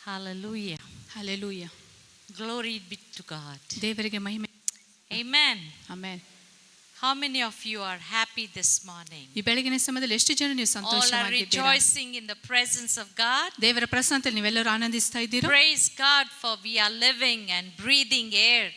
Hallelujah. Hallelujah. Glory be to God. ದೇವರಿಗೆ ಮಹಿಮೆ. Amen. Amen. How many of you are happy this morning? ಈ ಬೆಳಗಿನ ಸಮಯದಲ್ಲಿ ಎಷ್ಟು ಜನ ನೀವು All are ಸಂತೋಷವಾಗಿದ್ದೀರಾ? rejoicing in the presence of God. ದೇವರ ಪ್ರಸನ್ನತೆಯಲ್ಲಿ ನೀವೆಲ್ಲರೂ ಆನಂದಿಸ್ತಾ ಇದ್ದೀರಾ? Praise God for we are living and breathing air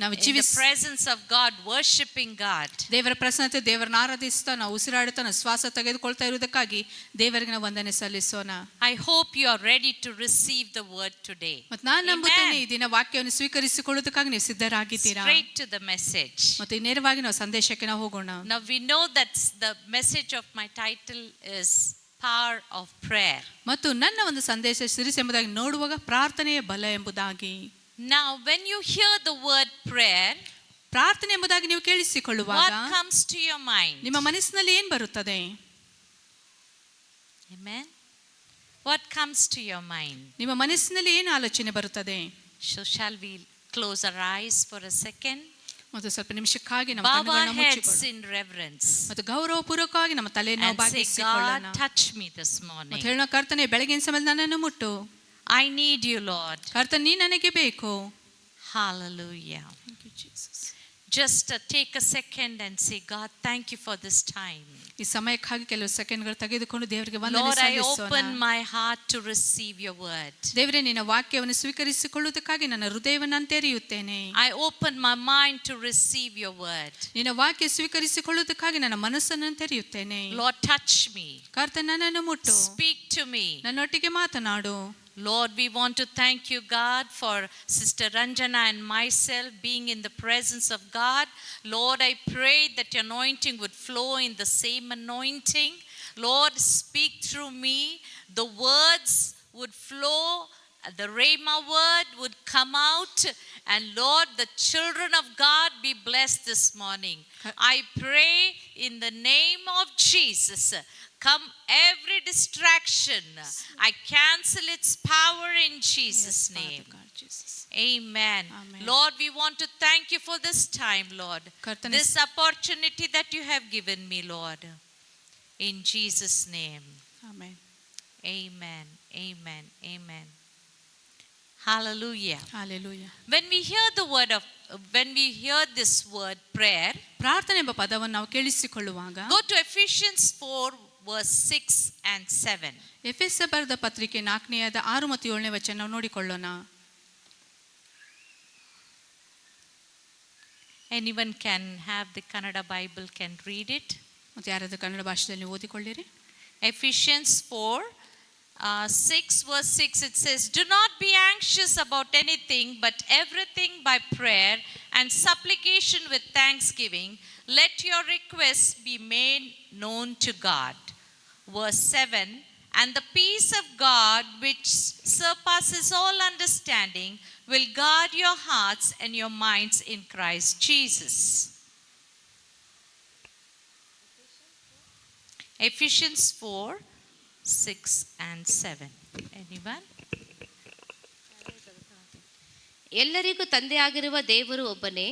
ನಾವು in the presence of God, worshiping God. ದೇವರ ಪ್ರಸನ್ನತೆ, ದೇವರನ್ನ ಆರಾಧಿಸ್ತಾ ನಾವು ಉಸಿರಾಡುತ್ತಾ ನಾವು ಶ್ವಾಸ ತೆಗೆದುಕೊಳ್ತಾ ಇರುವುದಕ್ಕಾಗಿ ದೇವರಿಗೆ ನಾವು ವಂದನೆ ಸಲ್ಲಿಸೋಣ. I hope you are ready to receive the word today. ಮತ್ತು ನಾನು ನಂಬುತ್ತೇನೆ ಈ ದಿನ ವಾಕ್ಯವನ್ನು ಸ್ವೀಕರಿಸಿಕೊಳ್ಳುವುದಕ್ಕಾಗಿ ನೀವು ಸಿದ್ಧರಾಗಿದ್ದೀರಾ. Straight to the message. ಮತ್ತು ನೇರವಾಗಿ ನಾವು ಸಂದೇಶಕ್ಕೆ ನಾವು ಹೋಗೋಣ. Now we know that the message of my title is power of prayer. ಮತ್ತು ನನ್ನ ಒಂದು ಸಂದೇಶ ಸಿರಿಸ್ ಎಂಬುದಾಗಿ ನೋಡುವಾಗ ಪ್ರಾರ್ಥನೆಯ ಬಲ ಎಂಬುದಾಗಿ. Now when you hear the word prayer, ಪ್ರಾರ್ಥನೆ ಎಂಬುದಾಗಿ ನೀವು ಕೇಳಿಸಿಕೊಳ್ಳುವಾಗ what comes to your mind? ನಿಮ್ಮ ಮನಸ್ಸಿನಲ್ಲಿ ಏನು ಬರುತ್ತದೆ? Amen. What comes to your mind? ನಿಮ್ಮ ಮನಸ್ಸಿನಲ್ಲಿ ಏನು ಆಲೋಚನೆ ಬರುತ್ತದೆ? So shall we close our eyes for a second? ಮತ್ತು ಸ್ವಲ್ಪ ನಿಮಿಷಕ್ಕಾಗಿ ನಮ್ಮ Bow our ಕಣ್ಣುಗಳನ್ನು heads ಮುಚ್ಚಿಕೊಳ್ಳೋಣ. in reverence ಮತ್ತು ಗೌರವಪೂರ್ವಕವಾಗಿ ನಮ್ಮ ತಲೆಯನ್ನು and say, ಬಾಗಿಸಿಕೊಳ್ಳೋಣ. God, touch me this morning. ಮತ್ತು ಹೇಳೋಣ, ಕರ್ತನೇ ಬೆಳಗಿನ ಸಮಯದಲ್ಲಿ ನನ್ನನ್ನು ಮುಟ್ಟು. I need you, Lord. ಕರ್ತನೇ ನೀ ನನಗೆ ಬೇಕು. Hallelujah. Thank you, Jesus. Just take a second and say, God, thank you for this time. ಈ ಸಮಯಕ್ಕಾಗಿ ಕೆಲವು ಸೆಕೆಂಡ್ಗಳು ತೆಗೆದುಕೊಂಡು ದೇವರಿಗೆ ವಂದನೆ Lord, I ಸಲ್ಲಿಸೋಣ. open my heart to receive your word. ದೇವರೇ ನಿನ್ನ ವಾಕ್ಯವನ್ನು ಸ್ವೀಕರಿಸಿಕೊಳ್ಳುವುದಕ್ಕಾಗಿ ನನ್ನ ಹೃದಯವನ್ನು ತೆರೆಯುತ್ತೇನೆ. I open my mind to receive your word. ನಿನ್ನ ವಾಕ್ಯ ಸ್ವೀಕರಿಸಿಕೊಳ್ಳುವುದಕ್ಕಾಗಿ ನನ್ನ ಮನಸ್ಸನ್ನು ತೆರೆಯುತ್ತೇನೆ. Lord, touch me. ಕರ್ತನೇ ನನ್ನನ್ನು ಮುಟ್ಟು. Speak to me. ನನ್ನೊಟ್ಟಿಗೆ ಮಾತನಾಡು. Lord, we want to thank you, God, for Sister Ranjana and myself being in the presence of God. Lord, I pray that your anointing would flow in the same anointing. Lord, speak through me. The words would flow. The Rhema word would come out. And Lord, the children of God be blessed this morning. I pray in the name of Jesus. Come every distraction. I cancel its power in Jesus' name. Amen. Amen. Lord, we want to thank you for this time, Lord. This opportunity that you have given me, Lord. In Jesus' name. Amen. Amen. Amen. Amen. Hallelujah. Hallelujah. When we hear this word prayer, ಪ್ರಾರ್ಥನೆ ಎಂಬ ಪದವನ್ನು ನಾವು ಕೇಳಿಸಿಕೊಳ್ಳುವಾಗ go to Ephesians 4 verse 6 and 7. ಎಫೆಸ ಬರೆದ ಪತ್ರಿಕೆ 4ನೇ ಅಧ್ಯಾಯ 6 ಮತ್ತು 7ನೇ ವಚನ ನಾವು ನೋಡಿಕೊಳ್ಳೋಣ. Anyone can have the Kannada Bible, can read it. ಮತ್ತು ಯಾರಾದರೂ ಕನ್ನಡ ಭಾಷೆಯಲ್ಲಿ ಓದಿಕೊಳ್ಳಿರಿ. Ephesians 4 6 verse 6, it says, do not be anxious about anything, but everything by prayer and supplication with thanksgiving, let your requests be made known to God. Verse 7, and the peace of God, which surpasses all understanding, will guard your hearts and your minds in Christ Jesus. Ephesians 4 6 and 7. Anyone? ಎಲ್ಲರಿಗೂ ತಂದೆಯಾಗಿರುವ ದೇವರು ಒಬ್ಬನೇ.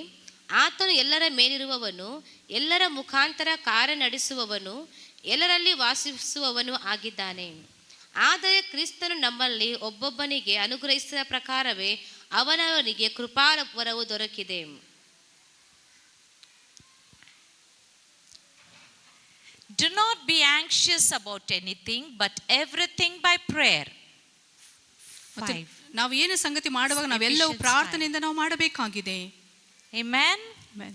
ಆತನು ಎಲ್ಲರ ಮೇಲಿರುವವನು, ಎಲ್ಲರ ಮುಖಾಂತರ ಕಾರ್ಯ ನಡೆಸುವವನು, ಎಲ್ಲರಲ್ಲಿ ವಾಸಿಸುವವನು ಆಗಿದ್ದಾನೆ. ಆದರೆ ಕ್ರಿಸ್ತನು ನಮ್ಮಲ್ಲಿ ಒಬ್ಬೊಬ್ಬನಿಗೆ ಅನುಗ್ರಹಿಸಿದ ಪ್ರಕಾರವೇ ಅವನವನಿಗೆ ಕೃಪಾವರವು ದೊರಕಿದೆ. Do not be anxious about anything, but everything by prayer. 5. ನಾವು ಏನು ಸಂಗತಿ ಮಾಡುವಾಗ ನಾವೆಲ್ಲವೂ ಪ್ರಾರ್ಥನೆಯಿಂದ ನಾವು ಮಾಡಬೇಕಾಗಿದೆ. Amen. Amen.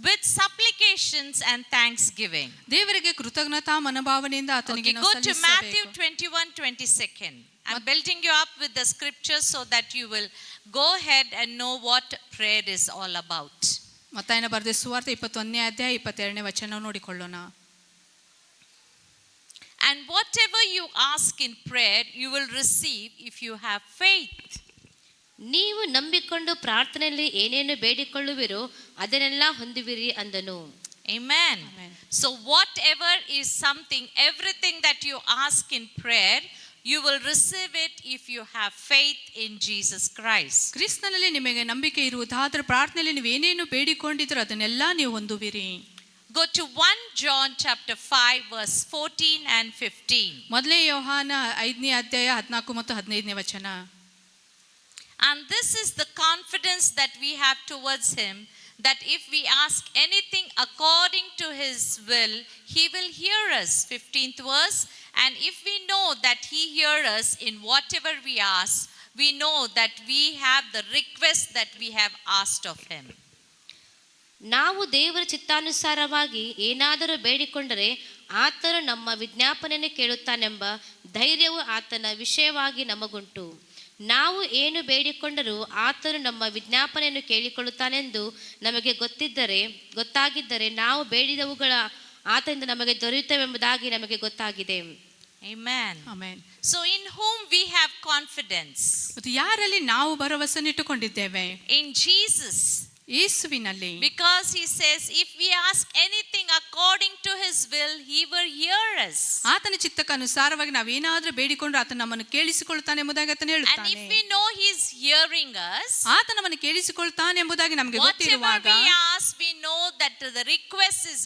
With supplications and thanksgiving. ದೇವರಿಗೆ ಕೃತಜ್ಞತಾ ಮನೋಭಾವನೆಯಿಂದ ಆತನಿಗೆ ನಾವು ಸಲ್ಲಿಸಬೇಕು. Go to Matthew 21:22. I'm building you up with the scriptures so that you will go ahead and know what prayer is all about. ಮತ್ತಾಯನ ಬರೆದ ಸುವಾರ್ತೆ 21ನೇ ಅಧ್ಯಾಯ 22ನೇ ವಚನ ನೋಡಿಕೊಳ್ಳೋಣ. And whatever you ask in prayer, you will receive if you have faith. ನೀವು ನಂಬಿಕೊಂಡು ಪ್ರಾರ್ಥನೆಯಲ್ಲಿ ಏನೇನು ಬೇಡಿಕೊಳ್ಳುವಿರೋ ಅದನ್ನೆಲ್ಲ ಹೊಂದುವಿರಿ ಅಂದನು. Amen. Amen. So whatever is something, everything that you ask in prayer, you will receive it if you have faith in Jesus Christ. ಕ್ರಿಸ್ತನಲ್ಲಿ ನಿಮಗೆ ನಂಬಿಕೆ ಇರುವುದಾದರೆ ಪ್ರಾರ್ಥನೆಯಲ್ಲಿ ನೀವು ಏನೇನು ಬೇಡಿಕೊಂಡಿದ್ರೋ ಅದನ್ನೆಲ್ಲ ನೀವು ಹೊಂದುವಿರಿ. Go to 1 John chapter 5 verse 14 and 15. ಮೊದಲೇ ಯೋಹಾನ 5ನೇ ಅಧ್ಯಾಯ 14 ಮತ್ತು 15ನೇ ವಚನ. And this is the confidence that we have towards him, that if we ask anything according to his will, he will hear us. 15th verse. And if we know that he hears us in whatever we ask, we know that we have the request that we have asked of him. ನಾವು ದೇವರ ಚಿತ್ತಾನುಸಾರವಾಗಿ ಏನಾದರೂ ಬೇಡಿಕೊಂಡರೆ ಆತನು ನಮ್ಮ ವಿಜ್ಞಾಪನೆಯನ್ನು ಕೇಳುತ್ತಾನೆಂಬ ಧೈರ್ಯವು ಆತನ ವಿಷಯವಾಗಿ ನಮಗುಂಟು. ನಾವು ಏನು ಬೇಡಿಕೊಂಡರೂ ಆತನು ನಮ್ಮ ವಿಜ್ಞಾಪನೆಯನ್ನು ಕೇಳಿಕೊಳ್ಳುತ್ತಾನೆಂದು ನಮಗೆ ಗೊತ್ತಾಗಿದ್ದರೆ ನಾವು ಬೇಡಿದವುಗಳ ಆತನಿಂದ ನಮಗೆ ದೊರೆಯುತ್ತವೆಂಬುದಾಗಿ ನಮಗೆ ಗೊತ್ತಾಗಿದೆ. Amen. Amen. So in whom we have confidence? ಮತ್ತು ಯಾರಲ್ಲಿ ನಾವು ಭರವಸೆನಿಟ್ಟುಕೊಂಡಿದ್ದೇವೆ? In Jesus. ಯೇಸುವಿನಲ್ಲಿ. Because he says if we ask anything according to his will, he will hear us. ಆತನ ಚಿತ್ತಕ್ಕನುಸಾರವಾಗಿ ನಾವೇನಾದರೂ ಬೇಡಿಕೊಂಡ್ರೆ ಆತ ನಮ್ಮನ್ನು ಕೇಳಿಸಿಕೊಳ್ಳುತ್ತಾನೆ ಎಂಬುದಾಗಿ ಆತನು And ಹೇಳುತ್ತಾನೆ. if we know he is hearing us, ಆತ ನಮ್ಮನ್ನು ಕೇಳಿಸಿಕೊಳ್ಳುತ್ತಾನೆ ಎಂಬುದಾಗಿ ನಮಗೆ whatever ಗೊತ್ತಿರುವಾಗ we ask, we know that the request is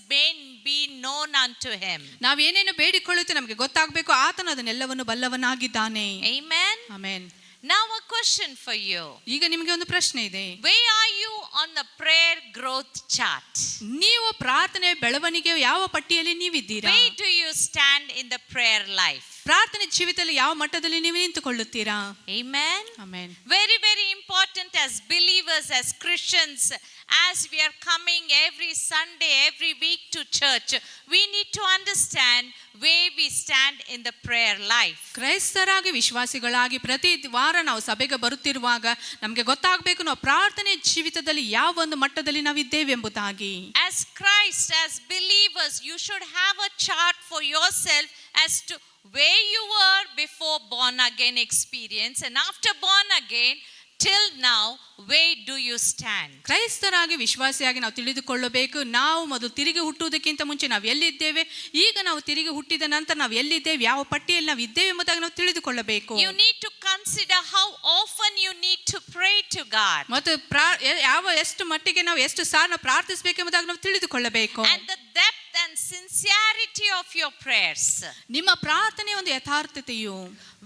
be known unto him. ನಾವೇನೇನು ಬೇಡಿಕೊಳ್ಳುತ್ತೆ ನಮಗೆ ಗೊತ್ತಾಗಬೇಕು, ಆತನು ಅದನ್ನೆಲ್ಲವನ್ನು ಬಲ್ಲವನಾಗಿದ್ದಾನೆ. Amen. Amen. Now a question for you. ಈಗ ನಿಮಗೆ ಒಂದು ಪ್ರಶ್ನೆ ಇದೆ. Where are you on the prayer growth chart? ನೀವು ಪ್ರಾರ್ಥನೆ ಬೆಳವಣಿಗೆ ಯಾವ ಪಟ್ಟಿಯಲ್ಲಿ ನೀವಿದ್ದೀರಾ? Where do you stand in the prayer life? ಪ್ರಾರ್ಥನೆ ಜೀವಿತದಲ್ಲಿ ಯಾವ ಮಟ್ಟದಲ್ಲಿ ನೀವು ನಿಂತುಕೊಳ್ಳುತ್ತೀರಾ? Amen. Amen. Very, very important as believers, as Christians, as we are coming every Sunday, every week to church, we need to understand where we stand in the prayer life. ಕ್ರೈಸ್ತರಾಗಿ ವಿಶ್ವಾಸಿಗಳಾಗಿ ಪ್ರತಿ ವಾರ ನಾವು ಸಭೆಗೆ ಬರುತ್ತಿರುವಾಗ ನಮಗೆ ಗೊತ್ತಾಗಬೇಕು ನಾವು ಪ್ರಾರ್ಥನೆ ಜೀವಿತದಲ್ಲಿ ಯಾವ ಒಂದು ಮಟ್ಟದಲ್ಲಿ ನಾವು ಇದ್ದೇವೆ ಎಂಬುದಾಗಿ. As Christ, as believers, you should have a chart for yourself as to where you were before born again experience, and after born again till now, where do you stand? ಕ್ರೈಸ್ತರಾಗಿ ವಿಶ್ವಾಸಿಯಾಗಿ ನಾವು ತಿಳಿದುಕೊಳ್ಳಬೇಕು, ನಾವು ಮೊದಲು ತಿರುಗಿ ಹುಟ್ಟುವುದಕ್ಕಿಂತ ಮುಂಚೆ ನಾವು ಎಲ್ಲಿದ್ದೇವೆ, ಈಗ ನಾವು ತಿರುಗಿ ಹುಟ್ಟಿದ ನಂತರ ನಾವು ಎಲ್ಲಿದ್ದೇವೆ, ಯಾವ ಪಟ್ಟಿಯಲ್ಲಿ ನಾವು ಇದ್ದೇವೆ ಎಂಬುದಾಗಿ ನಾವು ತಿಳಿದುಕೊಳ್ಳಬೇಕು. You need to consider how often you need to pray to God. ಮತ್ತು ಎಷ್ಟು ಮಟ್ಟಿಗೆ ನಾವು ಎಷ್ಟು ಸಾಲ ನಾವು ಪ್ರಾರ್ಥಿಸಬೇಕೆಂಬುದಾಗಿ ನಾವು ತಿಳಿದುಕೊಳ್ಳಬೇಕು. And the depth and sincerity of your prayers. ನಿಮ್ಮ ಪ್ರಾರ್ಥನೆ ಒಂದು ಯಥಾರ್ಥತೆಯು,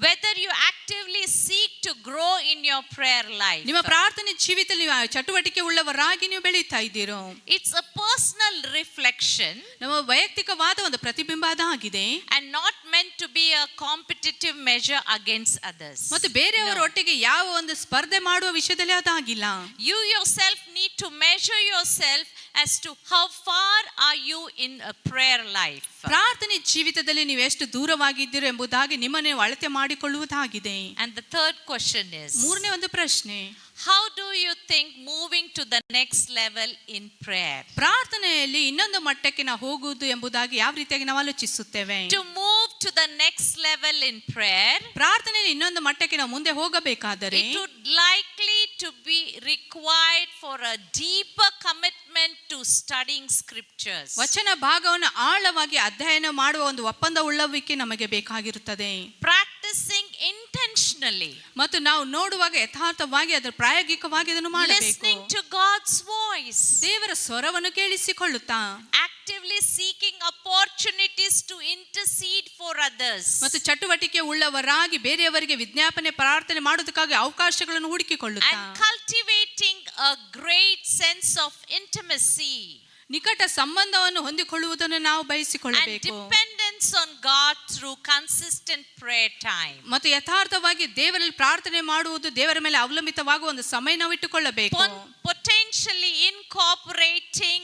whether you actively seek to grow in your prayer life. ನಿಮ್ಮ ಪ್ರಾರ್ಥನೆ ಜೀವಿತದಲ್ಲಿ ಚಟುವಟಿಕೆ ಉಳ್ಳವರಾಗಿ ನೀವು ಬೆಳೀತಾ ಇದ್ದೀರೋ. It's a personal reflection. ನಮ್ಮ ವೈಯಕ್ತಿಕವಾದ ಒಂದು ಪ್ರತಿಬಿಂಬ ಅದಾಗಿದೆ. And not meant to be a competitive measure against others. ಮತ್ತು ಬೇರೆಯವರೊಟ್ಟಿಗೆ ಯಾವ ಒಂದು ಸ್ಪರ್ಧೆ ಮಾಡುವ ವಿಷಯದಲ್ಲಿ ಅದಾಗಿಲ್ಲ. You yourself need to measure yourself as to how far are you in a prayer life. ಪ್ರಾರ್ಥನೆ ಜೀವಿತದಲ್ಲಿ ನೀವು ಎಷ್ಟು ದೂರವಾಗಿದ್ದೀರೋ ಎಂಬುದಾಗಿ ನಿಮ್ಮನ್ನು ಅಳತೆ ಮಾಡಿಕೊಳ್ಳುವುದಾಗಿದೆ. And the third question is, ಮೂರನೇ ಒಂದು ಪ್ರಶ್ನೆ, how do you think moving to the next level in prayer? ಪ್ರಾರ್ಥನೆಯಲ್ಲಿ ಇನ್ನೊಂದು ಮಟ್ಟಕ್ಕೆ ನಾವು ಹೋಗುವುದು ಎಂಬುದಾಗಿ ಯಾವ ರೀತಿಯಾಗಿ ನಾವು ಆಲೋಚಿಸುತ್ತೇವೆ? To move to the next level in prayer, ಪ್ರಾರ್ಥನೆಯಲ್ಲಿ ಇನ್ನೊಂದು ಮಟ್ಟಕ್ಕೆ ನಾವು ಮುಂದೆ ಹೋಗಬೇಕಾದರೆ it would likely to be required for a deeper commitment to studying scriptures. ವಚನ ಭಾಗವನ್ನು ಆಳವಾಗಿ ಅಧ್ಯಯನ ಮಾಡುವ ಒಂದು ಒಪ್ಪಂದ ಉಳ್ಳವಿಕೆ ನಮಗೆ ಬೇಕಾಗಿರುತ್ತದೆ. Practicing intentionally, ಮತ್ತು ನಾವು ನೋಡುವಾಗ ಯಥಾರ್ಥವಾಗಿ ಅದರ ಪ್ರಾಯೋಗಿಕವಾಗಿ ಅದನ್ನು ಮಾಡಬೇಕು. listening to God's voice, ದೇವರ ಸ್ವರವನ್ನು ಕೇಳಿಸಿಕೊಳ್ಳುತ್ತಾ, actively seeking opportunities to intercede for others, ಮತ್ತು ಚಟುವಟಿಕೆ ಉಳ್ಳವರಾಗಿ ಬೇರೆಯವರಿಗೆ ವಿಜ್ಞಾಪನೆ ಪ್ರಾರ್ಥನೆ ಮಾಡುವುದಕ್ಕಾಗಿ ಅವಕಾಶಗಳನ್ನು ಹುಡುಕಿಕೊಳ್ಳುತ್ತಾ, and cultivating a great sense of intimacy, ನಿಕಟ ಸಂಬಂಧವನ್ನು ಹೊಂದಿಕೊಳ್ಳುವುದನ್ನು ನಾವು and ಬಯಸಿಕೊಳ್ಳಬೇಕು. dependence on God through consistent prayer time. ಮತ್ತು ಯಥಾರ್ಥವಾಗಿ ದೇವರಲ್ಲಿ ಪ್ರಾರ್ಥನೆ ಮಾಡುವುದು, ದೇವರ ಮೇಲೆ ಅವಲಂಬಿತವಾಗುವ ಒಂದು ಸಮಯ ನಾವು ಇಟ್ಟುಕೊಳ್ಳಬೇಕು. Potentially incorporating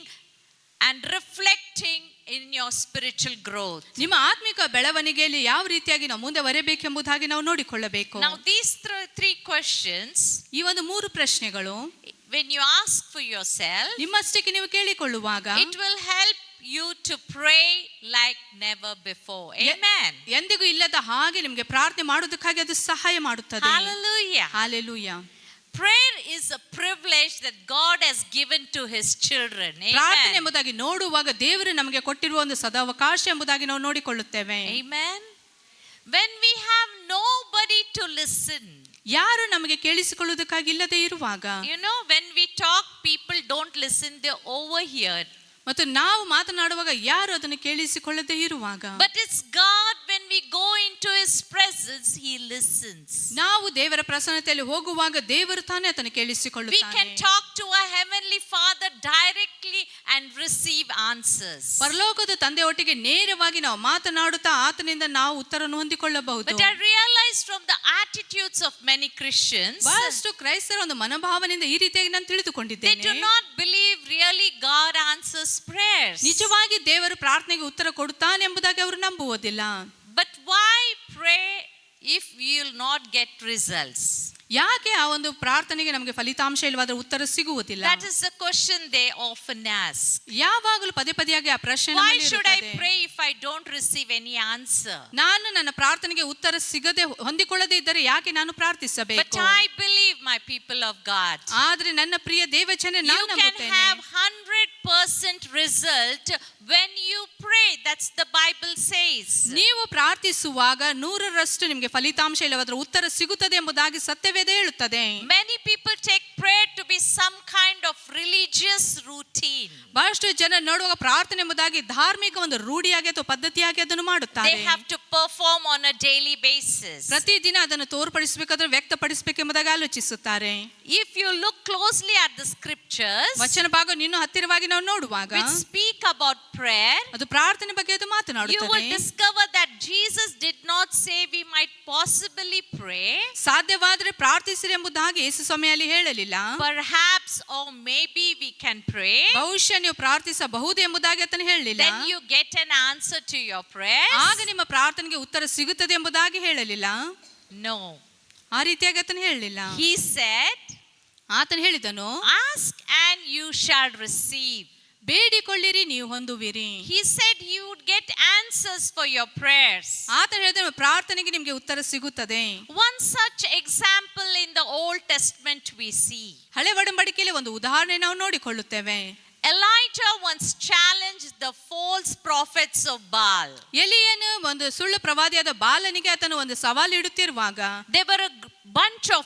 and reflecting in your spiritual growth. ನಿಮ್ಮ ಆತ್ಮಿಕ ಬೆಳವಣಿಗೆಯಲ್ಲಿ ಯಾವ ರೀತಿಯಾಗಿ ನಾವು ಮುಂದೆ ಬರಬೇಕೆಂಬುದಾಗಿ ನಾವು ನೋಡಿಕೊಳ್ಳಬೇಕು. Now these three questions, ಈ ಒಂದು ಮೂರು ಪ್ರಶ್ನೆಗಳು when you ask for yourself, ನಿಮ್ಮಷ್ಟಕ್ಕೆ ನೀವು ಕೇಳಿಕೊಳ್ಳುವಾಗ it will help you to pray like never before. Amen. ಎಂದಿಗೂ ಇಲ್ಲದ ಹಾಗೆ ನಿಮಗೆ ಪ್ರಾರ್ಥನೆ ಮಾಡುವುದಕ್ಕಾಗಿ ಅದು ಸಹಾಯ ಮಾಡುತ್ತದೆ. Hallelujah. Hallelujah. Prayer is a privilege that God has given to his children. ಪ್ರಾರ್ಥನೆ Amen. ಎಂಬುದಾಗಿ ನೋಡುವಾಗ ದೇವರು ನಮಗೆ ಕೊಟ್ಟಿರುವ ಒಂದು ಸದಾವಕಾಶ ಎಂಬುದಾಗಿ ನಾವು ನೋಡಿಕೊಳ್ಳುತ್ತೇವೆ. Amen. When we have nobody to listen, ಯಾರು ನಮಗೆ ಕೇಳಿಸಿಕೊಳ್ಳುವುದಕ್ಕಾಗಿ ಇಲ್ಲದೆ ಇರುವಾಗ, you know, when we talk, people don't listen, they overhear. ಮತ್ತು ನಾವು ಮಾತನಾಡುವಾಗ ಯಾರು ಅದನ್ನು ಕೇಳಿಸಿಕೊಳ್ಳದೆ ಇರುವಾಗ, But it's God, when we go into His presence, He listens. ನಾವು ದೇವರ ಪ್ರಸನ್ನತೆಯಲ್ಲಿ ಹೋಗುವಾಗ ದೇವರು ತಾನೇ ಅದನ್ನು We ಕೇಳಿಸಿಕೊಳ್ಳುತ್ತಾನೆ. can talk to our Heavenly Father directly and receive answers. ಪರಲೋಕದ ತಂದೆ ಒಟ್ಟಿಗೆ ನೇರವಾಗಿ ನಾವು ಮಾತನಾಡುತ್ತಾ ಆತನಿಂದ ನಾವು ಉತ್ತರವನ್ನು ಹೊಂದಿಕೊಳ್ಳಬಹುದು. But I realized from the attitudes of many Christians, ಬಹಳಷ್ಟು ಕ್ರೈಸ್ತರ ಒಂದು ಮನೋಭಾವನೆಯಿಂದ ಈ ರೀತಿಯಾಗಿ ನಾನು they ತಿಳಿದುಕೊಂಡಿದ್ದೇನೆ. do not believe really God answers prayers. ನಿಜವಾಗಿ ದೇವರು ಪ್ರಾರ್ಥನೆಗೆ ಉತ್ತರ ಕೊಡುತ್ತಾನೆ ಎಂಬುದಾಗಿ ಅವರು ನಂಬುವುದಿಲ್ಲ. But why pray if we will not get results? ಯಾಕೆ ಆ ಒಂದು ಪ್ರಾರ್ಥನೆಗೆ ನಮಗೆ ಫಲಿತಾಂಶ ಇಲ್ಲವಾದ್ರೆ ಉತ್ತರ ಸಿಗುವುದಿಲ್ಲ? That is the question they often ask. ಯಾವಾಗಲೂ ಪದೇ ಪದೇಯಾಗಿ ಆ ಪ್ರಶ್ನೆ Why ನಮ್ಮಲ್ಲಿ should I ಇರುತ್ತದೆ. pray if I don't receive any answer? ನಾನು ನನ್ನ ಪ್ರಾರ್ಥನೆಗೆ ಉತ್ತರ ಸಿಗದೆ ಹೊಂದಿಕೊಳ್ಳದೆ ಇದ್ದರೆ ಯಾಕೆ ನಾನು But ಪ್ರಾರ್ಥಿಸಬೇಕು? I believe, my people of God, ಆದ್ರೆ ನನ್ನ ಪ್ರಿಯ ದೇವಜನ, you ನಾನು can ನಂಬುತ್ತೇನೆ have 100% result when you pray. That's the Bible says. ನೀವು ಪ್ರಾರ್ಥಿಸುವಾಗ 100% ನಿಮಗೆ ಫಲಿತಾಂಶ ಇಲ್ಲವಾದ್ರೆ ಉತ್ತರ ಸಿಗುತ್ತದೆ ಎಂಬುದಾಗಿ ಸತ್ಯವೇದ ಹೇಳುತ್ತದೆ. Many people take prayer to be some kind of religious routine. ಬಹಳಷ್ಟು ಜನ ನೋಡುವಾಗ ಪ್ರಾರ್ಥನೆ ಎಂಬುದಾಗಿ ಧಾರ್ಮಿಕ ಒಂದು ರೂಢಿಯಾಗಿ ಅಥವಾ ಪದ್ಧತಿಯಾಗಿ ಅದನ್ನು ಮಾಡುತ್ತಾರೆ. They have to perform on a daily basis. ಪ್ರತಿದಿನ ಅದನ್ನು ತೋರ್ಪಡಿಸಬೇಕಾದ್ರೆ ವ್ಯಕ್ತಪಡಿಸಬೇಕೆಂಬುದಾಗಿ ಆಲೋಚಿಸುತ್ತಾರೆ. If you look closely at the scriptures ವಚನ ಭಾಗ ಇನ್ನು ಹತ್ತಿರವಾಗಿ ನಾವು ನೋಡುವಾಗ which speak about prayer, ಅದು ಪ್ರಾರ್ಥನೆ ಬಗ್ಗೆ ಅದು you will ಮಾತನಾಡುತ್ತದೆ. discover that Jesus did not say we might possibly pray, ಸಾಧ್ಯವಾದರೆ ಪ್ರಾರ್ಥಿಸಿರಿ ಎಂಬುದಾಗಿ ಯೇಸು ಸ್ವಾಮಿಯಲ್ಲಿ ಹೇಳಲಿಲ್ಲ. perhaps or maybe we can pray, ಬಹುಶಃ ನೀವು ಪ್ರಾರ್ಥಿಸಬಹುದು ಎಂಬುದಾಗಿ ಆತನು ಹೇಳಲಿಲ್ಲ. then you get an answer to your prayers. ಆಗ ನಿಮ್ಮ ಪ್ರಾರ್ಥನೆಗೆ ಉತ್ತರ ಸಿಗುತ್ತದೆ ಎಂಬುದಾಗಿ ಹೇಳಲಿಲ್ಲ. No, ಆ ರೀತಿಯಾಗಿ ಆತನು ಹೇಳಲಿಲ್ಲ. he said, ಆತನು ಹೇಳಿದನು, ask and you shall receive. ಬೇಡಿಕೊಳ್ಳಿರಿ ನೀವು ಹೊಂದುವಿರಿ. He said you would get answers for your prayers. ಆತನು ಹೇಳಿದ ಪ್ರಾರ್ಥನೆಗೆ ನಿಮಗೆ ಉತ್ತರ ಸಿಗುತ್ತದೆ. One such example in the Old Testament we see. ಹಳೆ ಒಡಂಬಡಿಕೆಯಲ್ಲಿ ಒಂದು ಉದಾಹರಣೆ ನಾವು ನೋಡಿಕೊಳ್ಳುತ್ತೇವೆ. Elijah once challenged the false prophets of Baal. ಎಲಿಯನು ಒಂದು ಸುಳ್ಳು ಪ್ರವಾದಿಯಾದ ಬಾಲನಿಗೆ ಆತನು ಒಂದು ಸವಾಲು ಇಡುತ್ತಿರುವಾಗ, There were a bunch of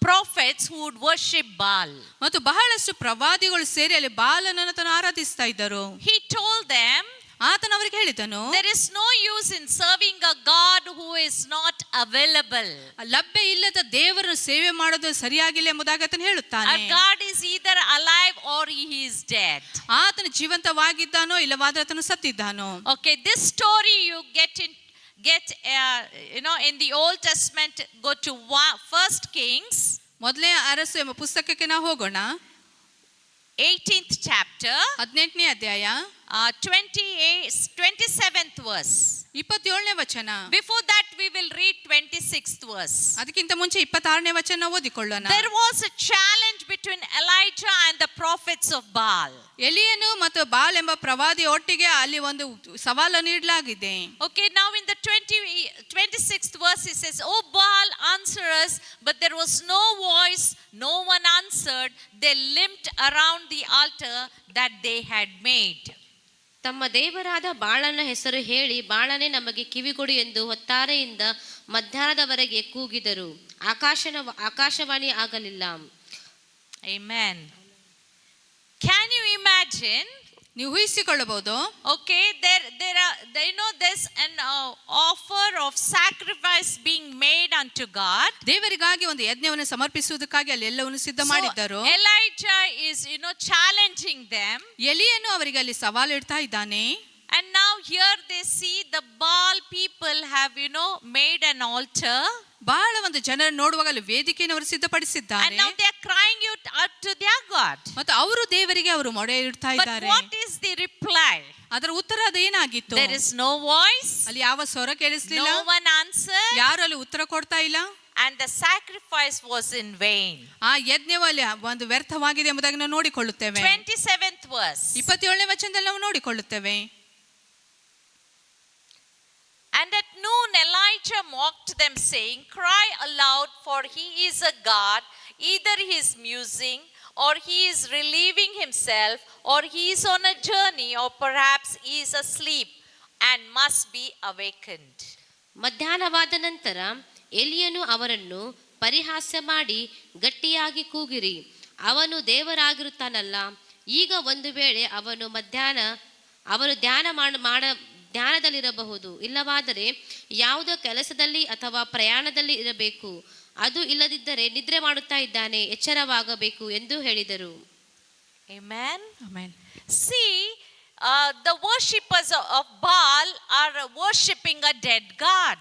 prophets who would worship Baal. ಮತ್ತು ಬಹಳಷ್ಟು ಪ್ರವಾದಿಗಳು ಸೇರಿ ಅಲ್ಲಿ ಬಾಲನನ್ನು ತಾನು ಆರಾಧಿಸ್ತಾ ಇದ್ದರು. He told them, ಆತನು ಅವರಿಗೆ ಹೇಳಿದನು, there is no use in serving a God who is not available. ಲಭ್ಯ ಇಲ್ಲದ ದೇವರನ್ನು ಸೇವೆ ಮಾಡೋದು ಸರಿಯಾಗಿಲ್ಲ ಎಂಬುದಾಗಿ ಆತನು ಹೇಳುತ್ತಾನೆ. A God is either alive or he is dead. ಆತನು ಜೀವಂತವಾಗಿದ್ದಾನೋ ಇಲ್ಲವಾದ್ರೆ ಆತನು ಸತ್ತಿದ್ದಾನೋ. Okay, this story you get in the Old Testament, go to 1 Kings, ಮೊದಲೇ ಅರಸು ಎಂಬ ಪುಸ್ತಕಕ್ಕೆ ನಾವು ಹೋಗೋಣ. 18th chapter, 18ನೇ ಅಧ್ಯಾಯ 27th verse. 27ನೇ ವಚನ. Before that we will read 26th verse. ಅದಕ್ಕಿಂತ ಮುಂಚೆ 26ನೇ ವಚನ ಓದಿಕೊಳ್ಳೋಣ. There was a challenge between Elijah and the prophets of Baal. ಎಲಿಯನು ಮತ್ತು ಬಾಲ್ ಎಂಬ ಪ್ರವಾದಿ ಒಟ್ಟಿಗೆ ಅಲ್ಲಿ ಒಂದು ಸವಾಲನ್ನು ನೀಡಲಾಗಿದೆ. Okay, now in the 26th verse it says, "Oh Baal, answer us." But there was no voice, no one answered. They limped around the altar that they had made. ತಮ್ಮ ದೇವರಾದ ಬಾಳನ ಹೆಸರು ಹೇಳಿ, ಬಾಳನೆ ನಮಗೆ ಕಿವಿಗೊಡು ಎಂದು ಹೊತ್ತಾರೆಯಿಂದ ಮಧ್ಯಾಹ್ನದವರೆಗೆ ಕೂಗಿದರು. ಆಕಾಶವಾಣಿ ಆಗಲಿಲ್ಲ. Amen. Can you imagine? ನೀವು ಊಹಿಸಿಕೊಳ್ಳಬಹುದು. Okay, there's an offer of sacrifice being made unto God. ದೇವರಿಗಾಗಿ ಒಂದು ಯಜ್ಞವನ್ನು ಸಮರ್ಪಿಸುವುದಕ್ಕಾಗಿ ಅಲ್ಲಿ ಎಲ್ಲವನ್ನು ಸಿದ್ಧ ಮಾಡಿದ್ದರು. So Elijah is challenging them. ಎಲಿಯನು ಅವರಿಗೆ ಅಲ್ಲಿ ಸವಾಲು ಇಡ್ತಾ ಇದ್ದಾನೆ. And now here they see the Baal people have made an altar. ಬಹಳ ಒಂದು ಜನರು ನೋಡುವಾಗ ಅಲ್ಲಿ ವೇದಿಕೆಯನ್ನು ಅವರು ಸಿದ್ಧಪಡಿಸಿದ್ದಾರೆ. And now they are crying out to their God. ಮತ್ತು ಅವರು ದೇವರಿಗೆ ಅವರು ಮೊರೆ ಇಡ್ತಾ But ಇದ್ದಾರೆ. what is the reply? ಅದರ ಉತ್ತರ ಅದೇನಾಗಿತ್ತು? There is no voice. ಅಲ್ಲಿ ಯಾವ ಸ್ವರ ಕೇಳಿಸ್ಲಿಲ್ಲ. No one answered. ಯಾರು ಅಲ್ಲಿ ಉತ್ತರ ಕೊಡ್ತಾ ಇಲ್ಲ. And the sacrifice was in vain. ಆ ಯಜ್ಞವು ಅಲ್ಲಿ ಒಂದು ವ್ಯರ್ಥವಾಗಿದೆ ಎಂಬುದಾಗಿ ನಾವು ನೋಡಿಕೊಳ್ಳುತ್ತೇವೆ. 27th verse. 27ನೇ ವಚನದಲ್ಲಿ ನಾವು ನೋಡಿಕೊಳ್ಳುತ್ತೇವೆ. And at noon Elijah mocked them, saying, "Cry aloud, for he is a god. Either he is musing, or he is relieving himself, or he is on a journey, or perhaps he is asleep and must be awakened." ಮಧ್ಯಾಹ್ನವಾದ ನಂತರ ಎಲಿಯನು ಅವರನ್ನು ಪರಿಹಾಸ್ಯ ಮಾಡಿ ಗಟ್ಟಿಯಾಗಿ ಕೂಗಿರಿ, ಅವನು ದೇವರಾಗಿರುತ್ತಾನಲ್ಲ, ಈಗ ಒಂದು ವೇಳೆ ಅವನು ಧ್ಯಾನದಲ್ಲಿರಬಹುದು, ಇಲ್ಲವಾದರೆ ಯಾವುದೋ ಕೆಲಸದಲ್ಲಿ ಅಥವಾ ಪ್ರಯಾಣದಲ್ಲಿ ಇರಬೇಕು. ಅದು ಇಲ್ಲದಿದ್ದರೆ ನಿದ್ರೆ ಮಾಡುತ್ತಾ ಇದ್ದಾನೆ, ಎಚ್ಚರವಾಗಬೇಕು ಎಂದು ಹೇಳಿದರು. Amen. Amen. See, the worshippers of Baal are worshipping a dead God.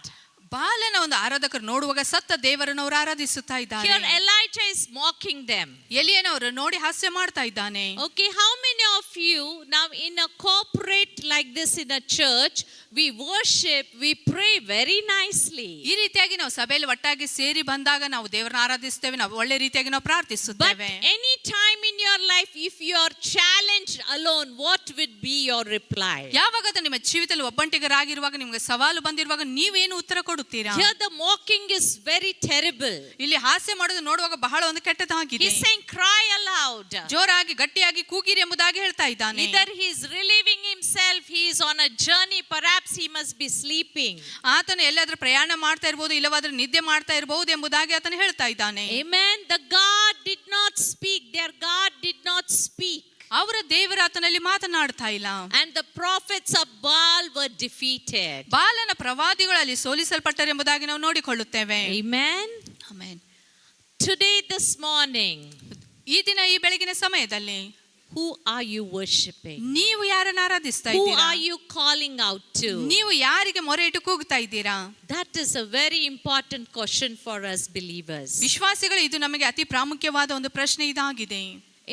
ಬಾಲನ ಒಂದು ಆರಾಧಕರು ನೋಡುವಾಗ ಸತ್ತ ದೇವರನ್ನು ಅವರು ಆರಾಧಿಸುತ್ತಾ ಇದ್ದಾರೆ. Here Elijah is mocking them. ಎಲಿಯನವರು ನೋಡಿ ಹಾಸ್ಯ ಮಾಡ್ತಾ ಇದ್ದಾನೆ. Okay, how many of you now in a corporate like this in a church, we worship, we pray very nicely. ಈ ರೀತಿಯಾಗಿ ನಾವು ಸಭೆಯಲ್ಲಿ ಒಟ್ಟಾಗಿ ಸೇರಿ ಬಂದಾಗ ನಾವು ದೇವರನ್ನ ಆರಾಧಿಸ್ತೇವೆ, ನಾವು ಒಳ್ಳೆ ರೀತಿಯಾಗಿ ನಾವು But ಪ್ರಾರ್ಥಿಸುತ್ತೇವೆ. any time in your life, if you are challenged alone, what would be your reply? ಯಾವಾಗ ನಿಮ್ಮ ಜೀವಿತದಲ್ಲಿ ಒಬ್ಬಂಟಿಗರಾಗಿರುವಾಗ ನಿಮಗೆ ಸವಾಲು ಬಂದಿರುವಾಗ ನೀವೇನು ಉತ್ತರ ಕೊಡುತ್ತೀರಾ? Here the mocking is very terrible. ಇಲ್ಲಿ ಹಾಸ್ಯ ಮಾಡೋದು ನೋಡುವಾಗ ಬಹಳ ಒಂದು ಕೆಟ್ಟದಾಗಿದೆ. He's saying cry aloud. ಜೋರಾಗಿ ಗಟ್ಟಿಯಾಗಿ ಕೂಗಿರಿ ಎಂಬುದಾಗಿ ಹೇಳ್ತಾ ಇದ್ದಾನೆ. Either he is relieving himself, he is on a journey, perhaps he must be sleeping. ಆತನು ಎಲ್ಲಾದ್ರೂ ಪ್ರಯಾಣ ಮಾಡ್ತಾ ಇರಬಹುದು, ಇಲ್ಲವಾದ್ರೆ ನಿದ್ದೆ ಮಾಡ್ತಾ ಇರಬಹುದು ಎಂಬುದಾಗಿ ಆತನು ಹೇಳ್ತಾ ಇದ್ದಾನೆ. Amen. The God did not speak. Their God did not speak. ಅವರ ದೇವರು ಆತನಲ್ಲಿ ಮಾತನಾಡ್ತಾ ಇಲ್ಲ. And the prophets of Baal were defeated. ಬಾಲನ ಪ್ರವಾದಿಗಳಲ್ಲಿ ಸೋಲಿಸಲ್ಪಟ್ಟರು ಎಂಬುದಾಗಿ ನಾವು ನೋಡಿಕೊಳ್ಳುತ್ತೇವೆ. Amen. Amen. Today, this morning, ಈ ದಿನ ಈ ಬೆಳಗಿನ ಸಮಯದಲ್ಲಿ who are you worshiping? ನೀವು ಯಾರನ್ನ ಆರಾಧಿಸ್ತಾ Who ಇದ್ದೀರಾ? are you calling out to? ನೀವು ಯಾರಿಗೆ ಮೊರೆ ಇಟ್ಟು ಕೂಗ್ತಾ ಇದ್ದೀರಾ? That is a very important question for us believers. ವಿಶ್ವಾಸಿಗಳು, ಇದು ನಮಗೆ ಅತಿ ಪ್ರಾಮುಖ್ಯವಾದ ಒಂದು ಪ್ರಶ್ನೆ ಇದಾಗಿದೆ.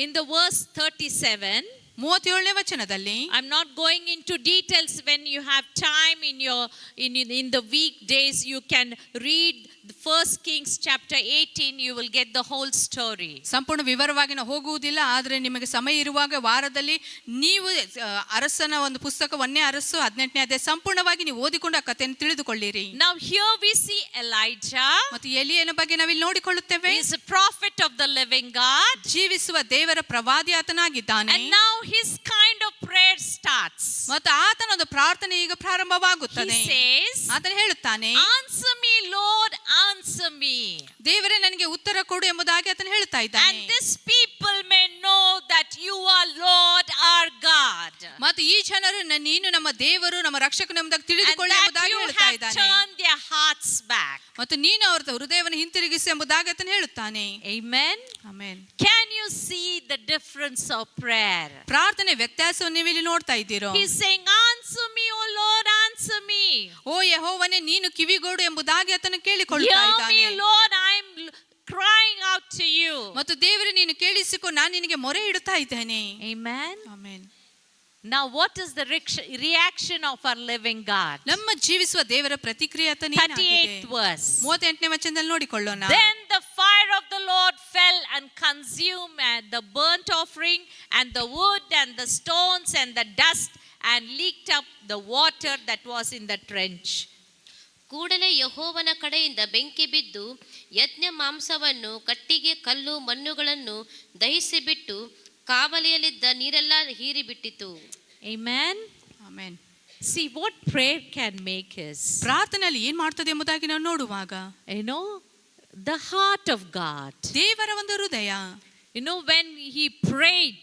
In the verse 37, 37ನೇ ವಚನದಲ್ಲಿ, I'm not going into details. When you have time in the weekdays, you can read the 1 Kings chapter 18. You will get the whole story. ಸಂಪೂರ್ಣ ವಿವರವಾಗಿ ನಾವು ಹೋಗುವುದಿಲ್ಲ, ಆದರೆ ನಿಮಗೆ ಸಮಯ ಇರುವಾಗ ವಾರದಲ್ಲಿ ನೀವು ಅರಸನ ಒಂದು ಪುಸ್ತಕ 1ನೇ ಅರಸು 18ನೇ ಅಧ್ಯಾಯ ಸಂಪೂರ್ಣವಾಗಿ ನೀವು ಓದಿಕೊಂಡು ಆ ಕಥೆಯನ್ನು ತಿಳಿದುಕೊಳ್ಳಿರಿ. Now here we see Elijah. ಮತ್ತು ಎಲಿಯನ ಬಗ್ಗೆ ನಾವಿಲ್ಲಿ ನೋಡಿಕೊಳ್ಳುತ್ತೇವೆ. He is a prophet of the living God. ಜೀವಿಸುವ ದೇವರ ಪ್ರವಾದಿ ಆತನಾಗಿದ್ದಾನೆ. And now his kind of prayer starts. ಮತ್ತು ಆತನ ಒಂದು ಪ್ರಾರ್ಥನೆ ಈಗ He ಪ್ರಾರಂಭವಾಗುತ್ತದೆ. says, ಆತನು ಹೇಳುತ್ತಾನೆ, answer me, Lord, answer me. ದೇವರೇ ನನಗೆ ಉತ್ತರ ಕೊಡು ಎಂಬುದಾಗಿ ಆತನು ಹೇಳ್ತಾ ಇದ್ದಾನೆ. And this people may know that you are Lord our God. ಮತ್ತು ಈ ಜನರು ನೀನು ನಮ್ಮ ದೇವರು, ನಮ್ಮ ರಕ್ಷಕನು ಎಂಬುದಾಗಿ And ತಿಳಿದುಕೊಳ್ಳಿ that ಎಂಬುದಾಗಿ you ಹೇಳ್ತಾ have ಇದ್ದಾನೆ. turned their hearts back. ಮತ್ತು ನೀನು ಅವರ ಹೃದಯವನ್ನು ಹಿಂತಿರುಗಿಸು ಎಂಬುದಾಗಿ ಆತನು ಹೇಳುತ್ತಾನೆ. Amen. Amen. Can you see the difference of prayer? ಪ್ರಾರ್ಥನೆ ವ್ಯತ್ಯಾಸವನ್ನು ನೀವು ಇಲ್ಲಿ ನೋಡ್ತಾ ಇದ್ದೀರೋ? He's saying, answer me, oh Lord, answer me. ಓ ಯೆಹೋವನೇ, ನೀನು ಕಿವಿಗೊಡು ಎಂಬುದಾಗಿ ಆತನು ಕೇಳಿಕೊಳ್ಳುತ್ತಾ Hear ಇದ್ದಾನೆ. me, Lord, I'm crying out to you. ಮತ್ತು ದೇವರೇ, ನೀನು ಕೇಳಿಸಿಕೊ, ನಾನು ನಿನಗೆ ಮೊರೆ ಇಡುತ್ತಾ ಇದ್ದೇನೆ. Amen. Amen. Now what is the reaction of our living God? ನಮ್ಮ ಜೀವಿಸುವ ದೇವರ ಪ್ರತಿಕ್ರಿಯೆ ಆತನು 38th verse. 38ನೇ ವಚನದಲ್ಲಿ ನೋಡಿಕೊಳ್ಳೋಣ. Then the fire of the Lord fell and consumed the burnt offering and the wood and the stones and the dust and leaked up the water that was in the trench. ಕೂಡಲೇ ಯೆಹೋವನ ಕಡೆಯಿಂದ ಬೆಂಕಿ ಬಿದ್ದು ಯಜ್ಞ ಮಾಂಸವನ್ನು, ಕಟ್ಟಿಗೆ, ಕಲ್ಲು, ಮಣ್ಣುಗಳನ್ನು ದಹಿಸಿಬಿಟ್ಟು ಕಾವಲಿಯಲ್ಲಿದ್ದ ನೀರೆಲ್ಲ ಹೀರಿಬಿಟ್ಟಿತು. Amen. Amen. See what prayer can make us. ಪ್ರಾರ್ಥನೆಯಲ್ಲಿ ಏನ್ ಮಾಡ್ತದೆ ಎಂಬುದಾಗಿ ನಾವು ನೋಡುವಾಗ, You know, the heart of God. ದೇವರ ಒಂದು ಹೃದಯ. You know, when he prayed,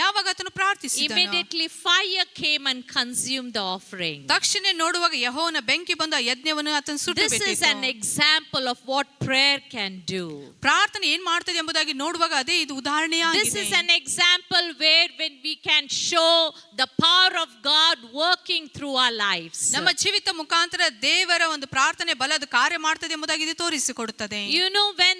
ಯಾವಾಗ ಆತನು ಪ್ರಾರ್ಥಿಸಿದನು, immediately fire came and consumed the offering. ತಕ್ಷಣ ನೋಡುವಾಗ ಯೆಹೋವನ ಬೆಂಕಿ ಬಂದು ಆ ಯಜ್ಞವನ್ನು ಆತನು ಸುಟ್ಟು This is ಬಿಟ್ಟಿತು. an example of what prayer can do. ಪ್ರಾರ್ಥನೆ ಏನ್ ಮಾಡ್ತದೆ ಎಂಬುದಾಗಿ ನೋಡುವಾಗ ಅದೇ ಇದು ಉದಾಹರಣೆಯಾಗಿದೆ. This is an example where when we can show the power of God working through our lives. ನಮ್ಮ ಜೀವಿತ ಮುಖಾಂತರ ದೇವರ ಒಂದು ಪ್ರಾರ್ಥನೆ ಬಲದ ಕಾರ್ಯ ಮಾಡ್ತದೆ ಎಂಬುದಾಗಿ ಇದು ತೋರಿಸಿಕೊಡುತ್ತದೆ. You know, when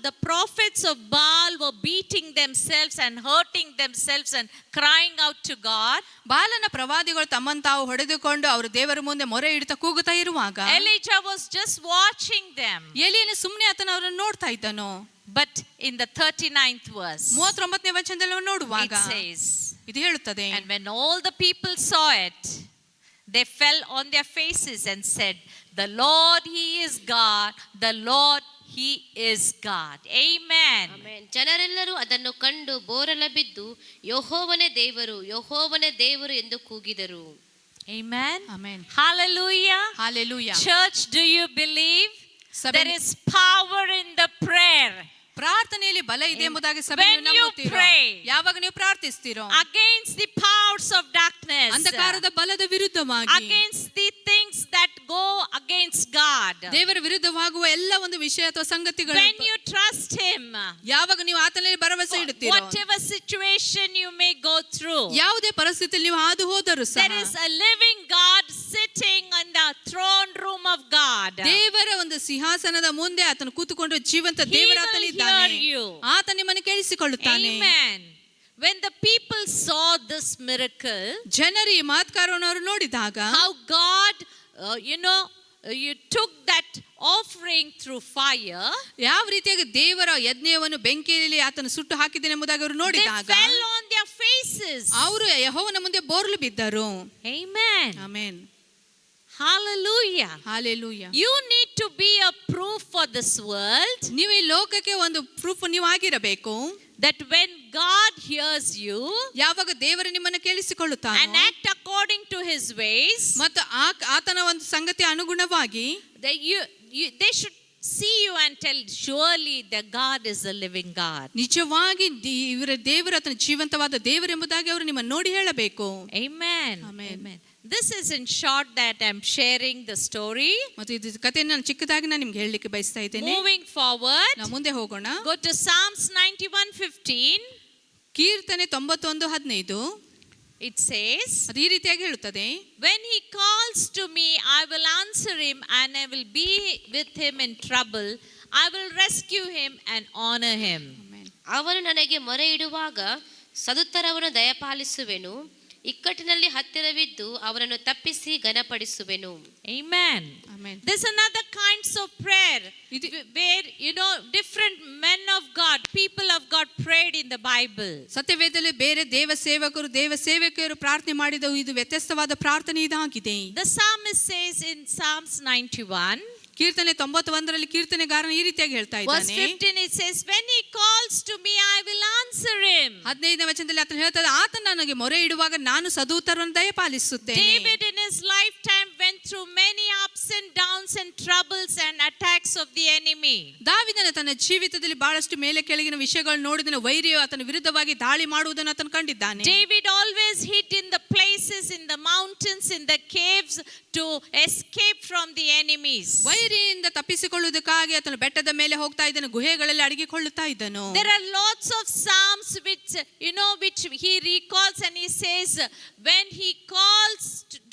the prophets of Baal were beating themselves and hurting themselves and crying out to God, ಬಾಲನ ಪ್ರವಾದಿಗಳು ತಮ್ಮನ್ನು ತಾವು ಹೊಡೆದುಕೊಂಡು ಅವರು ದೇವರ ಮುಂದೆ ಮೊರೆ ಇಡ್ತಾ ಕೂಗುತ್ತಾ ಇರುವಾಗ Elijah was just watching them. ಎಲಿಯನು ಸುಮ್ಮನೆ ಆತನ ಅವರನ್ನು ನೋಡ್ತಾ ಇದ್ದನು. But in the 39th verse, 39ನೇ ವಚನದಲ್ಲಿ ನಾವು ನೋಡುವಾಗ it says, ಇದು ಹೇಳುತ್ತದೆ, and when all the people saw it, they fell on their faces and said, the Lord, he is God, the Lord, he is God. Amen. Amen. ಜನರೆಲ್ಲರೂ ಅದನ್ನು ಕಂಡು ಬೋರಲ ಬಿದ್ದು ಯೆಹೋವನೇ ದೇವರು, ಯೆಹೋವನೇ ದೇವರು ಎಂದು ಕೂಗಿದರು. Amen. Amen. Hallelujah. Hallelujah. Church, do you believe ಸಭೆ- there is power in the prayer? ಪ್ರಾರ್ಥನೆಯಲ್ಲಿ ಬಲ ಇದೆ ಎಂಬುದಾಗಿ ಸಭೆ When you pray ಯಾವಾಗ ನೀವು ಪ್ರಾರ್ಥಿಸ್ತೀರೋ against the powers of darkness, ಅಂಧಕಾರದ ಬಲದ ವಿರುದ್ಧವಾಗಿ against the things that go against God, ದೇವರ ವಿರುದ್ಧವಾಗುವ ಎಲ್ಲ ಒಂದು ವಿಷಯ ಅಥವಾ ಸಂಗತಿಗಳು when you trust Him, ಯಾವಾಗ ನೀವು ಆತನಲ್ಲಿ ಭರವಸೆ ಇಡುತ್ತೀರೋ whatever situation you may go through, ಯಾವುದೇ ಪರಿಸ್ಥಿತಿಯಲ್ಲಿ ನೀವು ಹಾದು ಹೋದರೂ ಸಹ there is a living God sitting on the throne room of God. ದೇವರ ಒಂದು ಸಿಂಹಾಸನದ ಮುಂದೆ ಆತನು ಕೂತುಕೊಂಡು ಜೀವಂತ He ದೇವರ will ಆತನಿದ್ದಾನೆ. hear you. ಆತ ನಿಮ್ಮನ್ನು ಕೇಳಿಸಿಕೊಳ್ಳುತ್ತಾನೆ. Amen. When the people saw this miracle, ಜನರು ಈ ಮಾತುಕಾರವನ್ನು ನೋಡಿದಾಗ how God, you took that offering through fire, ಯಾವ ರೀತಿಯಾಗಿ ದೇವರ ಯಜ್ಞವನ್ನು ಬೆಂಕಿಯಲ್ಲಿ ಆತನು ಸುಟ್ಟು ಹಾಕಿದ್ದೇನೆ ಎಂಬುದಾಗಿ ಅವರು they ನೋಡಿದಾಗ fell on their faces. ಅವರು ಯೆಹೋವನ ಮುಂದೆ ಬೋರ್ಲು ಬಿದ್ದರು. Amen. Amen. Hallelujah. Hallelujah. You need to be a proof for this world ನೀವು ಈ ಲೋಕಕ್ಕೆ ಒಂದು ಪ್ರೂಫ್ ನೀವು ಆಗಿರಬೇಕು. that when God hears you ಯಾವಾಗ ದೇವರು ನಿಮ್ಮನ್ನು ಕೇಳಿಸಿಕೊಳ್ಳುತ್ತಾನೆ and act according to His ways, ಮತ್ತು ಆತನ ಒಂದು ಸಂಗತಿ ಅನುಗುಣವಾಗಿ they should see you and tell, surely the God is a living God. ನಿಜವಾಗಿ ದೇವರು ಆತನ ಜೀವಂತವಾದ ದೇವರೆಂಬುದಾಗಿ ಅವರು ನಿಮ್ಮನ್ನು ನೋಡಿ ಹೇಳಬೇಕು. Amen. Amen. Amen. This is in short that I'm sharing the story. ಮತ್ತು ಇದು ಕಥೆಯನ್ನು ನಾನು ಚಿಕ್ಕದಾಗಿ ನಾನು ನಿಮ್ಗೆ ಹೇಳಲಿಕ್ಕೆ ಬಯಸ್ತಾ ಇದ್ದೇನೆ. Moving forward, ನಾವು ಮುಂದೆ ಹೋಗೋಣ. go to Psalms 91:15. ಕೀರ್ತನೆ 91:15 It says, ಅದು ಈ ರೀತಿಯಾಗಿ ಹೇಳುತ್ತದೆ, when he calls to me, I will answer him and I will be with him in trouble. I will rescue him and honor him. ಅವನು ನನಗೆ ಮೊರೆ ಇಡುವಾಗ ಸದುತ್ತರವನ್ನು ದಯಪಾಲಿಸುವೆನು, ಇಕ್ಕಟ್ಟಿನಲ್ಲಿ ಹತ್ತಿರವಿದ್ದು ಅವರನ್ನು ತಪ್ಪಿಸಿ ಘನಪಡಿಸುವೆನು. Amen. Amen. There's another kinds of prayer where different men of God, people of God prayed in the Bible. ಸತ್ಯವೇದದಲ್ಲಿ ಬೇರೆ ದೇವ ಸೇವಕರು ಪ್ರಾರ್ಥನೆ ಮಾಡಿದ ಇದು ವ್ಯತ್ಯಸ್ತವಾದ ಪ್ರಾರ್ಥನೆ ಇದಾಗಿದೆ. The psalmist says in Psalms 91, ಕೀರ್ತನೆ 91ರಲ್ಲಿ ಕೀರ್ತನೆಗಾರನ ಈ ರೀತಿಯಾಗಿ ಹೇಳ್ತಾ verse ಇದ್ದಾನೆ. 15 it says, when he calls to me, I will answer him. 15ನೇ ವಚನದಲ್ಲಿ ಆತನು ಹೇಳ್ತಾನೆ, ಆತನು ನನಗೆ ಮೊರೆ ಇಡುವಾಗ ನಾನು ಸದುತ್ತರವನ್ನು ದಯಪಾಲಿಸುತ್ತೇನೆ. David in his lifetime went through many ups and downs and troubles and attacks of the enemy. ದಾವೀದನ ತನ್ನ ಜೀವಿತದಲ್ಲಿ ಬಹಳಷ್ಟು ಮೇಲೆ ಕೆಳಗಿನ ವಿಷಯಗಳು ನೋಡಿದನು. ವೈರಿಯು ಆತನ ವಿರುದ್ಧವಾಗಿ ದಾಳಿ ಮಾಡುವುದನ್ನು ಆತನು ಕಂಡಿದ್ದಾನೆ. David always hid in the places, in the mountains, in the caves to escape from the enemies. ವೈರಿಯಿಂದ ತಪ್ಪಿಸಿಕೊಳ್ಳುವುದಕ್ಕಾಗಿ ಆತನು ಬೆಟ್ಟದ ಮೇಲೆ ಹೋಗ್ತಾ ಇದ್ದನು, ಗುಹೆಗಳಲ್ಲಿ ಅಡಗಿಕೊಳ್ಳುತ್ತಾ ಇದ್ದನು. There are lots of psalms which he recalls and he says, when he calls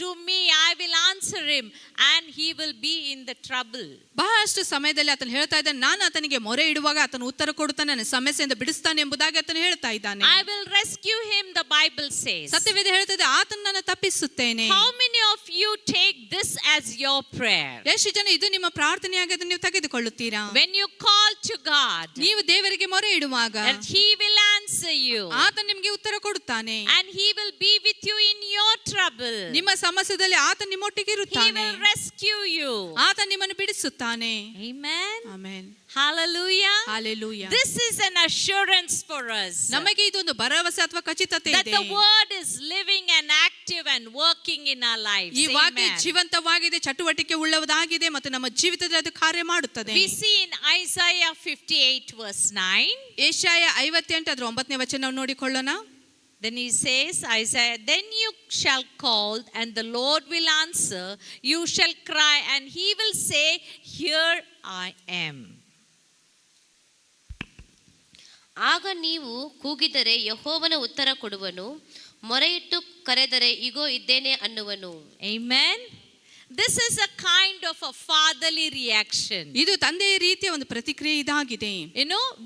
to me, I will answer him and he will be in the trouble. ಬಹಳಷ್ಟು ಸಮಯದಲ್ಲಿ ಆತನು ಹೇಳ್ತಾ ಇದ್ದಾನೆ, ನಾನು ಆತನಿಗೆ ಮೊರೆ ಇಡುವಾಗ ಆತನು ಉತ್ತರ ಕೊಡುತ್ತಾನೆ, ನನ್ನ ಸಮಸ್ಯೆಯಿಂದ ಬಿಡಿಸ್ತಾನೆ ಎಂಬುದಾಗಿ ಆತನು ಹೇಳ್ತಾ ಇದ್ದಾನೆ. I will rescue him, the Bible says. ಸತ್ಯವೇದ ಹೇಳ್ತದೆ, ಆತನು ನಾನು ತಪ್ಪಿಸುತ್ತೇನೆ. How many of you take this as your prayer? ಎಷ್ಟು ಜನ ಇದು ನಿಮ್ಮ ಪ್ರಾರ್ಥನೆಯಾಗಿ ಅದನ್ನು ನೀವು ತೆಗೆದುಕೊಳ್ಳುತ್ತೀರಾ? When you call to God, ನೀವು ದೇವರಿಗೆ ಮೊರೆ ಇಡುವಾಗ and he will answer you, ಆತನು ನಿಮಗೆ ಉತ್ತರ ಕೊಡುತ್ತಾನೆ. and he will be with you in your trouble. ನಿಮ್ಮ ಸಮಸ್ಯೆದಲ್ಲಿ ಆತನು ನಿಮ್ಮೊಟ್ಟಿಗೆ He ಇರುತ್ತಾನೆ. will rescue you. ಆತನು ನಿಮ್ಮನ್ನು ಬಿಡಿಸುತ್ತಾನೆ. Amen. Amen. Hallelujah. Hallelujah. This is an assurance for us ನಮಗೆ ಇದೊಂದು ಭರವಸೆ ಅಥವಾ ಖಚಿತತೆ that ಇದೆ. the word is living and active and working in our lives. ಈ ವಾಕ್ಯ Amen. ಜೀವಂತವಾಗಿದೆ, ಚಟುವಟಿಕೆ ಉಳ್ಳದಾಗಿದೆ ಮತ್ತು ನಮ್ಮ ಜೀವಿತದಲ್ಲಿ ಅದು ಕಾರ್ಯ ಮಾಡುತ್ತದೆ. We see in Isaiah 58 verse 9. ಯೆಶಾಯ 58 ಅದರ 9ನೇ ವಚನ ನೋಡಿಕೊಳ್ಳೋಣ. Then he says, Isaiah, then you shall call and the Lord will answer. You shall cry and he will say, here I am. ಆಗ ನೀವು ಕೂಗಿದರೆ ಯೆಹೋವನ ಉತ್ತರ ಕೊಡುವನು, ಮೊರೆಯಿಟ್ಟು ಕರೆದರೆ ಇಗೋ ಇದ್ದೇನೆ ಅನ್ನುವನು. Amen. This is a kind of a fatherly reaction. ಇದು ತಂದೆಯ ರೀತಿಯ ಒಂದು ಪ್ರತಿಕ್ರಿಯೆ ಇದಾಗಿದೆ.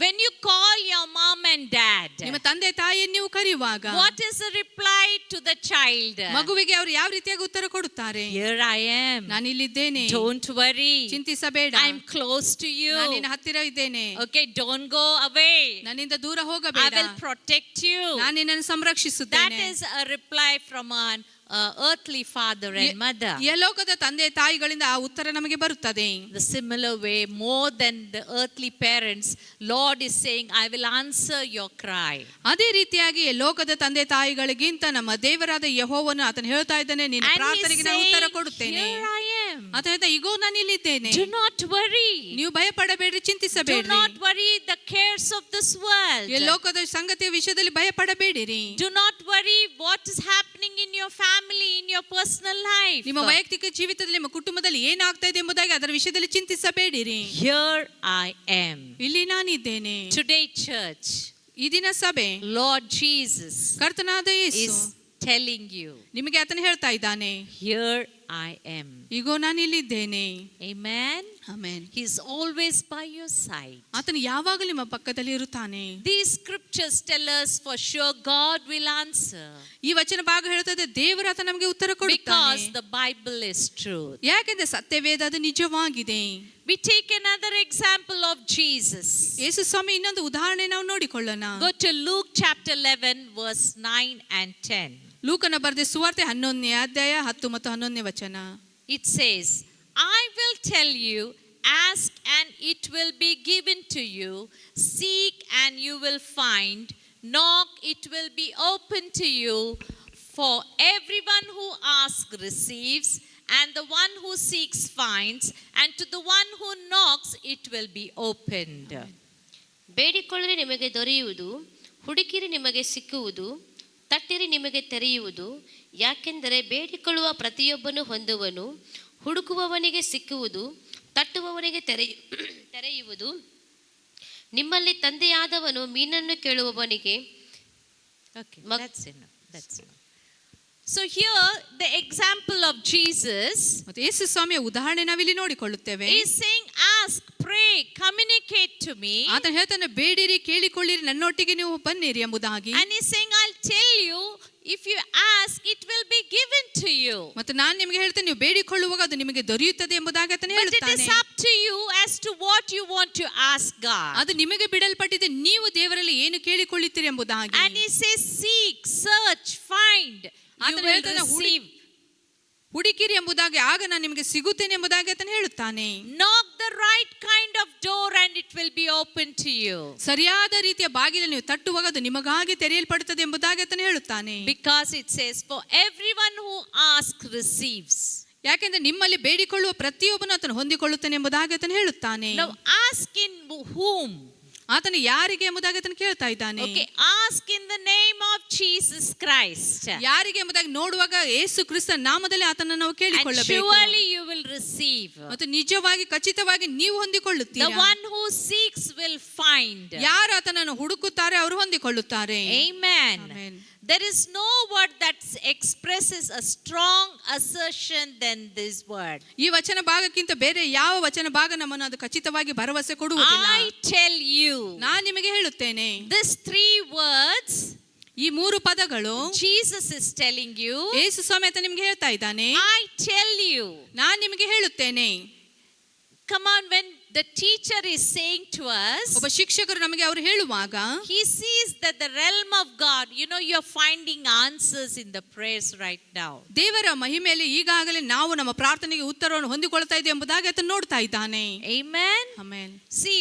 When you call your mom and dad, ನಿಮ್ಮ ತಂದೆ ತಾಯಿಯನ್ನು ನೀವು ಕರೆಯುವಾಗ what is the reply to the child? ಮಗುವಿಗೆ ಅವರು ಯಾವ ರೀತಿಯಾಗಿ ಉತ್ತರ ಕೊಡುತ್ತಾರೆ? Here I am. ನಾನು ಇಲ್ಲಿದ್ದೇನೆ, Don't worry. ಚಿಂತಿಸಬೇಡ, I'm close to you. ನಾನು ನಿನ್ನ ಹತ್ತಿರ ಇದ್ದೇನೆ. Okay, don't go away. ನನ್ನಿಂದ ದೂರ I ಹೋಗಬೇಡ, will protect you. ನಾನು ನಿನ್ನನ್ನು That ಸಂರಕ್ಷಿಸುತ್ತೇನೆ. is a reply from an earthly father and mother. ಈ ಲೋಕದ ತಂದೆ ತಾಯಿಗಳಿಂದ ಆ ಉತ್ತರ ನಮಗೆ ಬರುತ್ತದೆ. The similar way, more than the earthly parents, Lord is saying, I will answer your cry. ಅದೇ ರೀತಿಯಾಗಿ ಈ ಲೋಕದ ತಂದೆ ತಾಯಿಗಳಿಗಿಂತ ನಮ್ಮ ದೇವರಾದ ಯೆಹೋವನು ಆತನು ಹೇಳ್ತಾ ಇದ್ದಾನೆ, ನಿನ್ನ And he's ಪ್ರಾರ್ಥನೆಗೆ ನಾನು saying, ಉತ್ತರ ಕೊಡುತ್ತೇನೆ. here I am. ಆತ ಹೇಳ್ತಾ ಇಗೋ ನಾನು ಇಲ್ಲಿದ್ದೇನೆ, Do not worry. ನೀವು ಭಯ ಪಡಬೇಡ್ರಿ, Do ಚಿಂತಿಸಬೇಡ್ರಿ. not worry the cares of this world. ಈ ಲೋಕದ ಸಂಗತಿಯ ವಿಷಯದಲ್ಲಿ ಭಯ ಪಡಬೇಡಿರಿ. Do not worry what is happening in your family, in your personal life. ನಿಮ್ಮ ವೈಯಕ್ತಿಕ ಜೀವಿತದಲ್ಲಿ, ನಿಮ್ಮ ಕುಟುಂಬದಲ್ಲಿ ಏನಾಗ್ತಾ ಇದೆ ಎಂಬುದಾಗಿ ಅದರ ವಿಷಯದಲ್ಲಿ ಚಿಂತಿಸಬೇಡಿರಿ. Here I am. ಇಲ್ಲಿ ನಾನಿದ್ದೇನೆ. Today church, ಈ ದಿನ ಸಭೆ, Lord Jesus ಕರ್ತನಾದ ಯೇಸು is telling you, ನಿಮಗೆ ಆತನು ಹೇಳ್ತಾ ಇದ್ದಾನೆ, here I am. ಇಗೋ ನಾನು ಇಲ್ಲಿದ್ದೇನೆ. Amen. Amen. He is always by your side. ಆತನು ಯಾವಾಗಲೂ ನಿಮ್ಮ ಪಕ್ಕದಲ್ಲಿ ಇರುತ್ತಾನೆ. These scriptures tell us for sure God will answer. ಈ ವಚನ ಭಾಗ ಹೇಳ್ತದೆ, ದೇವರು ಆತ ನಮಗೆ ಉತ್ತರ ಕೊಡುತ್ತಾನೆ. Because the Bible is truth. ಯಾಕೆಂದ್ರೆ ಸತ್ಯವೇದ ಅದು ನಿಜವಾಗಿದೆ. We take another example of Jesus. ಯೇಸು ಸ್ವಾಮಿ ಇನ್ನೊಂದು ಉದಾಹರಣೆ ನಾವು ನೋಡಿಕೊಳ್ಳೋಣ. Go to Luke chapter 11 verse 9 and 10. ಲೂಕನ ಬರೆದ ಸುವಾರ್ತೆ 11ನೇ ಅಧ್ಯಾಯ 10 ಮತ್ತು 11ನೇ ವಚನ. It says, I will tell you, ask and it will be given to you, seek and you will find, knock it will be open to you, for everyone who asks receives, and the one who seeks finds, and to the one who knocks it will be opened. ಬೇಡಿಕೊಳ್ಳಿರಿ ನಿಮಗೆ ದೊರೆಯುವುದು, ಹುಡುಕಿರಿ ನಿಮಗೆ ಸಿಕ್ಕುವುದು, ತಟ್ಟಿರಿ ನಿಮಗೆ ತೆರೆಯುವುದು. ಯಾಕೆಂದರೆ ಬೇಡಿಕೊಳ್ಳುವ ಪ್ರತಿಯೊಬ್ಬನು ಹೊಂದುವನು, ಹುಡುಕುವವನಿಗೆ ಸಿಕ್ಕುವುದು, ತಟ್ಟುವವನಿಗೆ ತೆರೆಯುವುದು. ನಿಮ್ಮಲ್ಲಿ ತಂದೆಯಾದವನು ಮೀನನ್ನು ಕೇಳುವವನಿಗೆ. Okay, that's enough. So here the example of Jesus ಮತ್ತೆ ಯೇಸು ಸ್ವಾಮಿಯ ಉದಾಹರಣೆ ನಾವಿಲ್ಲಿ ನೋಡಿಕೊಳ್ಳುತ್ತೇವೆ. is saying, ask, pray, communicate to me. ಆತ ಹೇಳ್ತಾನೆ, ಬೇಡಿರಿ, ಕೇಳಿಕೊಳ್ಳಿರಿ, ನನ್ನೊಟ್ಟಿಗೆ ನೀವು ಬನ್ನಿರಿ ಎಂಬುದಾಗಿ. And he's saying, I'll tell you, if you ask, it will be given to you. ಮತ್ತು ನಾನು ನಿಮಗೆ ಹೇಳ್ತೇನೆ, ನೀವು ಬೇಡಿಕೊಳ್ಳುವಾಗ ಅದು ನಿಮಗೆ ದೊರೆಯುತ್ತದೆ ಎಂಬುದಾಗಿ ಆತನು But it ಹೇಳ್ತಾನೆ. is up to you as to what you want to ask God. ಅದು ನಿಮಗೆ ಬಿಡಲ್ಪಟ್ಟಿದೆ, ನೀವು ದೇವರಲ್ಲಿ ಏನು ಕೇಳಿಕೊಳ್ಳುತ್ತೀರಿ ಎಂಬುದಾಗಿ. And he says, seek, search, find, you ಆತನು will ಹೇಳ್ತಾನೆ, receive. ಹುಡುಕಿರಿ ಎಂಬುದಾಗಿ, ಆಗ ನಾನು ನಿಮಗೆ ಸಿಗುತ್ತೇನೆ ಎಂಬುದಾಗಿ ಆತನು ಹೇಳುತ್ತಾನೆ. Knock the right kind of door and it will be open to you. ಸರಿಯಾದ ರೀತಿಯ ಬಾಗಿಲು ನೀವು ತಟ್ಟುವಾಗ ಅದು ನಿಮಗಾಗಿ ತೆರೆಯಲ್ಪಡುತ್ತದೆ ಎಂಬುದಾಗಿ ಆತನು ಹೇಳುತ್ತಾನೆ. Because it says, for everyone who asks receives. ಯಾಕೆಂದ್ರೆ ನಿಮ್ಮಲ್ಲಿ ಬೇಡಿಕೊಳ್ಳುವ ಪ್ರತಿಯೊಬ್ಬನು ಆತನು ಹೊಂದಿಕೊಳ್ಳುತ್ತಾನೆ ಎಂಬುದಾಗಿ ಆತನು ಹೇಳುತ್ತಾನೆ. Now ask in whom? ಆತನು ಯಾರಿಗೆ ಎಂಬುದಾಗಿ ಆತನು ಕೇಳ್ತಾ ಇದ್ದಾನೆ. Okay, ask in the name of Jesus Christ. ಯಾರಿಗೆ ಎಂಬುದಾಗಿ ನೋಡುವಾಗ ಯೇಸು ಕ್ರಿಸ್ತನ ನಾಮದಲ್ಲಿ ಆತನನ್ನು ನಾವು And ಕೇಳಿಕೊಳ್ಳಬೇಕು. surely you will receive. ಮತ್ತು ನಿಜವಾಗಿ ಖಚಿತವಾಗಿ ನೀವು The ಹೊಂದಿಕೊಳ್ಳುತ್ತೀರಾ. one who seeks will find. ಯಾರು ಆತನನ್ನು ಹುಡುಕುತ್ತಾರೆ ಅವರು ಹೊಂದಿಕೊಳ್ಳುತ್ತಾರೆ. Amen. Amen. There is no word that expresses a strong assertion than this word. ಈ ವಚನ ಭಾಗಕ್ಕಿಂತ ಬೇರೆ ಯಾವ ವಚನ ಭಾಗ ನಮ್ಮನ್ನು ಅದು ಖಚಿತವಾಗಿ ಭರವಸೆ ಕೊಡುವುದಿಲ್ಲ. I tell you. ನಾನು ನಿಮಗೆ ಹೇಳುತ್ತೇನೆ, These 3 words ಈ 3 ಪದಗಳು Jesus is telling you. ಯೇಸು ಸ್ವಾಮಿ ಆತ ನಿಮಗೆ ಹೇಳ್ತಾ ಇದ್ದಾನೆ. I tell you. ನಾನು ನಿಮಗೆ ಹೇಳುತ್ತೇನೆ. Come on, when the teacher is saying to us, ಒಬ್ಬ ಶಿಕ್ಷಕರು ನಮಗೆ ಅವರು ಹೇಳುವಾಗ, he sees that the realm of God, you're finding answers in the prayers right now. ದೇವರ ಮಹಿಮೆಯಲ್ಲಿ ಈಗಾಗಲೇ ನಾವು ನಮ್ಮ ಪ್ರಾರ್ಥನೆಗೆ ಉತ್ತರವನ್ನು ಹೊಂದಿಕೊಳ್ತಾ ಇದ್ದೇವೆ ಎಂಬುದಾಗಿ ಆತ ನೋಡ್ತಾ ಇದ್ದಾನೆ. Amen. Amen. See,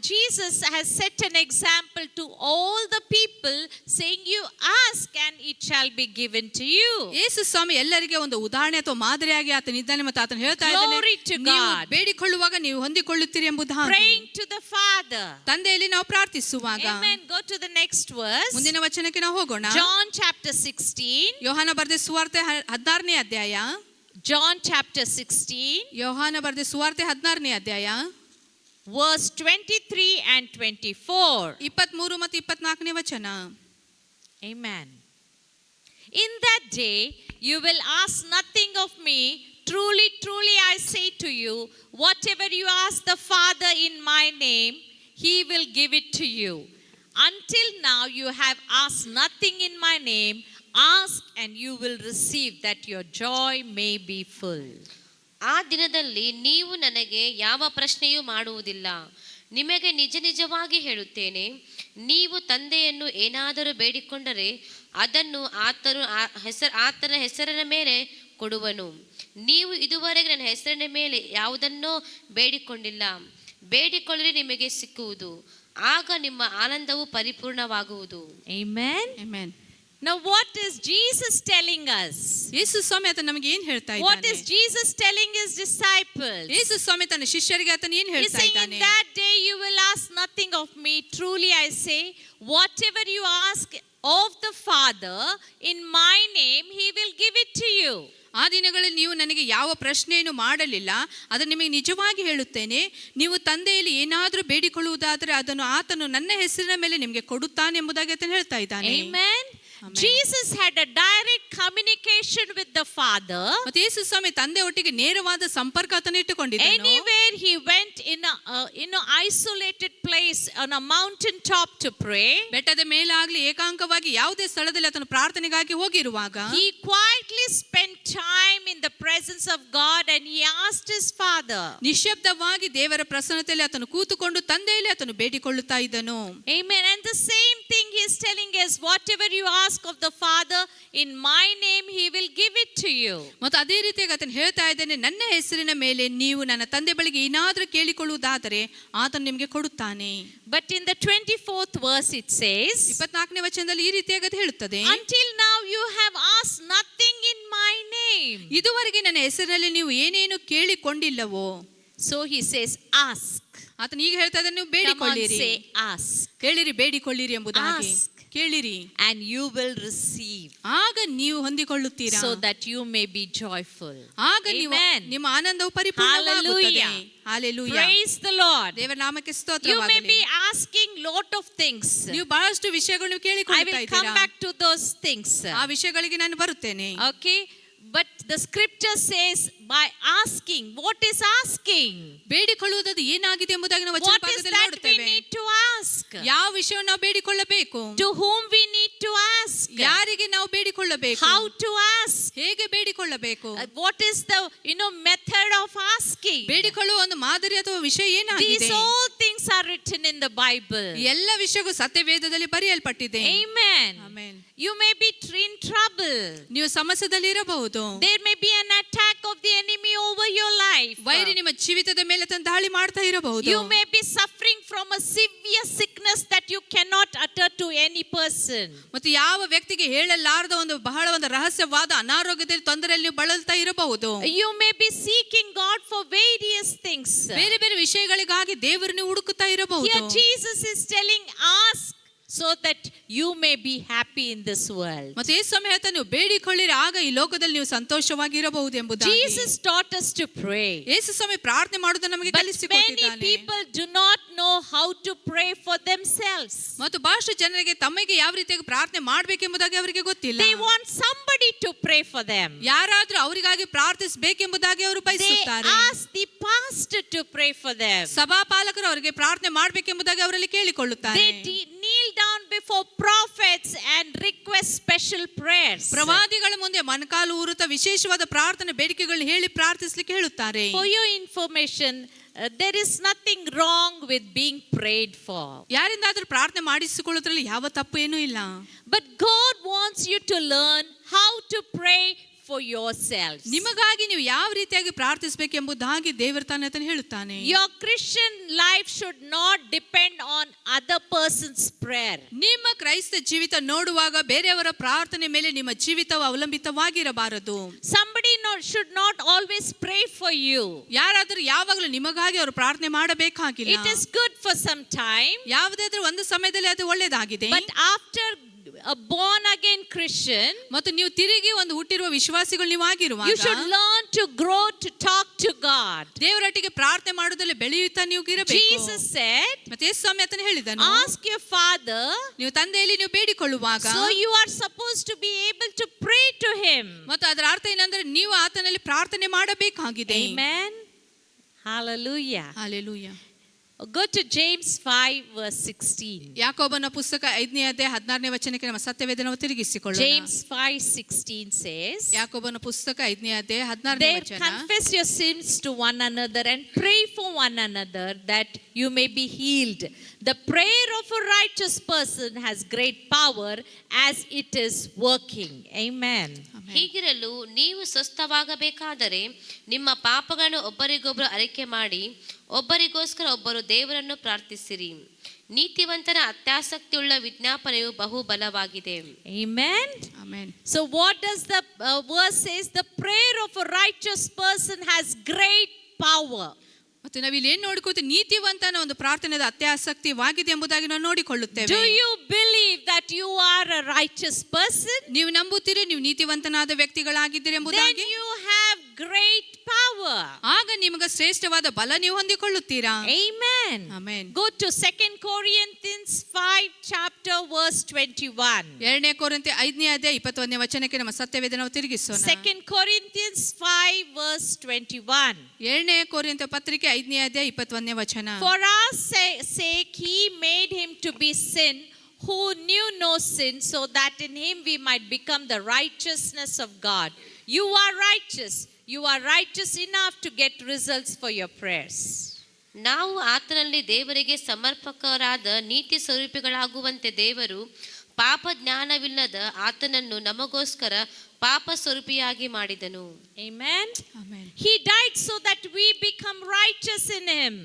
Jesus has set an example to all the people, saying, you ask and it shall be given to you. ಯೇಸು ಸ್ವಾಮಿ ಎಲ್ಲರಿಗೆ ಒಂದು ಉದಾಹರಣೆ ಅಥವಾ ಮಾದರಿಯಾಗಿ ಆತನಿದ್ದಾನೆ ಮತ್ತು ಆತನು ಹೇಳ್ತಾ ಇದ್ದಾನೆ, Glory to ನೀವು God. ಬೇಡಿಕೊಳ್ಳುವಾಗ ನೀವು ಹೊಂದಿಕೊಳ್ಳುತ್ತೀರಿ ಎಂಬುದಾಗಿ. Praying to the Father. ತಂದೆಯಲ್ಲಿ ನಾವು ಪ್ರಾರ್ಥಿಸುವಾಗ. Amen. Go to the next verse. ಮುಂದಿನ ವಚನಕ್ಕೆ ನಾವು ಹೋಗೋಣ. John chapter 16. ಯೋಹಾನ ಬರೆದ ಸುವಾರ್ತೆ 16ನೇ ಅಧ್ಯಾಯ. John chapter 16. ಯೋಹಾನ ಬರೆದ ಸುವಾರ್ತೆ 16ನೇ ಅಧ್ಯಾಯ verse 23 and 24. 23 ಮತ್ತು 24ನೇ ವಚನ. Amen. In that day you will ask nothing of me. Truly, truly I say to you, whatever you ask the Father in my name, he will give it to you. Until now you have asked nothing in my name. Ask and you will receive, that your joy may be full. ಆ ದಿನದಲ್ಲಿ ನೀವು ನನಗೆ ಯಾವ ಪ್ರಶ್ನೆಯೂ ಮಾಡುವುದಿಲ್ಲ. ನಿಮಗೆ ನಿಜ ನಿಜವಾಗಿ ಹೇಳುತ್ತೇನೆ, ನೀವು ತಂದೆಯನ್ನು ಏನಾದರೂ ಬೇಡಿಕೊಂಡರೆ ಅದನ್ನು ಆತನ ಹೆಸರಿನ ಮೇಲೆ ಕೊಡುವನು. ನೀವು ಇದುವರೆಗೆ ನನ್ನ ಹೆಸರಿನ ಮೇಲೆ ಯಾವುದನ್ನೋ ಬೇಡಿಕೊಂಡಿಲ್ಲ. ಬೇಡಿಕೊಳ್ಳಿ, ನಿಮಗೆ ಸಿಕ್ಕುವುದು. ಆಗ ನಿಮ್ಮ ಆನಂದವು ಪರಿಪೂರ್ಣವಾಗುವುದು. Amen. Amen. Now, what is Jesus telling us? ಯೇಸು ಸ್ವಾಮಿ ಆತ ನಮಗೆ ಏನ್ ಹೇಳ್ತಾ What ಇದ್ದಾನೆ? is Jesus telling his disciples? ಯೇಸು ಸ್ವಾಮಿ ತನ್ನ ಶಿಷ್ಯರಿಗೆ ಆತನ ಏನ್ He's ಹೇಳ್ತಾ saying, in ಇದ್ದಾನೆ? that day you will ask nothing of me. Truly I say, whatever you ask of the Father in my name, he will give it to you. ಆ ದಿನಗಳಲ್ಲಿ ನೀವು ನನಗೆ ಯಾವ ಪ್ರಶ್ನೆಯನ್ನು ಮಾಡಲಿಲ್ಲ, ಅದನ್ನು ನಿಮಗೆ ನಿಜವಾಗಿ ಹೇಳುತ್ತೇನೆ, ನೀವು ತಂದೆಯಲ್ಲಿ ಏನಾದರೂ ಬೇಡಿಕೊಳ್ಳುವುದಾದರೆ ಅದನ್ನು ಆತನು ನನ್ನ ಹೆಸರಿನ ಮೇಲೆ ನಿಮಗೆ ಕೊಡುತ್ತಾನೆ ಎಂಬುದಾಗಿ ಆತನು ಹೇಳ್ತಾ ಇದ್ದಾನೆ. Amen. Jesus had a direct communication with the Father. ಮತ್ತೆ ಯೇಸು ಸ್ವಾಮಿ ತಂದೆ ಒಟ್ಟಿಗೆ ನೇರವಾದ ಸಂಪರ್ಕ ಆತನು ಇಟ್ಟುಕೊಂಡಿದ್ದನು. Anywhere he went in a isolated place on a mountain top to pray, ಬೆಟ್ಟದ ಮೇಲಾಗ್ಲಿ ಏಕಾಂಕವಾಗಿ ಯಾವುದೇ ಸ್ಥಳದಲ್ಲಿ ಆತನು ಪ್ರಾರ್ಥನೆಗಾಗಿ ಹೋಗಿರುವಾಗ he quietly spent time in the presence of God and he asked his Father. ನಿಶ್ಶಬ್ದವಾಗಿ ದೇವರ ಪ್ರಸನ್ನತೆಯಲ್ಲಿ ಆತನು ಕೂತುಕೊಂಡು ತಂದೆಯಲ್ಲಿ ಆತನು ಬೇಡಿಕೊಳ್ಳುತ್ತಾ ಇದ್ದನು. Amen. And the same thing he is telling us, whatever you ask of the Father in my name, he will give it to you. ಮತ್ತು ಅದೇ ರೀತಿಯಾಗಿ ಆತನು ಹೇಳ್ತಾ ಇದ್ದಾನೆ, ನನ್ನ ಹೆಸರಿನ ಮೇಲೆ ನೀವು ನನ್ನ ತಂದೆ ಬಳಿಗೆ ಏನಾದರೂ ಕೇಳಿಕೊಳ್ಳುವುದಾದರೆ ಆತನು ನಿಮಗೆ ಕೊಡುತ್ತಾನೆ. But in the 24th verse it says, 24ನೇ ವಚನದಲ್ಲಿ ಈ ರೀತಿಯಾಗಿ ಅದು ಹೇಳುತ್ತದೆ, until now you have asked nothing in my name. ಇದುವರೆಗೆ ನನ್ನ ಹೆಸರಿನಲ್ಲಿ ನೀವು ಏನೇನು ಕೇಳಿಕೊಂಡಿಲ್ಲವೋ. So he says, ask. ಆತನು ಈಗ ಹೇಳ್ತಾ ಇದ್ದಾನೆ, ನೀವು Come on, ಬೇಡಿಕೊಳ್ಳಿರಿ. say ask. ಕೇಳಿರಿ, ಬೇಡಿಕೊಳ್ಳಿರಿ ಎಂಬುದಾಗಿ. Ask. ಕೇಳಿರಿ, And you will receive, ಆಗ ನೀವು ಹೊಂದಿಕೊಳ್ಳುತ್ತೀರಾ. so that you may be joyful. ಆಗ ನೀವು Amen. ನಿಮ್ಮ ಆನಂದವು ಪರಿಪೂರ್ಣವಾಗುತ್ತದೆ. Hallelujah. Hallelujah. Praise the Lord. ದೇವರ ನಾಮಕ್ಕೆ You may ಸ್ತೋತ್ರವಾಗಲಿ. be asking lot of things. ನೀವು ಬಹಳಷ್ಟು ವಿಷಯಗಳನ್ನು I ಕೇಳಿಕೊಳ್ಳುತ್ತಾ will come ಇದ್ದೀರಾ. back to those things. ಆ ವಿಷಯಗಳಿಗೆ ನಾನು ಬರುತ್ತೇನೆ. Okay, but the scripture says by asking. What is asking? ಬೇಡಿಕೊಳ್ಳುವುದು ಏನಾಗಿದೆ ಎಂಬುದಾಗಿ ನಾವು ವಚನ What is ಭಾಗದಲ್ಲಿ that we ನೋಡುತ್ತೇವೆ. need to ask? ಯಾವ ವಿಷಯವನ್ನು ನಾವು ಬೇಡಿಕೊಳ್ಳಬೇಕು, To whom we need to ask? ಯಾರಿಗೆ ನಾವು ಬೇಡಿಕೊಳ್ಳಬೇಕು, How to ask? ಹೇಗೆ ಬೇಡಿಕೊಳ್ಳಬೇಕು, What is the method of asking? ಬೇಡಿಕೊಳ್ಳುವ ಒಂದು ಮಾದರಿ ಅಥವಾ ವಿಷಯ These ಏನಾಗಿದೆ. all things are written in the Bible. ಎಲ್ಲ ವಿಷಯಗಳು ಸತ್ಯವೇದದಲ್ಲಿ ಬರೆಯಲ್ಪಟ್ಟಿದೆ. Amen. Amen. You may be in trouble. ನೀವು ಸಮಸ್ಯೆದಲ್ಲಿ ಇರಬಹುದು. There may be an attack of the enemy over your life. ವೈರಿ ನಿಮ್ಮ ಜೀವಿತದ ಮೇಲೆ ತನ್ನ ದಾಳಿ ಮಾಡ್ತಾ ಇರಬಹುದು. You may be suffering from a severe sickness that you cannot utter to any person. ಮತ್ತು ಯಾವ ವ್ಯಕ್ತಿಗೆ ಹೇಳಲಾರದ ಒಂದು ಬಹಳ ಒಂದು ರಹಸ್ಯವಾದ ಅನಾರೋಗ್ಯದಲ್ಲಿ ತೊಂದರೆಯಲ್ಲಿ ನೀವು ಬಳಲ್ತಾ ಇರಬಹುದು. You may be seeking God for various things. ಬೇರೆ ಬೇರೆ ವಿಷಯಗಳಿಗಾಗಿ ದೇವರನ್ನು ಹುಡುಕುತ್ತಾ ಇರಬಹುದು. Here Jesus is telling, ask so that you may be happy in this world. ಮತ್ತೆ ಈ ಸಮಯ ಹೇಳ್ತಾ ನೀವು ಬೇಡಿಕೊಳ್ಳಿರಿ, ಆಗ ಈ ಲೋಕದಲ್ಲಿ ನೀವು ಸಂತೋಷವಾಗಿ ಇರಬಹುದು ಎಂಬುದಾಗಿ. Jesus taught us to pray. ಯೇಸು ಸ್ವಾಮಿ ಪ್ರಾರ್ಥನೆ ಮಾಡುವುದನ್ನು ನಮಗೆ But ಕಲಿಸಿಕೊಟ್ಟಿದ್ದಾನೆ. many people do not know how to pray for themselves. ಮತ್ತು ಬಹಳಷ್ಟು ಜನರಿಗೆ ತಮಗೆ ಯಾವ ರೀತಿಯಾಗಿ ಪ್ರಾರ್ಥನೆ ಮಾಡಬೇಕೆಂಬುದಾಗಿ ಅವರಿಗೆ ಗೊತ್ತಿಲ್ಲ. They want somebody to pray for them. ಯಾರಾದ್ರೂ ಅವರಿಗಾಗಿ ಪ್ರಾರ್ಥಿಸಬೇಕೆಂಬುದಾಗಿ ಅವರು They ಬಯಸುತ್ತಾರೆ. ask the pastor to pray for them. ಸಭಾಪಾಲಕರು ಅವರಿಗೆ ಪ್ರಾರ್ಥನೆ ಮಾಡಬೇಕೆಂಬುದಾಗಿ ಅವರಲ್ಲಿ ಕೇಳಿಕೊಳ್ಳುತ್ತಾರೆ. They kneel down before prophets and request special prayers. ಪ್ರವಾದಿಗಳ ಮುಂದೆ ಮೊಣಕಾಲು ಊರುತ್ತಾ ವಿಶೇಷವಾದ ಪ್ರಾರ್ಥನೆ ಬೇಡಿಕೆಗಳನ್ನು ಹೇಳಿ ಪ್ರಾರ್ಥಿಸಲಿಕ್ಕೆ ಹೇಳುತ್ತಾರೆ. For your information, there is nothing wrong with being prayed for. ಯಾರಿಂದಾದ್ರೂ ಪ್ರಾರ್ಥನೆ ಮಾಡಿಸಿಕೊಳ್ಳುವುದರಲ್ಲಿ ಯಾವ ತಪ್ಪು ಏನೂ ಇಲ್ಲ. But God wants you to learn how to pray for yourselves. ನಿಮಗಾಗಿ ನೀವು ಯಾವ ರೀತಿಯಾಗಿ ಪ್ರಾರ್ಥಿಸಬೇಕೆಂಬುದಾಗಿ ದೇವರ ತಾನೇ ಹೇಳುತ್ತಾನೆ. Your Christian life should not depend on other person's prayer. ನಿಮ್ಮ ಕ್ರೈಸ್ತ ಜೀವಿತ ನೋಡುವಾಗ ಬೇರೆಯವರ ಪ್ರಾರ್ಥನೆ ಮೇಲೆ ನಿಮ್ಮ ಜೀವಿತವು ಅವಲಂಬಿತವಾಗಿರಬಾರದು. Somebody should not always pray for you. ಯಾರಾದರೂ ಯಾವಾಗಲೂ ನಿಮಗಾಗಿ ಅವರು ಪ್ರಾರ್ಥನೆ ಮಾಡಬೇಕಾಗಿಲ್ಲ. It is good for some time. ಯಾವುದಾದ್ರೂ ಒಂದು ಸಮಯದಲ್ಲಿ ಅದು ಒಳ್ಳೆಯದಾಗಿದೆ. But after a born again Christian, ಮತ್ತು ನೀವು ತಿರುಗಿ ಒಂದು ಹುಟ್ಟಿರುವ ವಿಶ್ವಾಸಿಗಳು ನೀವು ಆಗಿರುವಾಗ you should learn to grow to talk to God. ದೇವರೊಟ್ಟಿಗೆ ಪ್ರಾರ್ಥನೆ ಮಾಡುವುದರಲ್ಲಿ ಬೆಳೆಯುತ್ತಾ ನೀವು ಇರಬೇಕು. Jesus said, ಮತ್ತೆ ಯೇಸು ಸ್ವಾಮಿ ಆತನು ಹೇಳಿದನು, ask your father. ನೀವು ತಂದೆಯಲ್ಲಿ ನೀವು ಬೇಡಿಕೊಳ್ಳುವಾಗ So you are supposed to be able to pray to him. ಮತ್ತು ಅದರ ಅರ್ಥ ಏನಂದ್ರೆ ನೀವು ಆತನಲ್ಲಿ ಪ್ರಾರ್ಥನೆ ಮಾಡಬೇಕಾಗಿದೆ. Amen. Hallelujah. Hallelujah. Go to James 5 verse 16. ಯಾಕೋಬನ ಪುಸ್ತಕ 5ನೇ ಅಧ್ಯಾಯ 16ನೇ ವಚನಕ್ಕೆ ನಮ್ಮ ಸತ್ಯವೇದನವನ್ನು ತಿರುಗಿಸಿಕೊಳ್ಳೋಣ. James 5:16 says, ಯಾಕೋಬನ ಪುಸ್ತಕ 5ನೇ ಅಧ್ಯಾಯ 16ನೇ there ವಚನ, confess your sins to one another and pray for one another that you may be healed. The prayer of a righteous person has great power as it is working. Amen. ಹೀಗಿರಲು ನೀವು ಸ್ವಸ್ಥವಾಗಬೇಕಾದರೆ ನಿಮ್ಮ ಪಾಪಗಳನ್ನು ಒಬ್ಬರಿಗೊಬ್ಬರು ಅರಿಕೆ ಮಾಡಿ ಒಬ್ಬರಿಗೋಸ್ಕರ ಒಬ್ಬರು ದೇವರನ್ನು ಪ್ರಾರ್ಥಿಸಿರಿ. ನೀತಿವಂತನ ಅತ್ಯಾಸಕ್ತಿಯುಳ್ಳ ವಿಜ್ಞಾಪನೆಯು ಬಹುಬಲವಾಗಿದೆ. Amen. Amen. So what does the verse says? The prayer of a righteous person has great power. ಮತ್ತು ನಾವಿಲ್ಲಿ ಏನ್ ನೋಡ್ಕೋತೀವಿ, ನೀತಿವಂತನ ಒಂದು ಪ್ರಾರ್ಥನೆದ ಅತ್ಯಾಸಕ್ತಿವಾಗಿದೆ ಎಂಬುದಾಗಿ ನಾವು ನೋಡಿಕೊಳ್ಳುತ್ತೇವೆ. Do you believe that you are a righteous person? ನೀವು ನಂಬುತ್ತೀರಿ ನೀವು ನೀತಿವಂತನಾದ ವ್ಯಕ್ತಿಗಳಾಗಿದ್ದೀರಿ ಎಂಬುದಾಗಿ? Then you have great power. ಆಗ ನಿಮಗೆ ಶ್ರೇಷ್ಠವಾದ ಬಲ ನೀವು ಹೊಂದಿಕೊಳ್ಳುತ್ತೀರಾ. Amen. Amen. Go to 2 Corinthians 5 chapter verse 21. 2 ಕೊರಿಂಥಿ 5ನೇ ಅಧ್ಯಾಯ 21ನೇ ವಚನಕ್ಕೆ ನಮ್ಮ ಸತ್ಯವೇದ ನಾವು ತಿರುಗಿಸೋಣ. 2 Corinthians 5 verse 21. 2 ಕೊರಿಂಥ ಪತ್ರಿಕೆ 5ನೇ ಅಧ್ಯಾಯ 21ನೇ ವಚನ. For our sake he made him to be sin who knew no sin, so that in him we might become the righteousness of God. You are righteous. You are righteous enough to get results for your prayers. ನಾವು ಆತನಲ್ಲಿ ದೇವರಿಗೆ ಸಮರ್ಪಕರಾದ ನೀತಿ ಸ್ವರೂಪಿಗಳಾಗುವಂತೆ ದೇವರು ಪಾಪ ಜ್ಞಾನವಿಲ್ಲದ ಆತನನ್ನು ನಮಗೋಸ್ಕರ ಪಾಪ ಸ್ವರೂಪಿಯಾಗಿ ಮಾಡಿದನು. Amen. Amen. He died so that we become righteous in him.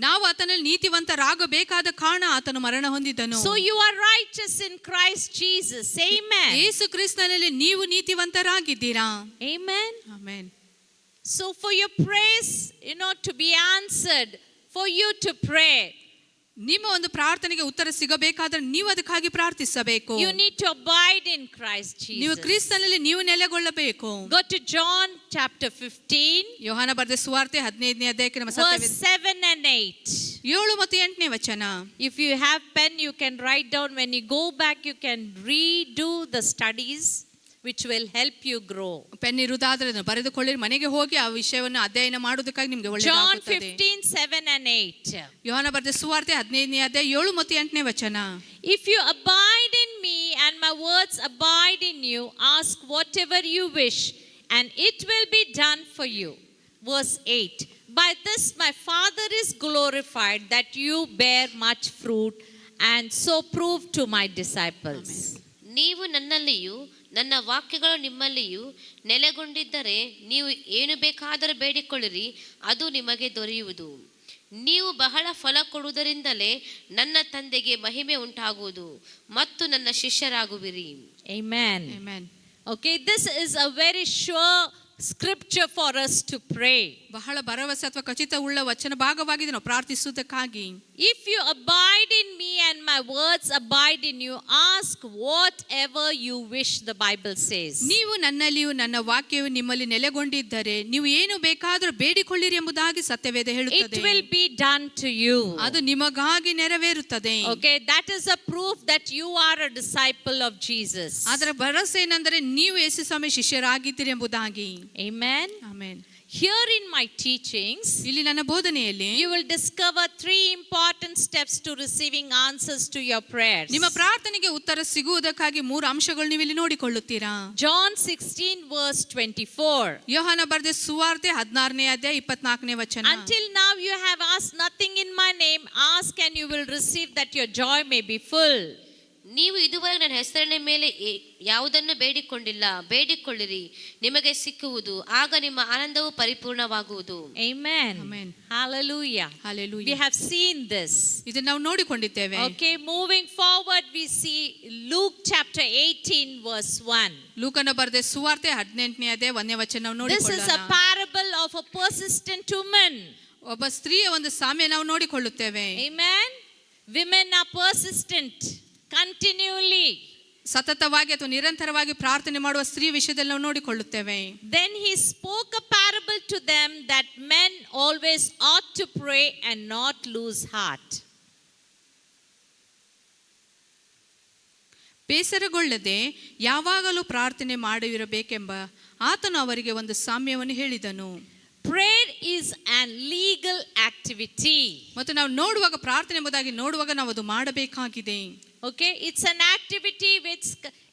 ನಾವು ಆತನಲ್ಲಿ ನೀತಿವಂತರಾಗಬೇಕಾದ ಕಾರಣ ಆತನು ಮರಣ ಹೊಂದಿದನು. So you are righteous in Christ Jesus. Amen. ಯೇಸು ಕ್ರಿಸ್ತನಲ್ಲಿ ನೀವು ನೀತಿವಂತರಾಗಿದ್ದೀರಾ. Amen. Amen. So for your prayers, to be answered, for you to pray, ನಿಮ್ಮ ಒಂದು ಪ್ರಾರ್ಥನೆಗೆ ಉತ್ತರ ಸಿಗಬೇಕಾದ್ರೆ ನೀವು ಅದಕ್ಕಾಗಿ ಪ್ರಾರ್ಥಿಸಬೇಕು. you need to abide in Christ ನೀವು Jesus. ಕ್ರಿಸ್ತನಲ್ಲಿ ನೀವು ನೆಲೆಗೊಳ್ಳಬೇಕು. Go to John chapter 15 ಯೋಹಾನ ಬರೆದ ಸುವಾರ್ತೆ 15ನೇ ಅಧ್ಯಾಯಕ್ಕೆ ನಮ್ಮ verse ಸತ್ಯವೇದ 7 and 8. 7 ಮತ್ತು 8ನೇ ವಚನ. If you have pen, you can write down. When you go back, you can redo the studies, which will help you grow. Pen ಇರುವುದಾದ್ರೆ ಅದನ್ನು ಬರೆದುಕೊಳ್ಳಿ, ಮನೆಗೆ ಹೋಗಿ ಆ ವಿಷಯವನ್ನು ಅಧ್ಯಯನ ಮಾಡೋದಕ್ಕಾಗಿ ನಿಮಗೆ John ಒಳ್ಳೆಯದಾಗುತ್ತದೆ. 15 7 and 8. ಯೋಹಾನ ಬರೆದ ಸುವಾರ್ತೆ 15ನೇ ಅಧ್ಯಾಯ 7 ಮತ್ತು 8ನೇ ವಚನ. If you abide in me and my words abide in you, ask whatever you wish and it will be done for you. Verse 8. By this my Father is glorified, that you bear much fruit and so prove to my disciples. ನೀವು ನನ್ನಲ್ಲಿಯೂ ನನ್ನ ವಾಕ್ಯಗಳು ನಿಮ್ಮಲ್ಲಿಯೂ ನೆಲೆಗೊಂಡಿದ್ದರೆ ನೀವು ಏನು ಬೇಕಾದರೂ ಬೇಡಿಕೊಳ್ಳಿರಿ, ಅದು ನಿಮಗೆ ದೊರೆಯುವುದು. ನೀವು ಬಹಳ ಫಲ ಕೊಡುವುದರಿಂದಲೇ ನನ್ನ ತಂದೆಗೆ ಮಹಿಮೆ ಉಂಟಾಗುವುದು ಮತ್ತು ನನ್ನ ಶಿಷ್ಯರಾಗುವಿರಿ. Amen. Amen. Okay, this is a very sure scripture for us to pray. ಬಹಳ ಭರವಸೆ ಅಥವಾ ಖಚಿತವುಳ್ಳ ವಚನ ಭಾಗವಾಗಿದೆ ನಾವು ಪ್ರಾರ್ಥಿಸುವುದಕ್ಕಾಗಿ. If you abide in me and my words abide in you, ask whatever you wish, the Bible says. ನೀವು ನನ್ನಲ್ಲಿಯೂ ನನ್ನ ವಾಕ್ಯವು ನಿಮ್ಮಲ್ಲಿ ನೆಲೆಗೊಂಡಿದ್ದರೆ ನೀವು ಏನು ಬೇಕಾದರೂ ಬೇಡಿಕೊಳ್ಳಿರಿ ಎಂಬುದಾಗಿ ಸತ್ಯವೇದ It ಹೇಳುತ್ತದೆ. will be done to you. ಅದು ನಿಮಗಾಗಿ ನೆರವೇರುತ್ತದೆ. Okay, that is a proof that you are a disciple of Jesus. ಅದರ ಭರವಸೆ ಏನೆಂದರೆ ನೀವು ಯೇಸು ಸ್ವಾಮಿ ಶಿಷ್ಯರಾಗಿದ್ದೀರಿ ಎಂಬುದಾಗಿ. Amen. Amen. Here in my teachings, ಇಲ್ಲಿ ನನ್ನ ಬೋಧನೆಯಲ್ಲಿ you will discover 3 important steps to receiving answers to your prayers. ನಿಮ್ಮ ಪ್ರಾರ್ಥನೆಗೆ ಉತ್ತರ ಸಿಗುವುದಕ್ಕಾಗಿ 3 ಅಂಶಗಳು ನೀವು ಇಲ್ಲಿ ನೋಡಿಕೊಳ್ಳುತ್ತೀರಾ. John 16 verse 24. ಯೋಹಾನ ಬರೆದ ಸುವಾರ್ತೆ 16ನೇ ಅಧ್ಯಾಯ 24ನೇ ವಚನ. Until now you have asked nothing in my name, ask and you will receive, that your joy may be full. ನೀವು ಇದುವರೆಗೆ ನನ್ನ ಹೆಸರಿನ ಮೇಲೆ ಯಾವುದನ್ನು ಬೇಡಿಕೊಂಡಿಲ್ಲ, ಬೇಡಿಕೊಳ್ಳಿರಿ, ನಿಮಗೆ ಸಿಕ್ಕುವುದು, ಆಗ ನಿಮ್ಮ ಆನಂದವು ಪರಿಪೂರ್ಣವಾಗುವುದು. Amen. Amen. Hallelujah. Hallelujah. We have seen this. ಇದನ್ನು ನಾವು ನೋಡಿಕೊಂಡಿದ್ದೇವೆ. Okay, moving forward we see Luke chapter 18 verse 1. ಲೂಕನ ಬರೆದ ಸುವಾರ್ತೆ 18ನೇ ಅಧ್ಯಾಯ 1ನೇ ವಚನ ನಾವು This is a ನೋಡಿಕೊಳ್ಳೋಣ. parable of a persistent woman. ಒಬ್ಬ ಸ್ತ್ರೀಯ ಒಂದು ಸಾಮ್ಯ ನಾವು ನೋಡಿಕೊಳ್ಳುತ್ತೇವೆ. Amen. Women are persistent continually. ಸತತವಾಗಿ ಅಥವಾ ನಿರಂತರವಾಗಿ ಪ್ರಾರ್ಥನೆ ಮಾಡುವ ಸ್ತ್ರೀ ವಿಷಯದಲ್ಲಿ ನಾವು ನೋಡಿಕೊಳ್ಳುತ್ತೇವೆ. Then he spoke a parable to them that men always ought to pray and not lose heart. ಬೇಸರಗೊಳ್ಳದೆ ಯಾವಾಗಲೂ ಪ್ರಾರ್ಥನೆ ಮಾಡಿರಬೇಕೆಂಬ ಆತನು ಅವರಿಗೆ ಒಂದು ಸಾಮ್ಯವನ್ನು ಹೇಳಿದನು. Prayer is an legal activity. ಮತ್ತು ನಾವು ನೋಡುವಾಗ ಪ್ರಾರ್ಥನೆ ಎಂಬುದಾಗಿ ನೋಡುವಾಗ ನಾವು ಅದು ಮಾಡಬೇಕಾಗಿದೆ. Okay, it's an activity which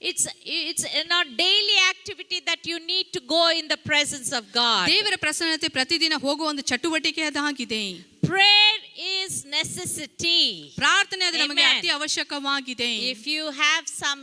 it's not daily activity that you need to go in the presence of God. ದೇವರ ಪ್ರಸನ್ನತೆ ಪ್ರತಿದಿನ ಹೋಗುವ ಒಂದು ಚಟುವಟಿಕೆ ಅದಾಗಿದೆ. Prayer is necessity. ಪ್ರಾರ್ಥನೆ ಅದು ನಮಗೆ Amen. ಅತಿ ಅವಶ್ಯಕವಾಗಿದೆ. If you have some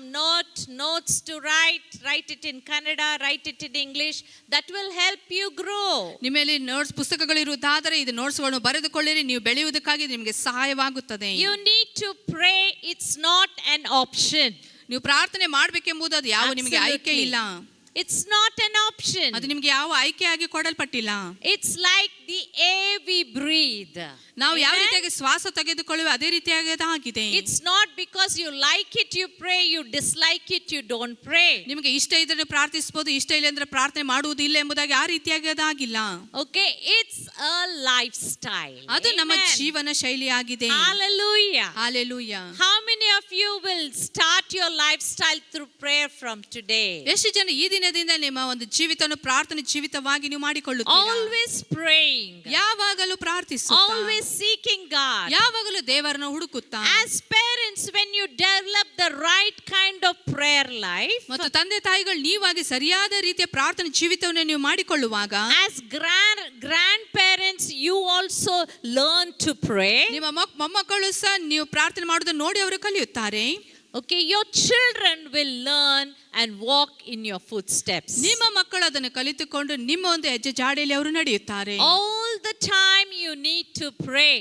notes to write it in Kannada, write it in English, that will help you grow. ನಿಮ್ಮಲ್ಲಿ ನೋಟ್ಸ್ ಪುಸ್ತಕಗಳಿರುವುದಾದರೆ ಇದು ನೋಟ್ಸ್ಗಳನ್ನು ಬರೆದುಕೊಳ್ಳಿರಿ, ನೀವು ಬೆಳೆಯುವುದಕ್ಕಾಗಿ ನಿಮಗೆ ಸಹಾಯವಾಗುತ್ತದೆ. You need to pray. It's not an option. ನೀವು ಪ್ರಾರ್ಥನೆ ಮಾಡಬೇಕೆಂಬುದು ಅದು ಯಾವ ನಿಮಗೆ ಆಯ್ಕೆ ಇಲ್ಲ. It's not an option. ಅದು ನಿಮಗೆ ಯಾವ ಆಯ್ಕೆಯಾಗಿ ಕೊಡಲ್ಪಟ್ಟಿಲ್ಲ. It's like the air we breathe. ನಾವು ಯಾವ Amen? ರೀತಿಯಾಗಿ ಶ್ವಾಸ ತೆಗೆದುಕೊಳ್ಳುವ ಅದೇ ರೀತಿಯಾಗಿ ಆಗಿದೆ. It's not because you like it you pray, you dislike it you don't pray. ನಿಮಗೆ ಇಷ್ಟ ಇದ್ದರೆ ಪ್ರಾರ್ಥಿಸಬಹುದು, ಇಷ್ಟ ಇಲ್ಲ ಅಂದ್ರೆ ಪ್ರಾರ್ಥನೆ ಮಾಡುವುದಿಲ್ಲ ಎಂಬುದಾಗಿ ಆ ರೀತಿಯಾಗಿ ಅದಾಗಿಲ್ಲ. Okay, it's a lifestyle. ಅದು ನಮ್ಮ Amen. ಜೀವನ ಶೈಲಿಯಾಗಿದೆ. Hallelujah. Hallelujah. How many of you will start your lifestyle through prayer from today? ಎಷ್ಟು ಜನ ಈ ದಿನದಿಂದ ನಿಮ್ಮ ಒಂದು ಜೀವಿತವನ್ನು ಪ್ರಾರ್ಥನೆ ಜೀವಿತವಾಗಿ ನೀವು ಮಾಡಿಕೊಳ್ಳುತ್ತೀರಾ? Always praying. ಯಾವಾಗಲೂ ಪ್ರಾರ್ಥಿಸುತ್ತಾ, Always seeking God. ಯಾವಾಗಲೂ ದೇವರನ್ನು ಹುಡುಕುತ್ತಾ. As parents, when you develop the right kind of prayer life, ಮತ್ತು ತಂದೆ ತಾಯಿಗಳು ನೀವಾಗಿ ಸರಿಯಾದ ರೀತಿಯ ಪ್ರಾರ್ಥನೆ ಜೀವಿತವನ್ನು ನೀವು ಮಾಡಿಕೊಳ್ಳುವಾಗ, as grandparents, you also learn to pray. ನಿಮ್ಮ ಮೊಮ್ಮಕ್ಕಳು ಸಹ ನೀವು ಪ್ರಾರ್ಥನೆ ಮಾಡುವುದನ್ನು ನೋಡಿ ಅವರು ಕಲಿಯುತ್ತಾರೆ. Okay, your children will learn and walk in your footsteps. ನಿಮ್ಮ ಮಕ್ಕಳು ಅದನ್ನು ಕಲಿತುಕೊಂಡು ನಿಮ್ಮ ಒಂದು ಹೆಜ್ಜೆ ಜಾಡಿಯಲ್ಲಿ ಅವರು ನಡೆಯುತ್ತಾರೆ. All the time you need to pray.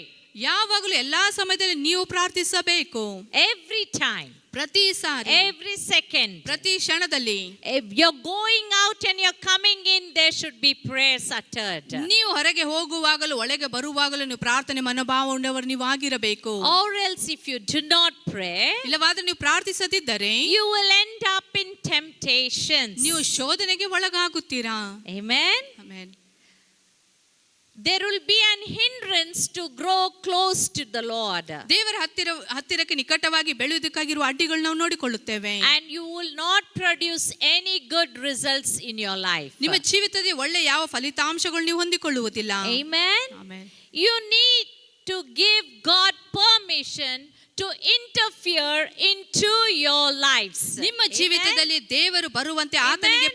ಯಾವಾಗಲೂ ಎಲ್ಲಾ ಸಮಯದಲ್ಲಿ ನೀವು ಪ್ರಾರ್ಥಿಸಬೇಕು. Every time. ಪ್ರತಿ ಸಾರಿ, Every second. ಪ್ರತಿ ಕ್ಷಣದಲ್ಲಿ. If you're going out and you're coming in, there should be prayers uttered. ನೀವು ಹೊರಗೆ ಹೋಗುವಾಗಲೂ ಒಳಗೆ ಬರುವಾಗಲೂ ನೀವು ಪ್ರಾರ್ಥನೆ ಮನೋಭಾವ ಉಳ್ಳವರು ನೀವು ಆಗಿರಬೇಕು. Or else if you do not pray, ಇಲ್ಲವಾದ್ರೆ ನೀವು ಪ್ರಾರ್ಥಿಸದಿದ್ದರೆ you will end up in temptations. ನೀವು ಶೋಧನೆಗೆ ಒಳಗಾಗುತ್ತೀರಾ. Amen. Amen. There will be an hindrance to grow close to the Lord. ದೇವರ ಹತ್ತಿರಕ್ಕೆ ನಿಕಟವಾಗಿ ಬೆಳೆಯುವುದಕ್ಕಾಗಿರುವ ಅಡ್ಡಿಗಳು ನಾವು ನೋಡಿಕೊಳ್ಳುತ್ತೇವೆ. And you will not produce any good results in your life. ನಿಮ್ಮ ಜೀವಿತದಲ್ಲಿ ಒಳ್ಳೆ ಯಾವ ಫಲಿತಾಂಶಗಳು ನೀವು ಹೊಂದಿಕೊಳ್ಳುವುದಿಲ್ಲ. Amen. Amen. You need to give God permission to interfere into your lives. ನಿಮ್ಮ ಜೀವಿತದಲ್ಲಿ ದೇವರು ಬರುವಂತೆ ಆತನಿಗೆ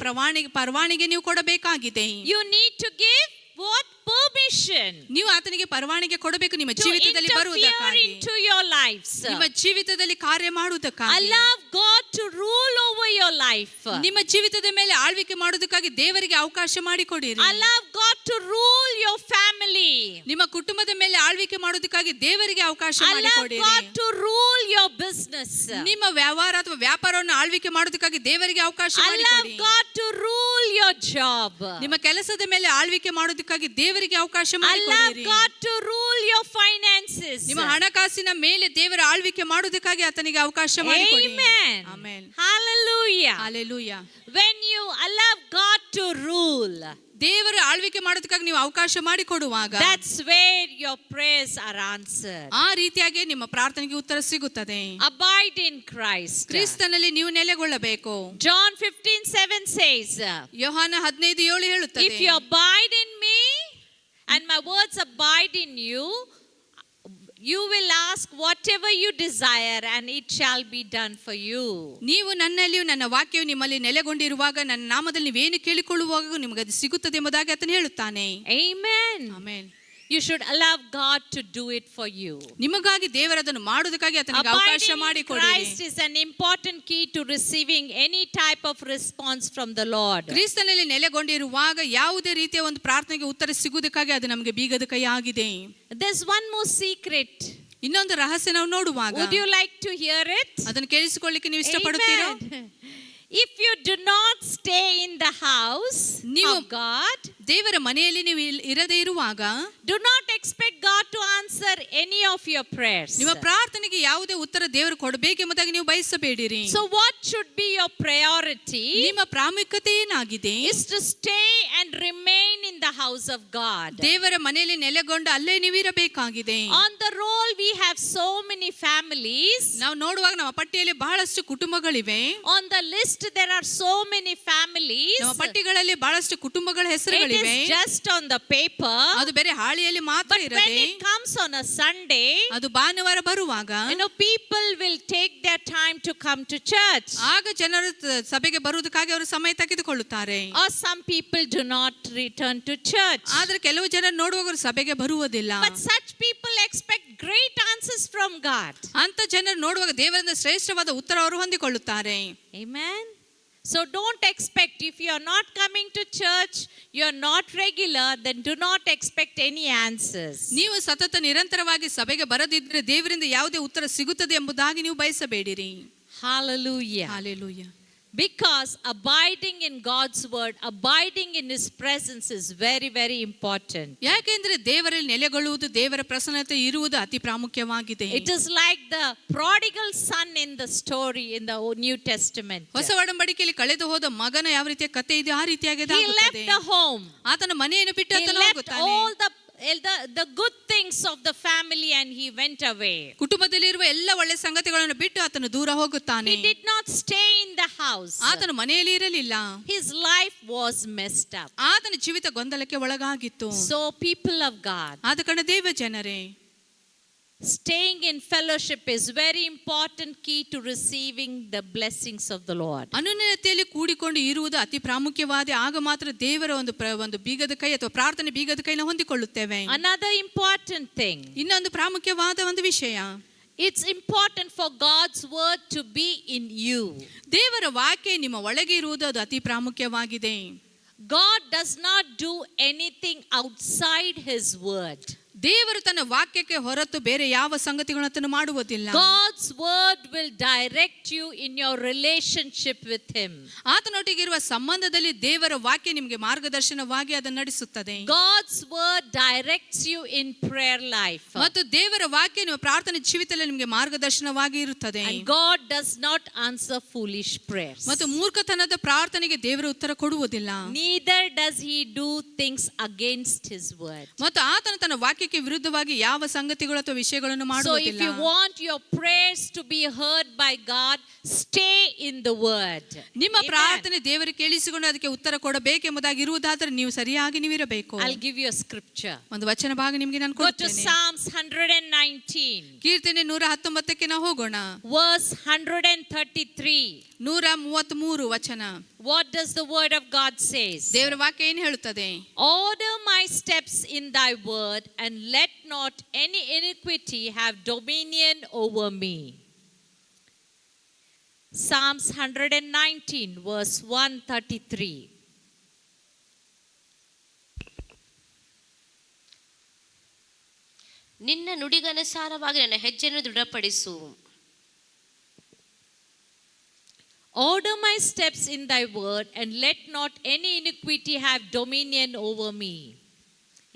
ಪರವಾನಿಗೆ ನೀವು ಕೊಡಬೇಕಾಗಿದೆ. You need to give what? Permission. ನೀವು ಆತನಿಗೆ ಪರವಾನಿಗೆ ಕೊಡಬೇಕು ನಿಮ್ಮ To ಜೀವಿತದಲ್ಲಿ interfere ಬರುವುದಕ್ಕಾಗಿ, into your lives. ನಿಮ್ಮ ಜೀವಿತದಲ್ಲಿ ಕಾರ್ಯ ಮಾಡುವುದಕ್ಕಾಗಿ, Allow God to rule over your life. ನಿಮ್ಮ ಜೀವಿತದ ಮೇಲೆ ಆಳ್ವಿಕೆ ಮಾಡುವುದಕ್ಕಾಗಿ ದೇವರಿಗೆ ಅವಕಾಶ ಮಾಡಿಕೊಡಿರಿ. Allow God to rule your family. ನಿಮ್ಮ ಕುಟುಂಬದ ಮೇಲೆ ಆಳ್ವಿಕೆ ಮಾಡುವುದಕ್ಕಾಗಿ ದೇವರಿಗೆ ಅವಕಾಶ Allow ಮಾಡಿಕೊಡಿರಿ. God to rule your business. ನಿಮ್ಮ ವ್ಯವಹಾರ ಅಥವಾ ವ್ಯಾಪಾರವನ್ನು ಆಳ್ವಿಕೆ ಮಾಡುವುದಕ್ಕಾಗಿ ದೇವರಿಗೆ ಅವಕಾಶ Allow ಮಾಡಿಕೊಡಿ. God to rule your job. ನಿಮ್ಮ ಕೆಲಸದ ಮೇಲೆ ಆಳ್ವಿಕೆ ಮಾಡುವುದಕ್ಕಾಗಿ ದೇವರಿಗೆ ಅವಕಾಶ Allow ಮಾಡಿಕೊಡಿರಿ. God to rule your finances. ನಿಮ್ಮ ಹಣಕಾಸಿನ ಮೇಲೆ ದೇವರ ಆಳ್ವಿಕೆ ಮಾಡುವುದಕ್ಕಾಗಿ ಆತನಿಗೆ ಅವಕಾಶ ಮಾಡಿಕೊಡಿ. Amen. Amen. Hallelujah. Hallelujah. When you allow God to rule, ದೇವರು ಆಳ್ವಿಕೆ ಮಾಡೋದಕ್ಕಾಗಿ ನೀವು ಅವಕಾಶ ಮಾಡಿಕೊಡುವಾಗ, that's where your prayers are answered. ಆ ರೀತಿಯಾಗಿ ನಿಮ್ಮ ಪ್ರಾರ್ಥನೆಗೆ ಉತ್ತರ ಸಿಗುತ್ತದೆ. Abide in Christ. ಕ್ರಿಸ್ತನಲ್ಲಿ ನೀವು ನೆಲೆಗೊಳ್ಳಬೇಕು. John 15:7 says, ಯೋಹಾನ 15:7 ಹೇಳುತ್ತದೆ, if you abide in me and my words abide in you, you will ask whatever you desire and it shall be done for you. ನೀವು ನನ್ನಲ್ಲಿಯೂ ನನ್ನ ವಾಕ್ಯವು ನಿಮ್ಮಲ್ಲಿ ನೆಲೆಗೊಂಡಿರುವಾಗ ನನ್ನ ನಾಮದಲ್ಲಿ ನೀವೇನು ಕೇಳಿಕೊಳ್ಳುವಾಗ ನಿಮಗೆ ಅದು ಸಿಗುತ್ತದೆ ಎಂಬುದಾಗಿ ಆತನು ಹೇಳುತ್ತಾನೆ. Amen. Amen. You should allow God to do it for you. ನಿಮಗಾಗಿ ದೇವರದನ್ನು ಮಾಡುವುದಕ್ಕಾಗಿ ಆತನಿಗೆ ಅವಕಾಶ Abiding in ಮಾಡಿಕೊಡಿರಿ. Christ is an important key to receiving any type of response from the Lord. ಕ್ರಿಸ್ತನಲ್ಲಿ ನೆಲೆಗೊಂಡಿರುವಾಗ ಯಾವುದೇ ರೀತಿಯ ಒಂದು ಪ್ರಾರ್ಥನೆಗೆ ಉತ್ತರ ಸಿಗುವುದಕ್ಕಾಗಿ ಅದು ನಮಗೆ ಬೀಗದ ಕೈ ಆಗಿದೆ. There's one more secret. ಇನ್ನೊಂದು ರಹಸ್ಯ ನಾವು ನೋಡುವಾಗ, Would you like to hear it? ಅದನ್ನು ಕೇಳಿಸಿಕೊಳ್ಳಿಕ್ಕೆ ನೀವು ಇಷ್ಟಪಡುತ್ತೀರಾ? Amen. If you do not stay in the house ನೀವು of God, ದೇವರ ಮನೆಯಲ್ಲಿ ನೀವು ಇರದೇ ಇರುವಾಗ, do not expect God to answer any of your prayers. ನಿಮ್ಮ ಪ್ರಾರ್ಥನೆಗೆ ಯಾವುದೇ ಉತ್ತರ ದೇವರು ಕೊಡಬೇಕೆಂಬುದಾಗಿ ನೀವು ಬಯಸಬೇಡಿರಿ. So what should be your priority? ನಿಮ್ಮ ಪ್ರಾಮುಖ್ಯತೆ ಏನಾಗಿದೆ? Is to stay and remain in the house of God. ದೇವರ ಮನೆಯಲ್ಲಿ ನೆಲೆಗೊಂಡು ಅಲ್ಲೇ ನೀವು ಇರಬೇಕಾಗಿದೆ. On the roll we have so many families. ನಾವು ನೋಡುವಾಗ ನಮ್ಮ ಪಟ್ಟಿಯಲ್ಲಿ ಬಹಳಷ್ಟು ಕುಟುಂಬಗಳಿವೆ. On the list there are so many families. ನಮ್ಮ ಪಟ್ಟಿಗಳಲ್ಲಿ ಬಹಳಷ್ಟು ಕುಟುಂಬಗಳ It ಹೆಸರುಗಳಿವೆ. is just on the paper. ಅದು ಬೇರೆ ಹಾಳಿಯಲ್ಲಿ ಮಾತ್ರ But when ಇರದೆ, it comes on a Sunday, ಅದು ಭಾನುವಾರ ಬರುವಾಗ, people will take their time to come to church. ಆಗ ಜನರು ಸಭೆಗೆ ಬರುವುದಕ್ಕಾಗಿ ಅವರು ಸಮಯ ತೆಗೆದುಕೊಳ್ಳುತ್ತಾರೆ. Or some people do not return to church. ಆದ್ರೆ ಕೆಲವು ಜನ ನೋಡುವಾಗ ಸಭೆಗೆ ಬರುವುದಿಲ್ಲ. But such people expect great God. ಅಂತ ಜನರು ನೋಡುವಾಗ ದೇವರಿಂದ ಶ್ರೇಷ್ಠವಾದ ಉತ್ತರ ಅವರು ಹೊಂದಿಕೊಳ್ಳುತ್ತಾರೆ. Amen. So don't expect, if you are not coming to church, you are not regular, then do not expect any answers. ನೀವು ಸತತ ನಿರಂತರವಾಗಿ ಸಭೆಗೆ ಬರದಿದ್ದರೆ ದೇವರಿಂದ ಯಾವುದೇ ಉತ್ತರ ಸಿಗುತ್ತದೆ ಎಂಬುದಾಗಿ ನೀವು ಬಯಸಬೇಡಿರಿ. Hallelujah. Hallelujah. Because abiding in God's word, abiding in his presence is very, very important. ಯಾಕೆಂದ್ರೆ ದೇವರಲ್ಲಿ ನೆಲೆಗೊಳ್ಳುವುದು, ದೇವರ ಪ್ರಸನ್ನತೆ ಇರುವುದು ಅತಿ ಪ್ರಾಮುಖ್ಯವಾಗಿದೆ. It is like the prodigal son in the story in the New Testament. ಹೊಸ ಒಡಂಬಡಿಕೆಯಲ್ಲಿ ಕಳೆದು ಹೋದ ಮಗನ ಯಾವ ರೀತಿಯ ಕಥೆ ಇದೆ ಆ ರೀತಿಯಾಗಿ He left the home. ಆತನ ಮನೆಯನ್ನು ಬಿಟ್ಟು He ಆತನು left ಹೋಗುತ್ತಾನೆ. all the good things of the family and he went away. ಕುಟುಂಬದಲ್ಲಿರುವ ಎಲ್ಲ ಒಳ್ಳೆ ಸಂಗತಿಗಳನ್ನು ಬಿಟ್ಟು ಆತನು ದೂರ ಹೋಗುತ್ತಾನೆ. He did not stay in the house. ಆತನು ಮನೆಯಲ್ಲಿ ಇರಲಿಲ್ಲ. His life was messed up. ಆತನ ಜೀವಿತ ಗೊಂದಲಕ್ಕೆ ಒಳಗಾಗಿತ್ತು. So people of God, ಆದ ಕಾರಣ ದೇವ ಜನರೇ, staying in fellowship is very important key to receiving the blessings of the Lord. ಅನುನ್ನತೆಯಲ್ಲಿ ಕೂಡಿಕೊಂಡು ಇರುವುದು ಅತಿ ಪ್ರಾಮುಖ್ಯವಾದ, ಆಗ ಮಾತ್ರ ದೇವರ ಒಂದು ಬೀಗದ ಕೈ ಅಥವಾ ಪ್ರಾರ್ಥನೆ ಬೀಗದ ಕೈನ ಹೊಂದಿಕೊಳ್ಳುತ್ತೇವೆ. Another important thing, ಇನ್ನೊಂದು ಪ್ರಾಮುಖ್ಯವಾದ ಒಂದು ವಿಷಯ, it's important for God's word to be in you. ದೇವರ ವಾಕ್ಯ ನಿಮ್ಮ ಒಳಗೆ ಇರುವುದು ಅದು ಅತಿ ಪ್ರಾಮುಖ್ಯವಾಗಿದೆ. God does not do anything outside his word. ದೇವರು ತನ್ನ ವಾಕ್ಯಕ್ಕೆ ಹೊರತು ಬೇರೆ ಯಾವ ಸಂಗತಿಗಳನ್ನು ಮಾಡುವುದಿಲ್ಲ. God's word will direct you in your relationship with him. ಆತನೊಟ್ಟಿಗೆ ಇರುವ ಸಂಬಂಧದಲ್ಲಿ ದೇವರ ವಾಕ್ಯ ನಿಮಗೆ ಮಾರ್ಗದರ್ಶನವಾಗಿ ಅದನ್ನು ನಡೆಸುತ್ತದೆ. God's word directs you in prayer life. ಮತ್ತು ದೇವರ ವಾಕ್ಯ ನಿಮ್ಮ ಪ್ರಾರ್ಥನೆ ಜೀವಿತದಲ್ಲಿ ನಿಮಗೆ ಮಾರ್ಗದರ್ಶನವಾಗಿ ಇರುತ್ತದೆ. And God does not answer foolish prayers. ಮತ್ತು ಮೂರ್ಖತನದ ಪ್ರಾರ್ಥನೆಗೆ ದೇವರ ಉತ್ತರ ಕೊಡುವುದಿಲ್ಲ. Neither does he do things against his word. ಮತ್ತು ಆತನು ತನ್ನ ವಾಕ್ಯಕ್ಕೆ ವಿರುದ್ಧವಾಗಿ ಯಾವ ಸಂಗತಿಗಳು ಅಥವಾ ವಿಷಯಗಳನ್ನು So if ಮಾಡುವುದಿಲ್ಲ. you want your prayers to be heard by God, stay in the word. ನಿಮ್ಮ Amen. ಪ್ರಾರ್ಥನೆ ದೇವರಿಗೆ ಕೇಳಿಸಿಕೊಂಡು ಅದಕ್ಕೆ ಉತ್ತರ ಕೊಡಬೇಕೆಂಬುದಾಗಿ ಇರುವುದಾದರೆ ನೀವು ಸರಿಯಾಗಿ ನೀವಿರಬೇಕು. I'll give you a scripture. ಒಂದು ವಚನ ಭಾಗ ನಿಮಗೆ ನಾನು Go to ಕೊಡ್ತೇನೆ. Psalms 119. ಕೀರ್ತನೆ 119ಕ್ಕೆ ನಾವು ಹೋಗೋಣ. Verse 133. 133 ವಚನ. What does the word of God says? ದೇವರ ವಾಕ್ಯ ಏನು ಹೇಳುತ್ತದೆ? Order my steps in thy word and let not any iniquity have dominion over me. Psalms 119 verse 133. ನಿನ್ನ ನುಡಿಗನುಸಾರವಾಗಿ ನನ್ನ ಹೆಜ್ಜೆಯನ್ನು ದೃಢಪಡಿಸು. Order my steps in thy word and let not any iniquity have dominion over me.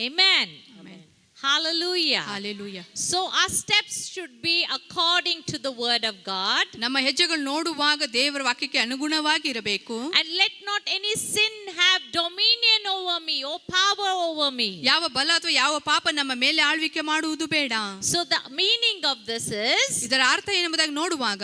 Amen. Amen. Hallelujah. Hallelujah. So our steps should be according to the word of God. ನಮ್ಮ ಹೆಜ್ಜೆಗಳು ನೋಡುವಾಗ ದೇವರ ವಾಕ್ಯಕ್ಕೆ ಅನುಗುಣವಾಗಿ ಇರಬೇಕು. And let not any sin have dominion over me or power over me. ಯಾವ ಬಲ ಅಥವಾ ಯಾವ ಪಾಪ ನಮ್ಮ ಮೇಲೆ ಆಳ್ವಿಕೆ ಮಾಡುವುದು ಬೇಡ. So the meaning of this is, ಇದರ ಅರ್ಥ ಏನೆಂಬುದಾಗಿ ನೋಡುವಾಗ,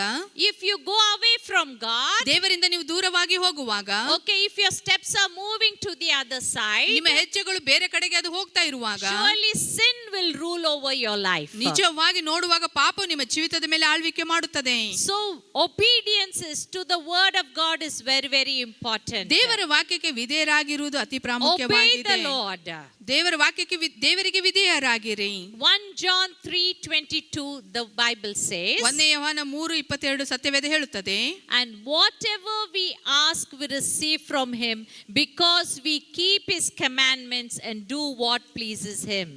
if you go away from God, ದೇವರಿಂದ ನೀವು ದೂರವಾಗಿ ಹೋಗುವಾಗ, okay, if your steps are moving to the other side, ನಿಮ್ಮ ಹೆಜ್ಜೆಗಳು ಬೇರೆ ಕಡೆಗೆ ಅದು ಹೋಗ್ತಾ ಇರುವಾಗ, surely sin will rule over your life. ನಿಜವಾಗಿ ನೋಡುವಾಗ ಪಾಪವು ನಿಮ್ಮ ಜೀವಿತದ ಮೇಲೆ ಆಳ್ವಿಕೆ ಮಾಡುತ್ತದೆ. So obedience is to the word of God is very, very important. ದೇವರ ವಾಕ್ಯಕ್ಕೆ ವಿಧೇಯರಾಗಿರುವುದು ಅತಿ Obey ಪ್ರಾಮುಖ್ಯವಾಗಿದೆ. the Lord. ದೇವರ ವಾಕ್ಯಕ್ಕೆ ದೇವರಿಗೆ ವಿಧೇಯರಾಗಿರಿ. 1 John 3:22 the Bible says, 1 ಯೋಹಾನ 3:22 ಸತ್ಯವೇದ ಹೇಳುತ್ತದೆ, and whatever we ask we receive from him because we keep his commandments and do what pleases him.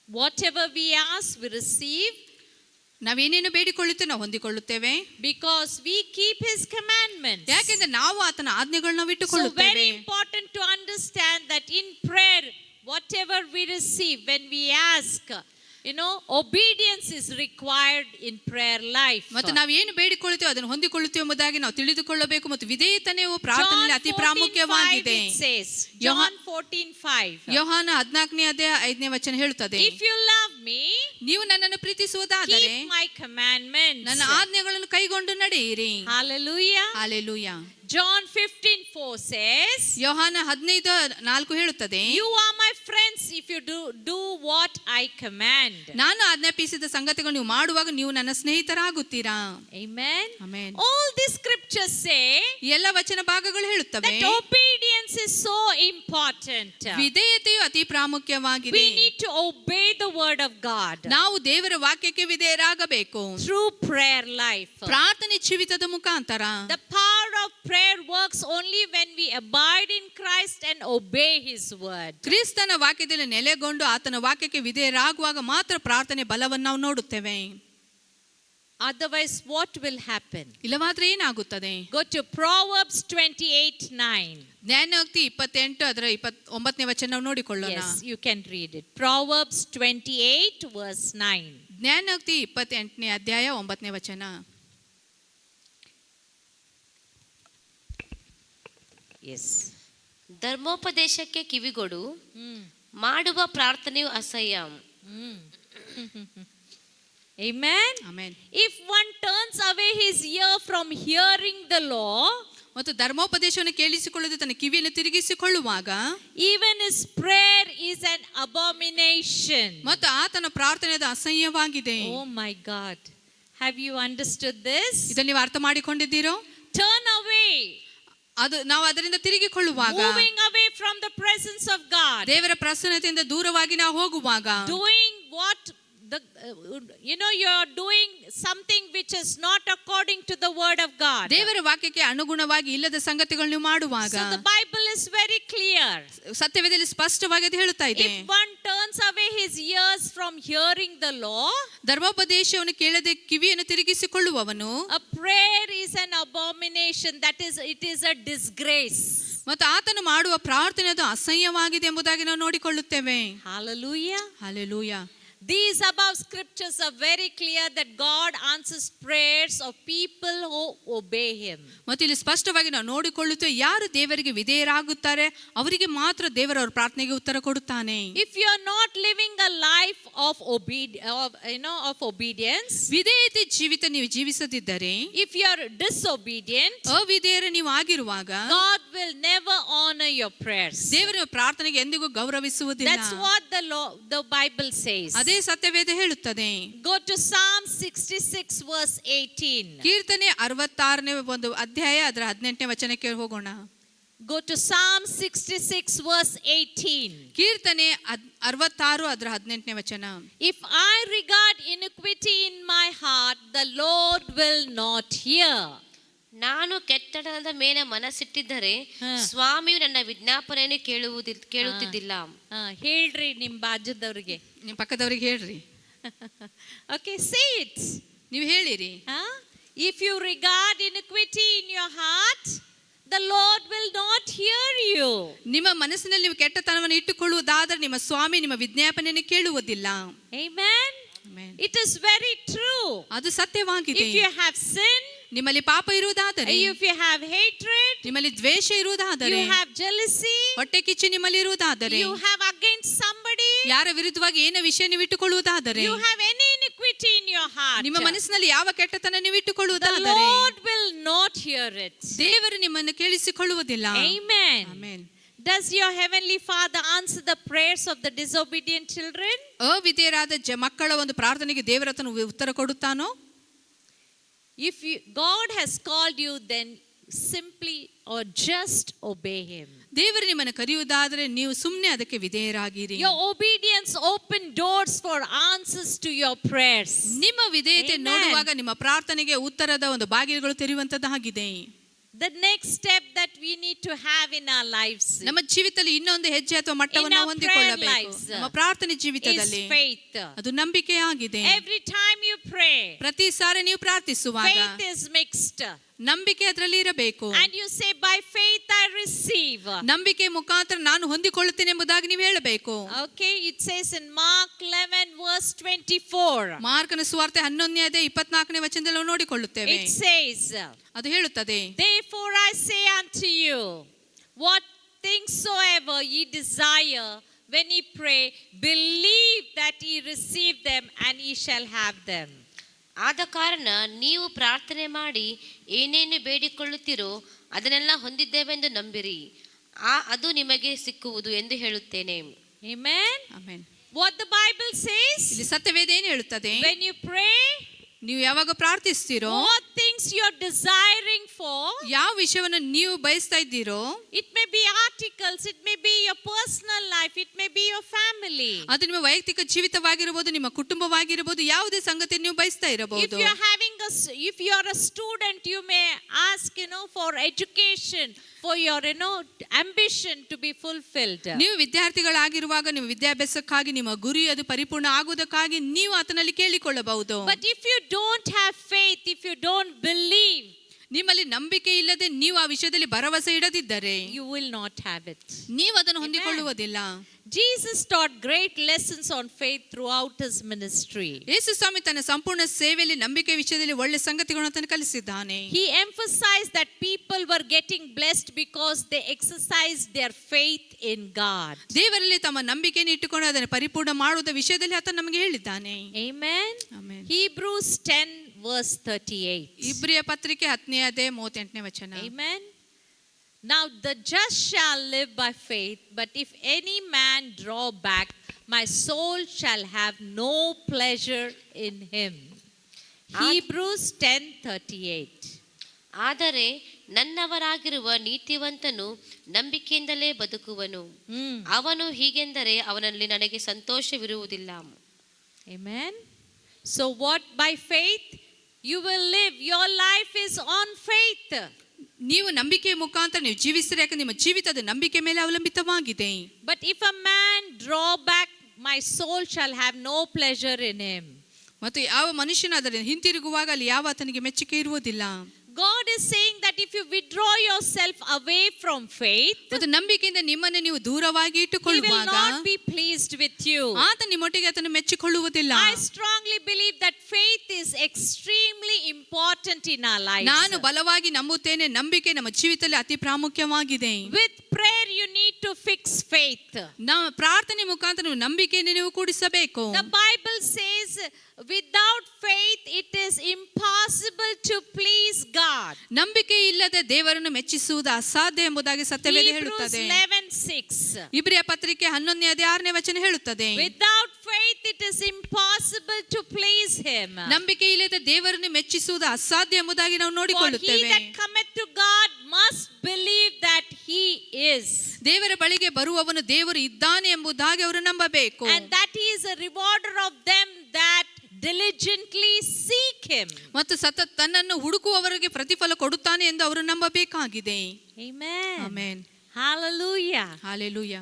Whatever we ask we receive ನಾವೇನೇನು ಬೇಡಿಕೊಳ್ಳುತ್ತೇವೆ ನಾವು ಹೊಂದಿಕೊಳ್ಳುತ್ತೇವೆ. because we keep his commandments. ಯಾಕೆಂದ್ರೆ ನಾವು ಆತನ ಆಜ್ಞೆಗಳನ್ನು So ಬಿಟ್ಟುಕೊಳ್ಳುತ್ತೇವೆ. very important to understand that in prayer whatever we receive when we ask, obedience is required in prayer life. ಮತ್ತು ನಾವು ಏನು ಬೇಡಿಕೊಳ್ಳುತ್ತೇವೆ ಅದನ್ನು ಹೊಂದಿಕೊಳ್ಳುತ್ತೇವೆ ಎಂಬುದಾಗಿ ನಾವು ತಿಳಿದುಕೊಳ್ಳಬೇಕು. ಮತ್ತು ವಿಧೇಯತನೆಯು ಪ್ರಾರ್ಥನೆಯಲ್ಲಿ ಅತಿ ಪ್ರಾಮುಖ್ಯವಾಗಿದೆ. John 14:5. ಯೋಹಾನ 14ನೇ ಅಧ್ಯಾಯ 5ನೇ ವಚನ ಹೇಳುತ್ತದೆ, If you love me, ನೀವು ನನ್ನನ್ನು ಪ್ರೀತಿಸುವುದಾದರೆ keep my commandments. ನನ್ನ ಆಜ್ಞೆಗಳನ್ನು ಕೈಗೊಂಡು ನಡೆಯಿರಿ. Hallelujah. ಹಲ್ಲೆಲೂಯಾ. John 15:4 says, ಯೋಹಾನ 15:4 ಹೇಳುತ್ತದೆ, you are my friends if you do what I command. ನಾನು ಆಜ್ಞಾಪಿಸಿದ ಸಂಗತಿಗಳನ್ನು ನೀವು ಮಾಡುವಾಗ ನೀವು ನನ್ನ ಸ್ನೇಹಿತರಾಗುತ್ತೀರಾ. Amen. Amen. All these scriptures say ಈ ಎಲ್ಲ ವಚನ ಭಾಗಗಳು ಹೇಳುತ್ತವೆ that obedience is so important. important. ವಿಧೇಯತೆಯು ಅತಿ ಪ್ರಾಮುಖ್ಯವಾಗಿದೆ. We need to obey the word of God ನಾವು ದೇವರ ವಾಕ್ಯಕ್ಕೆ ವಿಧೇಯರಾಗಬೇಕು. through prayer life. ಪ್ರಾರ್ಥನೆ ಜೀವಿತದ ಮುಖಾಂತರ. The power of prayer works only when we abide in Christ and obey his word. ಕ್ರಿಸ್ತನ ವಾಕ್ಯದಲ್ಲಿ ನೆಲೆಗೊಂಡು ಆತನ ವಾಕ್ಯಕ್ಕೆ ವಿಧೇಯರಾಗುವಾಗ ಮಾತ್ರ ಪ್ರಾರ್ಥನೆ ಬಲವನ್ನು ನಾವು ನೋಡುತ್ತೇವೆ. Otherwise, what will happen? ಇಲ್ಲವಾದ್ರೆ ಏನಾಗುತ್ತದೆ? Go to Proverbs 28:9. ಜ್ಞಾನೋಕ್ತಿ 28 ಅದರ 29ನೇ ವಚನ ನಾವು ನೋಡಿಕೊಳ್ಳೋಣ. Yes, you can read it. Proverbs 28 verse 9. ಜ್ಞಾನೋಕ್ತಿ 28ನೇ ಅಧ್ಯಾಯ 9ನೇ ವಚನ. Yes. ಧರ್ಮೋಪದೇಶಕ್ಕೆ ಕಿವಿಗೊಡು, ಮಾಡುವ ಪ್ರಾರ್ಥನೆಯು ಅಸಹ್ಯ. Amen. Amen. If one turns away his ear from hearing the law, ಮತ್ತು ಧರ್ಮೋಪದೇಶವನ್ನು ಕೇಳಿಸಿಕೊಳ್ಳದೆ ತನ್ನ ಕಿವಿಯನ್ನು ತಿರುಗಿಸಿಕೊಳ್ಳುವಾಗ, even his prayer is an abomination. ಮತ್ತು ಆತನ ಪ್ರಾರ್ಥನೆ ಅದು ಅಸಹ್ಯವಾಗಿದೆ. Oh my God. Have you understood this? ಇದನ್ನು ನೀವು ಅರ್ಥ ಮಾಡಿಕೊಂಡಿದ್ದೀರೋ? Turn away. ಅದು ನಾವು ಅದರಿಂದ ತಿರುಗಿಕೊಳ್ಳುವಾಗ, Moving away from the presence of God. ದೇವರ ಪ್ರಸನ್ನತೆಯಿಂದ ದೂರವಾಗಿ ನಾವು ಹೋಗುವಾಗ, Doing what you are doing something which is not according to the word of God. ದೇವರ ವಾಕ್ಯಕ್ಕೆ ಅನುಗುಣವಾಗಿ ಇಲ್ಲದ ಸಂಗತಿಗಳನ್ನು ನೀವು ಮಾಡುವಾಗ, So the Bible is very clear. ಸತ್ಯವೇದದಲ್ಲಿ ಸ್ಪಷ್ಟವಾಗಿ ಅದು ಹೇಳುತ್ತಾ ಇದೆ. If one turns away his ears from hearing the law, ಧರ್ಮೋಪದೇಶವನ್ನು ಕೇಳದೆ ಕಿವಿಯನ್ನು ತಿರುಗಿಸಿಕೊಳ್ಳುವವನು, a prayer is an abomination. It is a disgrace. ಮತ್ತು ಆತನು ಮಾಡುವ ಪ್ರಾರ್ಥನೆ ಅದು ಅಸಹ್ಯವಾಗಿದೆ ಎಂಬುದಾಗಿ ನಾವು ನೋಡಿಕೊಳ್ಳುತ್ತೇವೆ. Hallelujah. Hallelujah. These above scriptures are very clear that God answers prayers of people who obey him. ಮತ್ತು ಇಲ್ಲಿ ಸ್ಪಷ್ಟವಾಗಿ ನಾವು ನೋಡಿಕೊಳ್ಳುತ್ತೇವೆ, ಯಾರು ದೇವರಿಗೆ ವಿಧೇಯರಾಗುತ್ತಾರೆ ಅವರಿಗೆ ಮಾತ್ರ ದೇವರ ಅವರ ಪ್ರಾರ್ಥನೆಗೆ ಉತ್ತರ ಕೊಡುತ್ತಾನೆ. If you are not living a life of obedience, ವಿಧೇಯತೆ ಜೀವಿತ ನೀವು ಜೀವಿಸದಿದ್ದರೆ, if you are disobedient, ಅವಿಧೇಯರು ನೀವು ಆಗಿರುವಾಗ, God will never honor your prayers. ದೇವರ ಪ್ರಾರ್ಥನೆಗೆ ಎಂದಿಗೂ ಗೌರವಿಸುವುದಿಲ್ಲ. That's what the Bible says. ಅದೇ ಸತ್ಯವೇದ ಹೇಳುತ್ತದೆ. Go to Psalm 66 verse 18. ಕೀರ್ತನೆ 66ನೇ ಒಂದು ಅಧ್ಯಾಯ ಅದರ 18ನೇ ವಚನಕ್ಕೆ ಹೋಗೋಣ. Go to Psalm 66 verse 18. ಕೀರ್ತನೆ 66 ಅದರ 18ನೇ ವಚನ. If I regard iniquity in my heart, the Lord will not hear. ನಾನು ಕೆಟ್ಟಡದ ಮೇಲೆ ಮನಸ್ಸಿಟ್ಟಿದ್ದರೆ ಸ್ವಾಮಿಯು ನನ್ನ ವಿಜ್ಞಾಪನೆಯನ್ನು ಕೇಳುತ್ತಿದ್ದಿಲ್ಲ. ಹೇಳ್ರಿ ನಿಮ್ಮ ಬಾಜುದವ್ರಿಗೆ, ನಿಮ್ಮ ಪಕ್ಕದವ್ರಿಗೆ ಹೇಳ್ರಿ. Okay, say it. ನೀವು ಹೇಳಿರಿ. If you regard iniquity in your heart, the Lord will not hear you. ನಿಮ್ಮ ಮನಸ್ಸಿನಲ್ಲಿ ನೀವು ಕೆಟ್ಟತನವನ್ನು ಇಟ್ಟುಕೊಳ್ಳುವುದಾದರೆ ನಿಮ್ಮ ಸ್ವಾಮಿ ನಿಮ್ಮ ವಿಜ್ಞಾಪನೆಯನ್ನು ಕೇಳುವುದಿಲ್ಲ. Amen. It is very true. ಅದು ಸತ್ಯವಾಗಿದೆ. If you have sin, ನಿಮ್ಮಲ್ಲಿ ಪಾಪ ಇರುವುದಾದರೆ, if you have hatred, ನಿಮ್ಮಲ್ಲಿ ದ್ವೇಷ ಇರುವುದಾದರೆ, you have jealousy, ಹೊಟ್ಟೆ ಕಿಚ್ಚು ನಿಮ್ಮಲ್ಲಿ ಇರುವುದಾದರೆ, you have against somebody, ಯಾರ ವಿರುದ್ಧವಾಗಿ ಏನೋ ವಿಷಯ ನೀವು ಇಟ್ಟುಕೊಳ್ಳುವುದಾದರೆ, you have any iniquity in your heart, ನಿಮ್ಮ ಮನಸ್ಸಿನಲ್ಲಿ ಯಾವ ಕೆಟ್ಟತನ ನೀವು the ಇಟ್ಟುಕೊಳ್ಳುವುದಾದರೆ, Lord will not hear it. ದೇವರು ನಿಮ್ಮನ್ನು ಕೇಳಿಸಿಕೊಳ್ಳುವುದಿಲ್ಲ. Amen. Amen. Does your heavenly Father answer the prayers of the disobedient children? ಅವಿಧೇಯರಾದ ಮಕ್ಕಳ ಒಂದು ಪ್ರಾರ್ಥನೆಗೆ ದೇವರತನು ಉತ್ತರ ಕೊಡುತ್ತಾನೋ? If God has called you, then simply or just obey him. ದೇವರು ನಿಮ್ಮನ್ನು ಕರೆಯುವುದಾದರೆ ನೀವು ಸುಮ್ಮನೆ ಅದಕ್ಕೆ ವಿಧೇಯರಾಗಿರಿ. Your obedience open doors for answers to your prayers. ನಿಮ್ಮ ವಿಧೇಯತೆ ನೋಡುವಾಗ ನಿಮ್ಮ ಪ್ರಾರ್ಥನೆಗೆ ಉತ್ತರದ ಒಂದು ಬಾಗಿಲುಗಳು ತೆರೆಯುವಂತದ್ದಾಗಿದೆ. The next step that we need to have in our lives, ನಮ್ಮ ಜೀವಿತದಲ್ಲಿ ಇನ್ನೊಂದು ಹೆಜ್ಜೆ ಅಥವಾ ಮಟ್ಟವನ್ನು ನಾವು ಹೊಂದಿಕೊಳ್ಳಬೇಕು. ನಮ್ಮ ಪ್ರಾರ್ಥನೆ ಜೀವಿತದಲ್ಲಿ is faith. ಅದು ನಂಬಿಕೆಯಾಗಿದೆ. Every time you pray, ಪ್ರತಿ ಸಾರಿ ನೀವು ಪ್ರಾರ್ಥಿಸುವಾಗ faith is mixed. ನಂಬಿಕೆ ಅದರಲ್ಲಿ ಇರಬೇಕು. And you say, by faith I receive. ನಂಬಿಕೆ ಮುಖಾಂತರ ನಾನು ಹೊಂದಿಕೊಳ್ಳುತ್ತೇನೆ ಎಂಬುದಾಗಿ ನೀವು ಹೇಳಬೇಕು. Okay, it says in Mark 11 verse 24. ಮಾರ್ಕನ ಸುವಾರ್ತೆ 11ನೇ ಅಧ್ಯಾಯ 24ನೇ ವಚನದಲ್ಲಿ ನಾವು ನೋಡಿಕೊಳ್ಳುತ್ತೇವೆ. It says, ಅದು ಹೇಳುತ್ತದೆ, therefore I say unto you, what things soever ye desire when ye pray, believe that ye receive them and ye shall have them. ಆದ ಕಾರಣ ನೀವು ಪ್ರಾರ್ಥನೆ ಮಾಡಿ ಏನೇನು ಬೇಡಿಕೊಳ್ಳುತ್ತೀರೋ ಅದನ್ನೆಲ್ಲ ಹೊಂದಿದ್ದೇವೆಂದು ನಂಬಿರಿ, ಅದು ನಿಮಗೆ ಸಿಕ್ಕುವುದು ಎಂದು ಹೇಳುತ್ತೇನೆ. Amen. Amen. What the Bible says, ಇಲ್ಲಿ ಸತ್ಯವೇದ ಏನು ಹೇಳುತ್ತದೆ? when you pray, ನೀವು ಯಾವಾಗ ಪ್ರಾರ್ಥಿಸ್ತೀರೋ, what things you're desiring for. ಯಾವ ವಿಷಯವನ್ನು ನೀವು ಬಯಸ್ತಾ ಇದ್ದೀರೋ, It may be articles, it may be your personal life, it may be your family. ಅದು ನಿಮ್ಮ ವೈಯಕ್ತಿಕ ಜೀವಿತವಾಗಿರಬಹುದು, ನಿಮ್ಮ ಕುಟುಂಬವಾಗಿರಬಹುದು, ಯಾವುದೇ ಸಂಗತಿ ನೀವು ಬಯಸ್ತಾ If ಇರಬಹುದು. if you are a student, you may ask, for education, for your, ambition to be fulfilled. ನೀವು ವಿದ್ಯಾರ್ಥಿಗಳಾಗಿರುವಾಗ ನಿಮ್ಮ ವಿದ್ಯಾಭ್ಯಾಸಕ್ಕಾಗಿ ನಿಮ್ಮ ಗುರಿ ಅದು ಪರಿಪೂರ್ಣ ಆಗುವುದಕ್ಕಾಗಿ ನೀವು ಆತನಲ್ಲಿ ಕೇಳಿಕೊಳ್ಳಬಹುದು. But if you don't have faith, if you don't believe, ನಿಮ್ಮಲ್ಲಿ ನಂಬಿಕೆ ಇಲ್ಲದೆ ನೀವು ಆ ವಿಷಯದಲ್ಲಿ ಭರವಸೆ ಇಡದಿದ್ದರೆ you will not have it. ನೀವು ಅದನ್ನು ಹೊಂದಿಕೊಳ್ಳುವುದಿಲ್ಲ. Jesus taught great lessons on faith throughout his ministry. ಯೇಸು ಸ್ವಾಮಿ ತನ್ನ ಸಂಪೂರ್ಣ ಸೇವೆಯಲ್ಲಿ ನಂಬಿಕೆ ವಿಷಯದಲ್ಲಿ ಒಳ್ಳೆ ಸಂಗತಿಗಳನ್ನು ಕಲಿಸಿದ್ದಾನೆ. He emphasized that people were getting blessed because they exercised their faith in God. ದೇವರಲ್ಲಿ ತಮ್ಮ ನಂಬಿಕೆಯನ್ನು ಇಟ್ಟುಕೊಂಡು ಅದನ್ನು ಪರಿಪೂರ್ಣ ಮಾಡುವ ವಿಷಯದಲ್ಲಿ ಆತ ನಮಗೆ ಹೇಳಿದ್ದಾನೆ. Amen. Amen. Hebrews 10 verse 38. ಇಬ್ರಿಯ ಪತ್ರಿಕೆ 10ನೇ ಅಧ್ಯಾಯ 38ನೇ ವಚನ. Amen. Now the just shall live by faith, but if any man draw back, my soul shall have no pleasure in him. Hebrews 10:38. ಆದರೆ ನನ್ನವರಾಗಿರುವ ನೀತಿವಂತನು ನಂಬಿಕೆಯಿಂದಲೇ ಬದುಕುವನು. ಅವನು ಹೀಗೆಂದರೆ ಅವನಲ್ಲಿ ನನಗೆ ಸಂತೋಷವಿರುವುದಿಲ್ಲ. Amen. So what? By faith you will live. Your life is on faith. ನೀವು ನಂಬಿಕೆಯ ಮುಖಾಂತರ ನೀವು ಜೀವಿಸಿದರೆ, ಯಾಕಂದ್ರೆ ನಿಮ್ಮ ಜೀವಿತದ ನಂಬಿಕೆ ಮೇಲೆ ಅವಲಂಬಿತವಾಗಿದೆ. But if a man draw back, my soul shall have no pleasure in him. ಮತ್ತು ಯಾವ ಮನುಷ್ಯನ ಅದರ ಹಿಂತಿರುಗುವಾಗ ಅಲ್ಲಿ ಯಾವ ಆತನಿಗೆ ಮೆಚ್ಚುಗೆ ಇರುವುದಿಲ್ಲ. God is saying that if you withdraw yourself away from faith, ಮತ್ತು ನಂಬಿಕೆಯಿಂದ ನಿಮ್ಮನ್ನು ನೀವು ದೂರವಾಗಿ he will ಇಟ್ಟುಕೊಳ್ಳುವಾಗ not be pleased with you. ಆತ ನಿಮ್ಮೊಟ್ಟಿಗೆ ಆತನು ಮೆಚ್ಚಿಕೊಳ್ಳುವುದಿಲ್ಲ. I strongly believe that faith is extremely important in our lives. ನಾನು ಬಲವಾಗಿ ನಂಬುತ್ತೇನೆ, ನಂಬಿಕೆ ನಮ್ಮ ಜೀವಿತದಲ್ಲಿ ಅತಿ ಪ್ರಾಮುಖ್ಯವಾಗಿದೆ. With prayer you need to fix faith. ನಾವು ಪ್ರಾರ್ಥನೆ ಮುಖಾಂತರ ನೀವು ನಂಬಿಕೆಯನ್ನು ನೀವು ಕೂಡಿಸಬೇಕು. The Bible says without faith it is impossible to please God. ನಂಬಿಕೆ ಇಲ್ಲದೆ ದೇವರನ್ನು ಮೆಚ್ಚಿಸುವುದು ಅಸಾಧ್ಯ ಎಂಬುದಾಗಿ ಸತ್ಯವೇದ Hebrews ಹೇಳುತ್ತದೆ. 11:6. ಇಬ್ರಿಯ ಪತ್ರಿಕೆ 11ನೇ ಅಧ್ಯಾಯ 6ನೇ ವಚನ ಹೇಳುತ್ತದೆ. Without faith it is impossible to please him. ನಂಬಿಕೆ ಇಲ್ಲದೆ ದೇವರನ್ನು ಮೆಚ್ಚಿಸುವುದು ಅಸಾಧ್ಯ ಎಂಬುದಾಗಿ ನಾವು For he ನೋಡಿಕೊಳ್ಳುತ್ತೇವೆ. that cometh to God must believe that he is, ದೇವರ ಬಳಿಗೆ ಬರುವವನು ದೇವರು ಇದ್ದಾನೆ ಎಂಬುದಾಗಿ ಅವರು ನಂಬಬೇಕು. and that he is a rewarder of them that diligently seek him. ಮತ್ತು ಸತತ ತನ್ನನ್ನು ಹುಡುಕುವವರಿಗೆ ಪ್ರತಿಫಲ ಕೊಡುತ್ತಾನೆ ಎಂದು ಅವರು ನಂಬಬೇಕಾಗಿದೆ. Amen. Amen. Hallelujah. Hallelujah.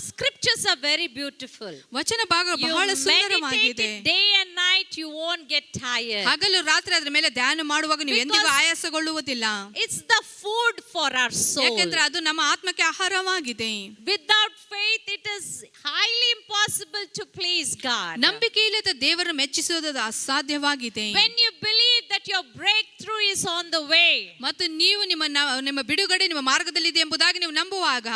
Scriptures are very beautiful. ವಚನ ಭಾಗ You ಬಹಳ meditate ಸುಂದರವಾಗಿದೆ. it day and night, you won't get tired. ಹಗಲು ರಾತ್ರಿ ಅದರ ಮೇಲೆ ಧ್ಯಾನ ಮಾಡುವಾಗ ನೀವು ಎಂದಿಗೂ Because ಆಯಾಸಗೊಳ್ಳುವುದಿಲ್ಲ. It's the food for our soul. ಯಾಕೆಂದ್ರೆ ಅದು ನಮ್ಮ ಆತ್ಮಕ್ಕೆ ಆಹಾರವಾಗಿದೆ. Without faith it is highly impossible to please God. ನಂಬಿಕೆ ಇಲ್ಲದ ದೇವರನ್ನು ಮೆಚ್ಚಿಸುವುದು ಅಸಾಧ್ಯವಾಗಿದೆ. When you believe that your breakthrough is on the way, ಮತ್ತು ನೀವು ನಿಮ್ಮ ಬಿಡುಗಡೆ ನಿಮ್ಮ ಮಾರ್ಗದಲ್ಲಿದೆ ಎಂಬುದಾಗಿ ನೀವು ನಂಬುವಾಗ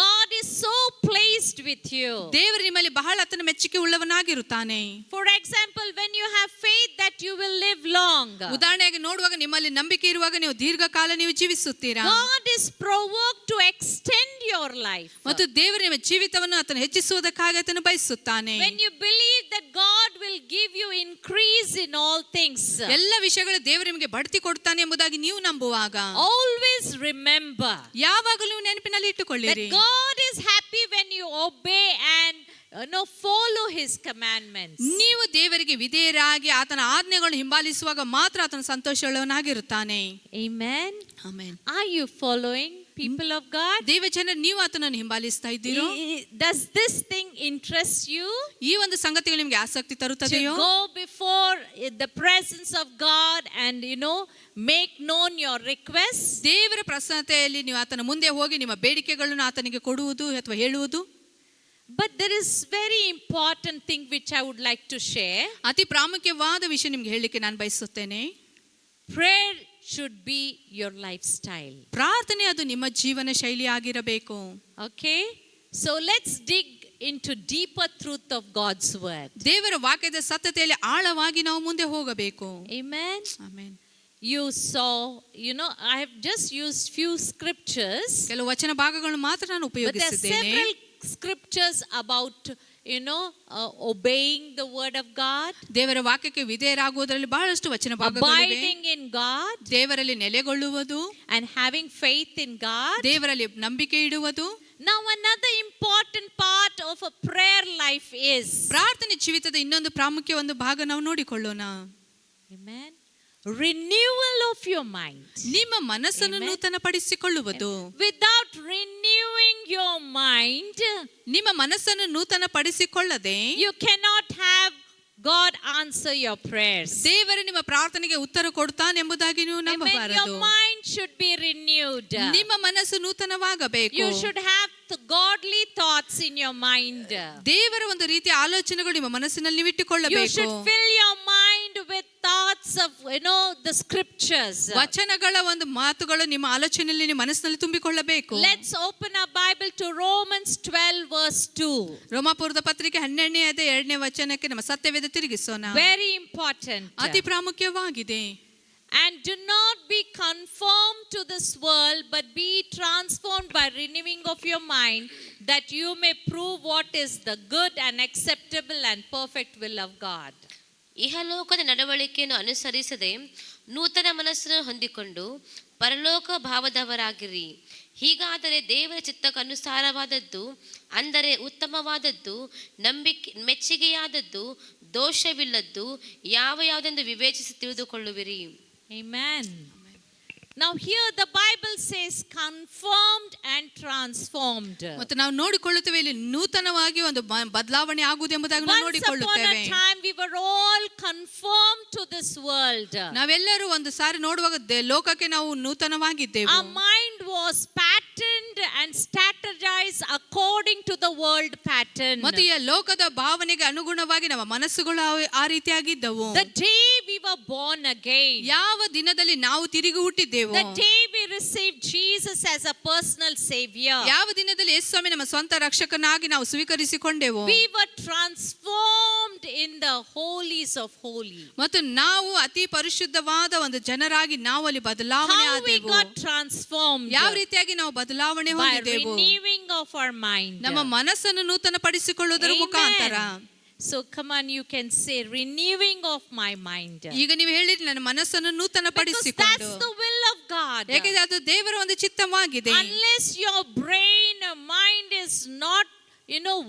God is so pleased with you. ದೇವರು ನಿಮ್ಮಲ್ಲಿ ಬಹಳ ಆತನ ಮೆಚ್ಚುಗೆ ಉಳ್ಳವನಾಗಿರುತ್ತಾನೆ. For example, when you have faith that you will live long, ಉದಾಹರಣೆಯಾಗಿ ನೋಡುವಾಗ ನಿಮ್ಮಲ್ಲಿ ನಂಬಿಕೆ ಇರುವಾಗ ನೀವು ದೀರ್ಘಕಾಲ ನೀವು ಜೀವಿಸುತ್ತೀರಾ. God is provoked to extend your life. ಮತ್ತು ದೇವರು ನಿಮ್ಮ ಜೀವಿತವನ್ನು ಆತನು ಹೆಚ್ಚಿಸುವುದಕ್ಕಾಗಿ ಆತನು ಬಯಸುತ್ತಾನೆ. When you believe that God will give you increase in all things, ಎಲ್ಲ ವಿಷಯಗಳು ದೇವರು ನಿಮಗೆ ಬಡ್ತಿ ಕೊಡ್ತಾನೆ ಎಂಬುದಾಗಿ ನೀವು ನಂಬುವಾಗ always remember ಯಾವಾಗಲೂ ನೆನಪಿನಲ್ಲಿ that ಇಟ್ಟುಕೊಳ್ಳಿರಿ. God is happy when you obey and follow his commandments. ನೀವು ದೇವರಿಗೆ ವಿಧೇಯರಾಗಿ ಆತನ ಆಜ್ಞೆಗಳನ್ನು ಹಿಂಬಾಲಿಸುವಾಗ ಮಾತ್ರ ಆತನ ಸಂತೋಷವುಳ್ಳವನಾಗಿರುತ್ತಾನೆ. Amen. Amen. Are you following, people of God? ದೇವಜನರು ನೀವು ಆತನನ್ನು ಹಿಂಬಾಲಿಸ್ತಾ ಇದ್ದೀರೋ? Does this thing interest you? ಈ ಒಂದು ಸಂಗತಿಗಳು ನಿಮಗೆ ಆಸಕ್ತಿ ತರುತ್ತದೆಯೋ? To go before the presence of God and make known your requests? ದೇವರ ಪ್ರಸನ್ನತೆಯಲ್ಲಿ ನೀವು ಆತನ ಮುಂದೆ ಹೋಗಿ ನಿಮ್ಮ ಬೇಡಿಕೆಗಳನ್ನು ಆತನಿಗೆ ಕೊಡುವುದು ಅಥವಾ ಹೇಳುವುದು. But there is very important thing which I would like to share. ಅತಿ ಪ್ರಾಮುಖ್ಯವಾದ ವಿಷಯ ನಿಮಗೆ ಹೇಳಲಿಕ್ಕೆ ನಾನು ಬಯಸುತ್ತೇನೆ. Prayer should be your lifestyle. ಪ್ರಾರ್ಥನೆ ಅದು ನಿಮ್ಮ ಜೀವನ ಶೈಲಿ ಆಗಿರಬೇಕು. Okay? So let's dig into deeper truth of God's word. ದೇವರ ವಾಕ್ಯದ ಸತ್ಯತೆಯಲ್ಲಿ ಆಳವಾಗಿ ನಾವು ಮುಂದೆ ಹೋಗಬೇಕು. Amen. Amen. You saw, I have just used few scriptures. ಕೆಲವು ವಚನ ಭಾಗಗಳನ್ನು ಮಾತ್ರ ನಾನು But there are ಉಪಯೋಗಿಸಿದ್ದೇನೆ. several scriptures about obeying the word of God, ದೇವರ ವಾಕ್ಯಕ್ಕೆ ವಿಧೇಯರಾಗುವುದರಲ್ಲಿ ಬಹಳಷ್ಟು ವಚನ ಭಾಗಗಳಿವೆ. abiding in God, ದೇವರಲ್ಲಿ ನೆಲೆಗೊಳ್ಳುವುದು, and having faith in God. ದೇವರಲ್ಲಿ ನಂಬಿಕೆ ಇಡುವುದು. Now another important part of a prayer life is, ಪ್ರಾರ್ಥನೆ ಜೀವಿತದ ಇನ್ನೊಂದು ಪ್ರಾಮುಖ್ಯ ಒಂದು ಭಾಗ ನಾವು ನೋಡಿಕೊಳ್ಳೋಣ. amen, renewal of your mind. ನಿಮ್ಮ ಮನಸ್ಸನ್ನು Amen. ನೂತನಪಡಿಸಿಕೊಳ್ಳುವುದು. Without renewing your mind, ನಿಮ್ಮ ಮನಸ್ಸನ್ನು ನೂತನಪಡಿಸಿಕೊಳ್ಳದೆ you cannot have God answer your prayers. ದೇವರು ನಿಮ್ಮ ಪ್ರಾರ್ಥನೆಗೆ ಉತ್ತರ ಕೊಡ್ತಾನೆಂಬುದಾಗಿ ನೀವು Amen. ನಂಬಬಾರದು. Your mind should be renewed. ನಿಮ್ಮ ಮನಸ್ಸು ನೂತನವಾಗಬೇಕು. You should have the godly thoughts in your mind. ದೇವರ ಒಂದು ರೀತಿಯ ಆಲೋಚನೆಗಳು ನಿಮ್ಮ ಮನಸ್ಸಿನಲ್ಲಿ You ಇಟ್ಟುಕೊಳ್ಳಬೇಕು. should fill your mind with thoughts of, the scriptures. ವಚನಗಳ ಒಂದು ಮಾತುಗಳು ನಿಮ್ಮ ಆಲೋಚನೆಯಲ್ಲಿ ನಿಮ್ಮ ಮನಸ್ಸಿನಲ್ಲಿ ತುಂಬಿಕೊಳ್ಳಬೇಕು. Let's open our Bible to Romans 12 verse 2. ರೋಮಾಪುರದ ಪತ್ರಿಕೆ 12ನೇ ಅಧ್ಯಾಯ 2ನೇ ವಚನಕ್ಕೆ ನಮ್ಮ ಸತ್ಯವೇದ ತಿರುಗಿಸೋಣ. Very important. ಅತಿ ಪ್ರಾಮುಖ್ಯವಾಗಿದೆ. And do not be conformed to this world, but be transformed by renewing of your mind, that you may prove what is the good and acceptable and perfect will of God. ಇಹಲೋಕದ ನಡವಳಿಕೆಯನ್ನು ಅನುಸರಿಸದೆ ನೂತನ ಮನಸ್ಸನ್ನು ಹೊಂದಿಕೊಂಡು ಪರಲೋಕ ಭಾವದವರಾಗಿರಿ. ಹೀಗಾದರೆ ದೇವರ ಚಿತ್ತಕ್ಕನುಸಾರವಾದದ್ದು, ಅಂದರೆ ಉತ್ತಮವಾದದ್ದು, ಮೆಚ್ಚುಗೆಯಾದದ್ದು, ದೋಷವಿಲ್ಲದ್ದು ಯಾವುದೆಂದು ವಿವೇಚಿಸಿ ತಿಳಿದುಕೊಳ್ಳುವಿರಿ. Amen. Now here the Bible says conformed and transformed. ಮತ್ತು ನಾವು ನೋಡಿಕೊಳ್ಳುತ್ತೇವೆ ಇಲ್ಲಿ ನೂತನವಾಗಿ ಒಂದು ಬದಲಾವಣೆ ಆಗುವುದು ಎಂಬುದಾಗಿ ನಾವು Once upon ನೋಡಿಕೊಳ್ಳುತ್ತೇವೆ. a time we were all conformed to this world. ನಾವೆಲ್ಲರೂ ಒಂದು ಸಾರಿ ನೋಡುವಾಗ ಲೋಕಕ್ಕೆ ನಾವು ನೂತನವಾಗಿದ್ದೇವೆ. Our mind was patterned and strategized according to the world pattern. ಮತ್ತು ಈ ಲೋಕದ ಭಾವನೆಗೆ ಅನುಗುಣವಾಗಿ ನಮ್ಮ ಮನಸ್ಸುಗಳು ಆ ರೀತಿಯಾಗಿದ್ದವು. The day we were born again, ಯಾವ ದಿನದಲ್ಲಿ ನಾವು ತಿರುಗಿ ಹುಟ್ಟಿದ್ದೆವು, the day we received Jesus as a personal savior, ಯಾವ ದಿನದಲ್ಲಿ ಯೇಸು ಸ್ವಾಮಿ ನಮ್ಮ ಸ್ವಂತ ರಕ್ಷಕನಾಗಿ ನಾವು ಸ್ವೀಕರಿಸಿಕೊಂಡೆವು, we were transformed in the holies of holy. ಮತ್ತು ನಾವು ಅತಿ ಪರಿಶುದ್ಧವಾದ ಒಂದು ಜನರಾಗಿ ನಾವು ಅಲ್ಲಿ ಬದಲಾವಣೆ How we ಆದೆವು. got transformed? ಯಾವ ರೀತಿಯಾಗಿ ನಾವು ಬದಲಾವಣೆ By ಹೊಂದಿದೆವು? renewing of our mind. ನಮ್ಮ ಮನಸ್ಸನ್ನು ನೂತನಪಡಿಸಿಕೊಳ್ಳುವುದರ ಮುಖಾಂತರ. So come on, you can say renewing of my mind. ಈಗ ನೀವು ಹೇಳಿದ್ರಿ ನನ್ನ ಮನಸ್ಸನ್ನು Because ನೂತನಪಡಿಸಿಕೊಂಡು. that's the will of God. ಯಾಕೆಂದ್ರೆ ಅದು ದೇವರ ಒಂದು ಚಿತ್ತವಾಗಿದೆ. Unless your brain, mind is not,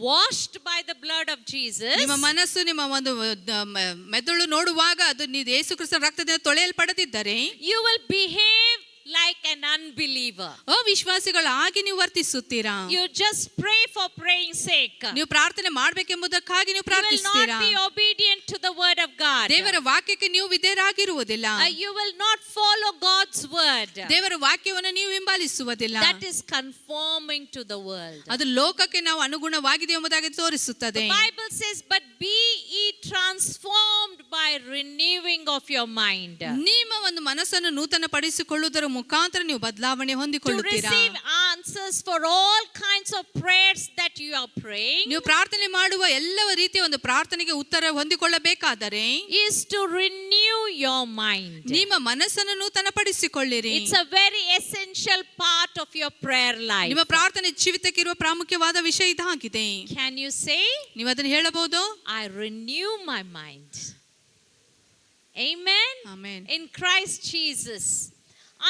washed by the blood of Jesus, ನಿಮ್ಮ ಮನಸ್ಸು ನಿಮ್ಮ ಒಂದು ಮೆದುಳು ನೋಡುವಾಗ ಅದು ನೀವು ಯೇಸು ಕ್ರಿಸ್ತನ ರಕ್ತದಿಂದ ತೊಳೆಯಲ್ಪಡದಿದ್ದರೆ you will behave like an unbeliever. ಅವಿಶ್ವಾಸಿಗಳಾಗಿ ನೀವು ವರ್ತಿಸುತ್ತೀರಾ. You just pray for praying sake. ನೀವು ಪ್ರಾರ್ಥನೆ ಮಾಡಬೇಕೆಂಬುದಕ್ಕಾಗಿ ನೀವು You will ಪ್ರಾರ್ಥಿಸ್ತೀರಾ. not be obedient to the word of God. ದೇವರ ವಾಕ್ಯಕ್ಕೆ ನೀವು ವಿಧೇಯರಾಗಿರುವುದಿಲ್ಲ. You will not follow God's word. ದೇವರ ವಾಕ್ಯವನ್ನು ನೀವು ಹಿಂಬಾಲಿಸುವುದಿಲ್ಲ. That is conforming to the world. ಅದು ಲೋಕಕ್ಕೆ ನಾವು ಅನುಗುಣವಾಗಿದೆ ಎಂಬುದಾಗಿ ತೋರಿಸುತ್ತದೆ. The Bible says, but be ye transformed by renewing of your mind. ನಿಮ್ಮ ಒಂದು ಮನಸ್ಸನ್ನು ನೂತನ ಪಡಿಸಿಕೊಳ್ಳುವುದರ ಮುಖಾಂತರ ನೀವು ಬದಲಾವಣೆ To ಹೊಂದಿಕೊಳ್ಳುತ್ತೀರಾ. receive answers for all kinds of prayers that you are praying ನೀವು ಪ್ರಾರ್ಥನೆ ಮಾಡುವ ಎಲ್ಲ ರೀತಿಯ ಒಂದು ಪ್ರಾರ್ಥನೆಗೆ ಉತ್ತರ ಹೊಂದಿಕೊಳ್ಳಬೇಕಾದರೆ is to renew your mind. ನಿಮ್ಮ ಮನಸ್ಸನ್ನು ನೂತನ ಪಡಿಸಿಕೊಳ್ಳಿರಿ. It's a very essential part of your prayer life. ನಿಮ್ಮ ಪ್ರಾರ್ಥನೆ ಜೀವಿತಕ್ಕಿರುವ ಪ್ರಾಮುಖ್ಯವಾದ ವಿಷಯ ಇದಾಗಿದೆ. Can you say, ನೀವು ಅದನ್ನು ಹೇಳಬಹುದು? I renew my mind? Amen. Amen. In Christ Jesus.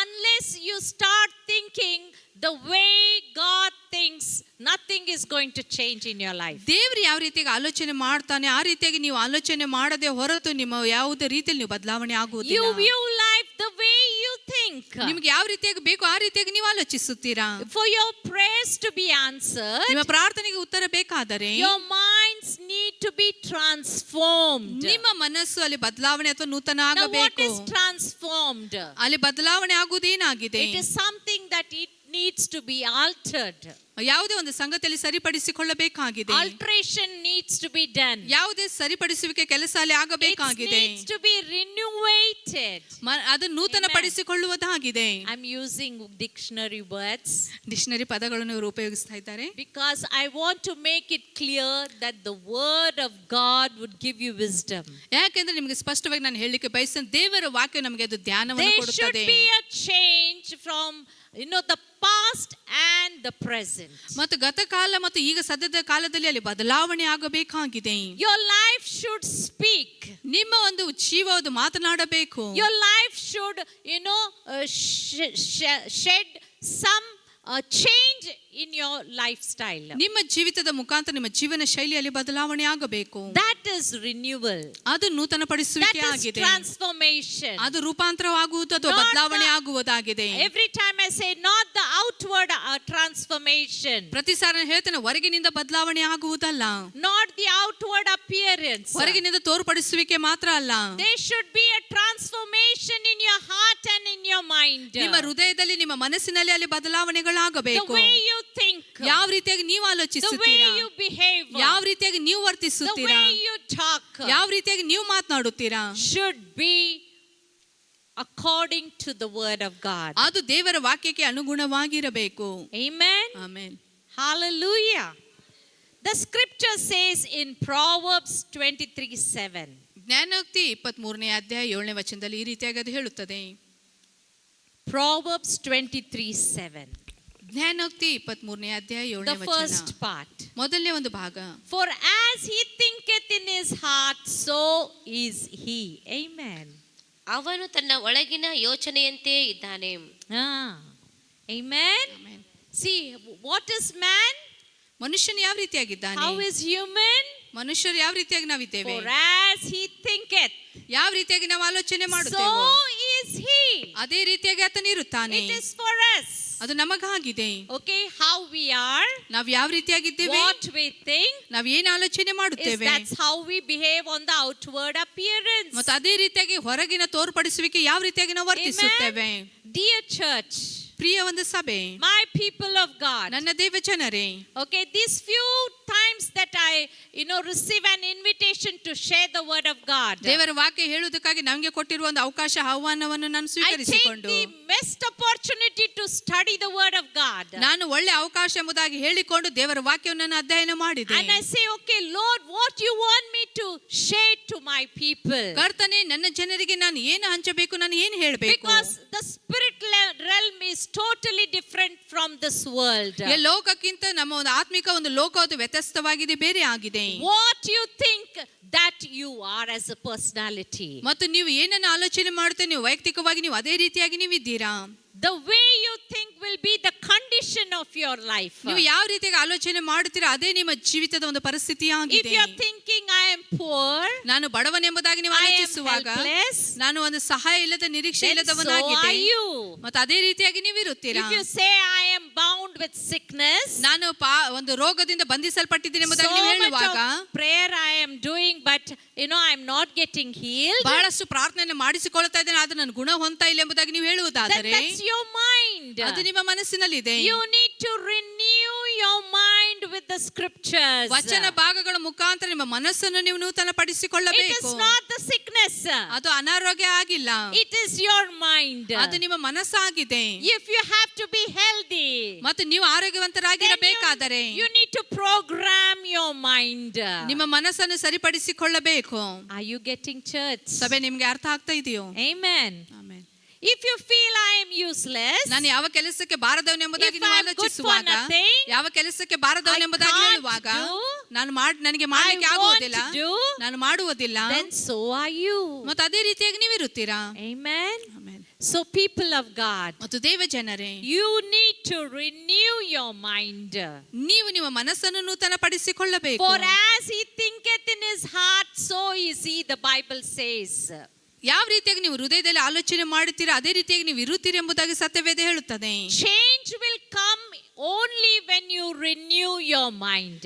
Unless you start thinking the way God thinks, nothing is going to change in your life. ದೇವರು ಯಾವ ರೀತಿಯಾಗಿ ಆಲೋಚನೆ ಮಾಡ್ತಾನೆ ಆ ರೀತಿಯಾಗಿ ನೀವು ಆಲೋಚನೆ ಮಾಡದೆ ಹೊರತು ನಿಮ್ಮ ಯಾವುದೇ ರೀತಿಯಲ್ಲಿ ನೀವು ಬದಲಾವಣೆ You ಆಗುವುದಿಲ್ಲ. view life the way you think. ನಿಮ್ಗೆ ಯಾವ ರೀತಿಯಾಗಿ ಬೇಕು ಆ ರೀತಿಯಾಗಿ ನೀವು ಆಲೋಚಿಸುತ್ತೀರಾ. For your prayers to be answered, ನಿಮ್ಮ ಪ್ರಾರ್ಥನೆಗೆ ಉತ್ತರ ಬೇಕಾದರೆ your minds need to be transformed. ನಿಮ್ಮ ಮನಸ್ಸು ಅಲ್ಲಿ ಬದಲಾವಣೆ ಅಥವಾ ನೂತನ Now what ಆಗಬೇಕು. is transformed? ಅಲ್ಲಿ ಬದಲಾವಣೆ ಆಗುವುದೇನಾಗಿದೆ? It is something that it needs to be altered. ಯಾವುದೇ ಒಂದು ಸಂಗತಿಯಲ್ಲಿ ಸರಿಪಡಿಸಿಕೊಳ್ಳಬೇಕಾಗಿದೆ. Alteration needs to be done. ಯಾವುದೇ ಸರಿಪಡಿಸುವಿಕೆ ಕೆಲಸ ಅಲ್ಲಿ It ಆಗಬೇಕಾಗಿದೆ. needs to be renovated. ಅದು ನೂತನ ಪಡಿಸಿಕೊಳ್ಳುವುದಾಗಿದೆ. I'm using dictionary words dictionary ಪದಗಳನ್ನು ಇವರು ಉಪಯೋಗಿಸ್ತಾ ಇದ್ದಾರೆ. because I want to make it clear that the word of God would give you wisdom. ಯಾಕೆಂದ್ರೆ ನಿಮಗೆ ಸ್ಪಷ್ಟವಾಗಿ ನಾನು ಹೇಳಲಿಕ್ಕೆ ಬಯಸ್ತೇನೆ, ದೇವರ ವಾಕ್ಯ ನಮಗೆ ಅದು ಜ್ಞಾನವನ್ನು There should ಕೊಡುತ್ತದೆ. be a change from the past and the present. ಮತ್ತು ಗತಕಾಲ ಮತ್ತು ಈಗ ಸದ್ಯದ ಕಾಲದಲ್ಲಿ ಅಲ್ಲಿ ಬದಲಾವಣೆ ಆಗಬೇಕಾಗಿದೆ. Your life should speak. ನಿಮ್ಮ ಒಂದು ಜೀವವನ್ನು ಮಾತನಾಡಬೇಕು. Your life should, shed some change in your lifestyle. ನಿಮ್ಮ ಜೀವಿತದ ಮುಖಾಂತರ ನಿಮ್ಮ ಜೀವನ ಶೈಲಿಯಲ್ಲಿ ಬದಲಾವಣೆ ಆಗಬೇಕು. That is renewal. ಅದು ನೂತನ ಪಡಿಸುವಿಕೆ That is ಆಗಿದೆ. transformation. ಅದು ರೂಪಾಂತರವಾಗುವುದು ಅಥವಾ Not ಬದಲಾವಣೆ ಆಗುವುದಾಗಿದೆ. Every time I say not the outward transformation. ಪ್ರತಿ ಸಾರಿ ಹೇಳ್ತೇನೆ ಹೊರಗಿನಿಂದ ಬದಲಾವಣೆ ಆಗುವುದಲ್ಲ. Not the outward appearance. ಹೊರಗಿನಿಂದ ತೋರ್ಪಡಿಸುವಿಕೆ ಮಾತ್ರ ಅಲ್ಲ. There should be a transformation in your heart and in your mind. ನಿಮ್ಮ ಹೃದಯದಲ್ಲಿ ನಿಮ್ಮ ಮನಸ್ಸಿನಲ್ಲಿ ಅಲ್ಲಿ The ಬದಲಾವಣೆಗಳಾಗಬೇಕು. way you think. ಯಾವ ರೀತಿಯಾಗಿ ನೀವು The way ಆಲೋಚಿಸುತ್ತೀರಾ, you behave. ಯಾವ ರೀತಿಯಾಗಿ ನೀವು The ವರ್ತಿಸುತ್ತೀರಾ, way you talk. ಯಾವ ರೀತಿಯಾಗಿ ನೀವು ಮಾತನಾಡುತ್ತೀರಾ, Should be according to the word of God. ಅದು ದೇವರ ವಾಕ್ಯಕ್ಕೆ ಅನುಗುಣವಾಗಿರಬೇಕು. Amen. Amen. Hallelujah. The scripture says in Proverbs 23:7. ಜ್ಞಾನೋಕ್ತಿ 23ನೇ ಅಧ್ಯಾಯ 7ನೇ ವಚನದಲ್ಲಿ ಈ ರೀತಿಯಾಗಿ ಅದು ಹೇಳುತ್ತದೆ. Proverbs 23:7. ಜ್ಞಾನೋಕ್ತಿ 23ನೇ ಅಧ್ಯಾಯ 7ನೇ The first ವಚನ part. ಮೊದಲನೇ ಒಂದು ಭಾಗ. For as he thinketh in his heart, so is he. Amen. ಅವನು ತನ್ನ ಒಳಗಿನ ಯೋಚನೆಯಂತೆಯೇ ಇದ್ದಾನೆ. Amen. Amen. See, what is man? ಮನುಷ್ಯನು ಯಾವ ರೀತಿಯಾಗಿದ್ದಾನೆ, How is human? ಮನುಷ್ಯರು ಯಾವ ರೀತಿಯಾಗಿ ನಾವಿದ್ದೇವೆ, For as he thinketh, ಯಾವ ರೀತಿಯಾಗಿ ನಾವು ಆಲೋಚನೆ so ಮಾಡುತ್ತೇವೆ is he. ಅದೇ ರೀತಿಯಾಗಿ ಆತನು ಇರುತ್ತಾನೆ. It is for us. ಅದು ನಮಗಾಗಿದೆ. Okay, how we are, ನಾವು ಯಾವ ರೀತಿಯಾಗಿದ್ದೇವೆ, what we think, ನಾವು ಏನು ಆಲೋಚನೆ is ಮಾಡುತ್ತೇವೆ, that's how we behave on the outward appearance. ಮತ್ತು ಅದೇ ರೀತಿಯಾಗಿ ಹೊರಗಿನ ತೋರ್ಪಡಿಸುವಿಕೆ ಯಾವ ರೀತಿಯಾಗಿ ನಾವು ವರ್ತಿಸುತ್ತೇವೆ. Dear church, ಪ್ರಿಯ ಒಂದು ಸಭೆ, my people of God, ನನ್ನ ದೇವ ಜನರೇ, okay, these few times that I receive an invitation to share the word of God, ದೇವರ ವಾಕ್ಯ ಹೇಳುವುದಕ್ಕಾಗಿ ನಮಗೆ ಕೊಟ್ಟಿರುವ ಒಂದು ಅವಕಾಶ ಆಹ್ವಾನವನ್ನು ನಾನು I take ಸ್ವೀಕರಿಸಿಕೊಂಡು the best opportunity to study the word of God. ನಾನು ಒಳ್ಳೆ ಅವಕಾಶ ಎಂಬುದಾಗಿ ಹೇಳಿಕೊಂಡು ದೇವರ ವಾಕ್ಯವನ್ನು ನಾನು ಅಧ್ಯಯನ ಮಾಡಿದೆ. And I say, okay, Lord, what you want me to share to my people? ಕರ್ತನೇ, ನನ್ನ ಜನರಿಗೆ ನಾನು ಏನು ಹಂಚಬೇಕು, ನಾನು ಏನು ಹೇಳಬೇಕು, Because the spirit realm is totally different from this world. ಈ ಲೋಕಕ್ಕಿಂತ ನಮ್ಮ ಒಂದು ಆತ್ಮಿಕ ಒಂದು ಲೋಕ ಅದು ವ್ಯತ್ಯಸ್ತವಾಗಿದೆ, ಬೇರೆ ಆಗಿದೆ. What you think that you are as a personality. ಮತ್ತು ನೀವು ಏನನ್ನು ಆಲೋಚನೆ ಮಾಡುತ್ತೆ, ನೀವು ವೈಯಕ್ತಿಕವಾಗಿ ನೀವು ಅದೇ ರೀತಿಯಾಗಿ ನೀವು ಇದ್ದೀರಾ. The way you think will be the condition of your life. ನೀವು ಯಾವ ರೀತಿಯಾಗಿ ಆಲೋಚನೆ ಮಾಡುತ್ತೀರಾ ಅದೇ ನಿಮ್ಮ ಜೀವಿತದ ಒಂದು ಪರಿಸ್ಥಿತಿ If ಆಗಿದೆ. you are thinking I am poor, ನಾನು ಬಡವನೆಂಬುದಾಗಿ ನೀವು I am ಆಲೋಚಿಸುವಾಗ helpless, ನಾನು ಒಂದು ಸಹಾಯ ಇಲ್ಲದ ನಿರೀಕ್ಷೆ then so ಇಲ್ಲದವನಾಗಿದ್ದೆ, are you. ಮತ್ತು ಅದೇ ರೀತಿಯಾಗಿ ನೀವು ಇರುತ್ತೀರಾ. If you say I am bound with sickness, ನಾನು ಒಂದು ರೋಗದಿಂದ ಬಂಧಿಸಲ್ಪಟ್ಟಿದ್ದೀನಿ ಎಂಬುದಾಗಿ so ನೀವು much ಹೇಳುವಾಗ, of prayer I am doing, but I am not getting healed, ಬಹಳಷ್ಟು ಪ್ರಾರ್ಥನೆಯನ್ನು ಮಾಡಿಸಿಕೊಳ್ತಾ ಇದ್ದೇನೆ ಆದ್ರೆ ನಾನು ಗುಣ ಹೊಂದ್ತಾ ಇಲ್ಲ ಎಂಬುದಾಗಿ ನೀವು then ಹೇಳುವುದಾದರೆ that's your mind. ಅದು ನಿಮ್ಮ ಮನಸ್ಸಿನಲ್ಲಿದೆ. You need to renew your mind with the scriptures. ವಚನ ಭಾಗಗಳ ಮುಖಾಂತರ ನಿಮ್ಮ ಮನಸ್ಸನ್ನು ನೀವು ನೂತನ It ಪಡಿಸಿಕೊಳ್ಳಬೇಕು. is not the sickness. ಅದು ಅನಾರೋಗ್ಯ ಆಗಿಲ್ಲ, It is your mind. ಅದು ನಿಮ್ಮ ಮನಸ್ಸಾಗಿದೆ. If you have to be healthy, ಮತ್ತು ನೀವು then ಆರೋಗ್ಯವಂತರಾಗಿರಬೇಕಾದರೆ you need to program your mind. ನಿಮ್ಮ ಮನಸ್ಸನ್ನು ಸರಿಪಡಿಸಿಕೊಳ್ಳಬೇಕು. Are you getting church? ಸಭೆ ನಿಮ್ಗೆ ಅರ್ಥ ಆಗ್ತಾ ಇದೆಯೋ? Amen. Amen. If you feel I am useless, ನಾನು ಯಾವ ಕೆಲಸಕ್ಕೆ ಬಾರದವನೆಂಬುದಾಗಿ if ನೀವು I am good for ಆಲೋಚಿಸುವಾಗ, nothing, ಯಾವ ಕೆಲಸಕ್ಕೆ ಬಾರದವನೆಂಬುದಾಗಿ I can't ಹೇಳುವಾಗ, do, ನನಗೆ I ಮಾಡಲಿಕ್ಕೆ want ಆಗುವುದಿಲ್ಲ, to do, ನಾನು ಮಾಡುವುದಿಲ್ಲ, then so are you. ಮತ್ತು ಅದೇ ರೀತಿಯಾಗಿ ನೀವು ಇರುತ್ತೀರಾ. Amen. Amen. So people of God, ಮತ್ತು ದೇವ ಜನರೇ, you need to renew your mind. ನೀವು ನಿಮ್ಮ ಮನಸ್ಸನ್ನು ನೂತನ ಪಡಿಸಿಕೊಳ್ಳಬೇಕು. For as he thinketh in his heart, so is he, the Bible says. ಯಾವ ರೀತಿಯಾಗಿ ನೀವು ಹೃದಯದಲ್ಲಿ ಆಲೋಚನೆ ಮಾಡುತ್ತೀರಾ ಅದೇ ರೀತಿಯಾಗಿ ನೀವು ಇರುತ್ತೀರಿ ಎಂಬುದಾಗಿ ಸತ್ಯವೇದ ಹೇಳುತ್ತದೆ. Change will come only when you renew your mind.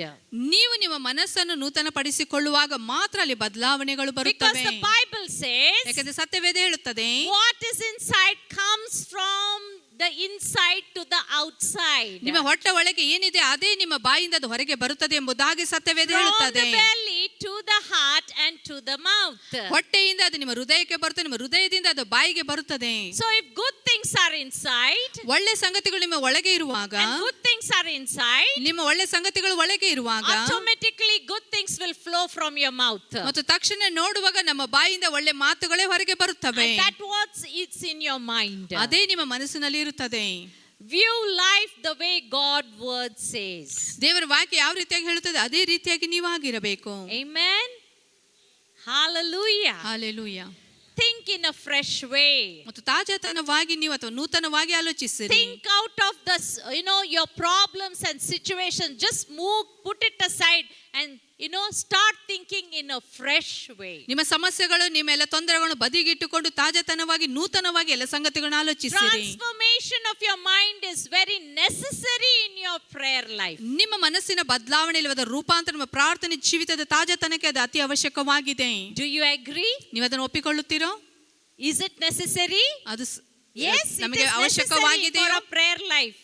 ನೀವು ನಿಮ್ಮ ಮನಸ್ಸನ್ನು ನೂತನ ಪಡಿಸಿಕೊಳ್ಳುವಾಗ ಮಾತ್ರ ಅಲ್ಲಿ ಬದಲಾವಣೆಗಳು Because ಬರುತ್ತವೆ. the Bible says, ಯಾಕಂದ್ರೆ ಸತ್ಯವೇದ ಹೇಳುತ್ತದೆ, what is inside comes from the inside to the outside. ನಿಮ್ಮ ಹೊಟ್ಟೆ ಒಳಗೆ ಏನಿದೆ ಅದೇ ನಿಮ್ಮ ಬಾಯಿಂದ ಅದು ಹೊರಗೆ ಬರುತ್ತದೆ ಎಂಬುದಾಗಿ ಸತ್ಯವೇದ From ಹೇಳುತ್ತದೆ. the belly to the heart and to the mouth. ಹೊಟ್ಟೆಯಿಂದ ಅದು ನಿಮ್ಮ ಹೃದಯಕ್ಕೆ ಬರುತ್ತದೆ, ನಿಮ್ಮ ಹೃದಯದಿಂದ ಅದು ಬಾಯಿಗೆ ಬರುತ್ತದೆ. So if good things are inside, ಒಳ್ಳೆ ಸಂಗತಿಗಳು ನಿಮ್ಮ ಒಳಗೆ ಇರುವಾಗ, and good things are inside, ನಿಮ್ಮ ಒಳ್ಳೆ ಸಂಗತಿಗಳು ಒಳಗೆ ಇರುವಾಗ, automatically good things will flow from your mouth. ಮತ್ತು ತಕ್ಷಣ ನೋಡುವಾಗ ನಮ್ಮ ಬಾಯಿಂದ ಒಳ್ಳೆ ಮಾತುಗಳೇ ಹೊರಗೆ ಬರುತ್ತವೆ. And that what it's in your mind. ಅದೇ ನಿಮ್ಮ ಮನಸ್ಸಿನಲ್ಲಿ ಇರುತ್ತದೆ. view life the way God's word says. ದೇವರ ವಾಕ್ಯ ಯಾವ ರೀತಿಯಾಗಿ ಹೇಳುತ್ತದೆ ಅದೇ ರೀತಿಯಾಗಿ ನೀವು ಆಗಿರಬೇಕು. Amen. Hallelujah. Hallelujah. Think in a fresh way. ಮತ್ತು ತಾಜಾತನವಾಗಿ ನೀವು ಅಥವಾ ನೂತನವಾಗಿ ಆಲೋಚಿಸಿರಿ. Think out of this, your problems and situations. Just move, put it aside and start thinking in a fresh way. ನಿಮ್ಮ ಸಮಸ್ಯೆಗಳು ನಿಮ್ಮ ಎಲ್ಲ ತೊಂದರೆಗಳನ್ನು ಬದಿಗಿಟ್ಟುಕೊಂಡು ತಾಜಾತನವಾಗಿ ನೂತನವಾಗಿ ಎಲ್ಲ ಸಂಗತಿಗಳನ್ನು ಆಲೋಚಿಸಿರಿ. Transformation of your mind is very necessary in your prayer life. ನಿಮ್ಮ ಮನಸ್ಸಿನ ಬದಲಾವಣೆ ಇಲ್ಲದ ರೂಪಾಂತರ ನಿಮ್ಮ ಪ್ರಾರ್ಥನೆ ಜೀವಿತದ ತಾಜಾತನಕ್ಕೆ ಅದು ಅತಿ ಅವಶ್ಯಕವಾಗಿದೆ. Do you agree? ನೀವು ಅದನ್ನು ಒಪ್ಪಿಕೊಳ್ಳುತ್ತೀರೋ? Is it necessary? ಅದು Yes, ನಮಗೆ it is necessary ಅವಶ್ಯಕವಾಗಿದೆ. for a prayer life.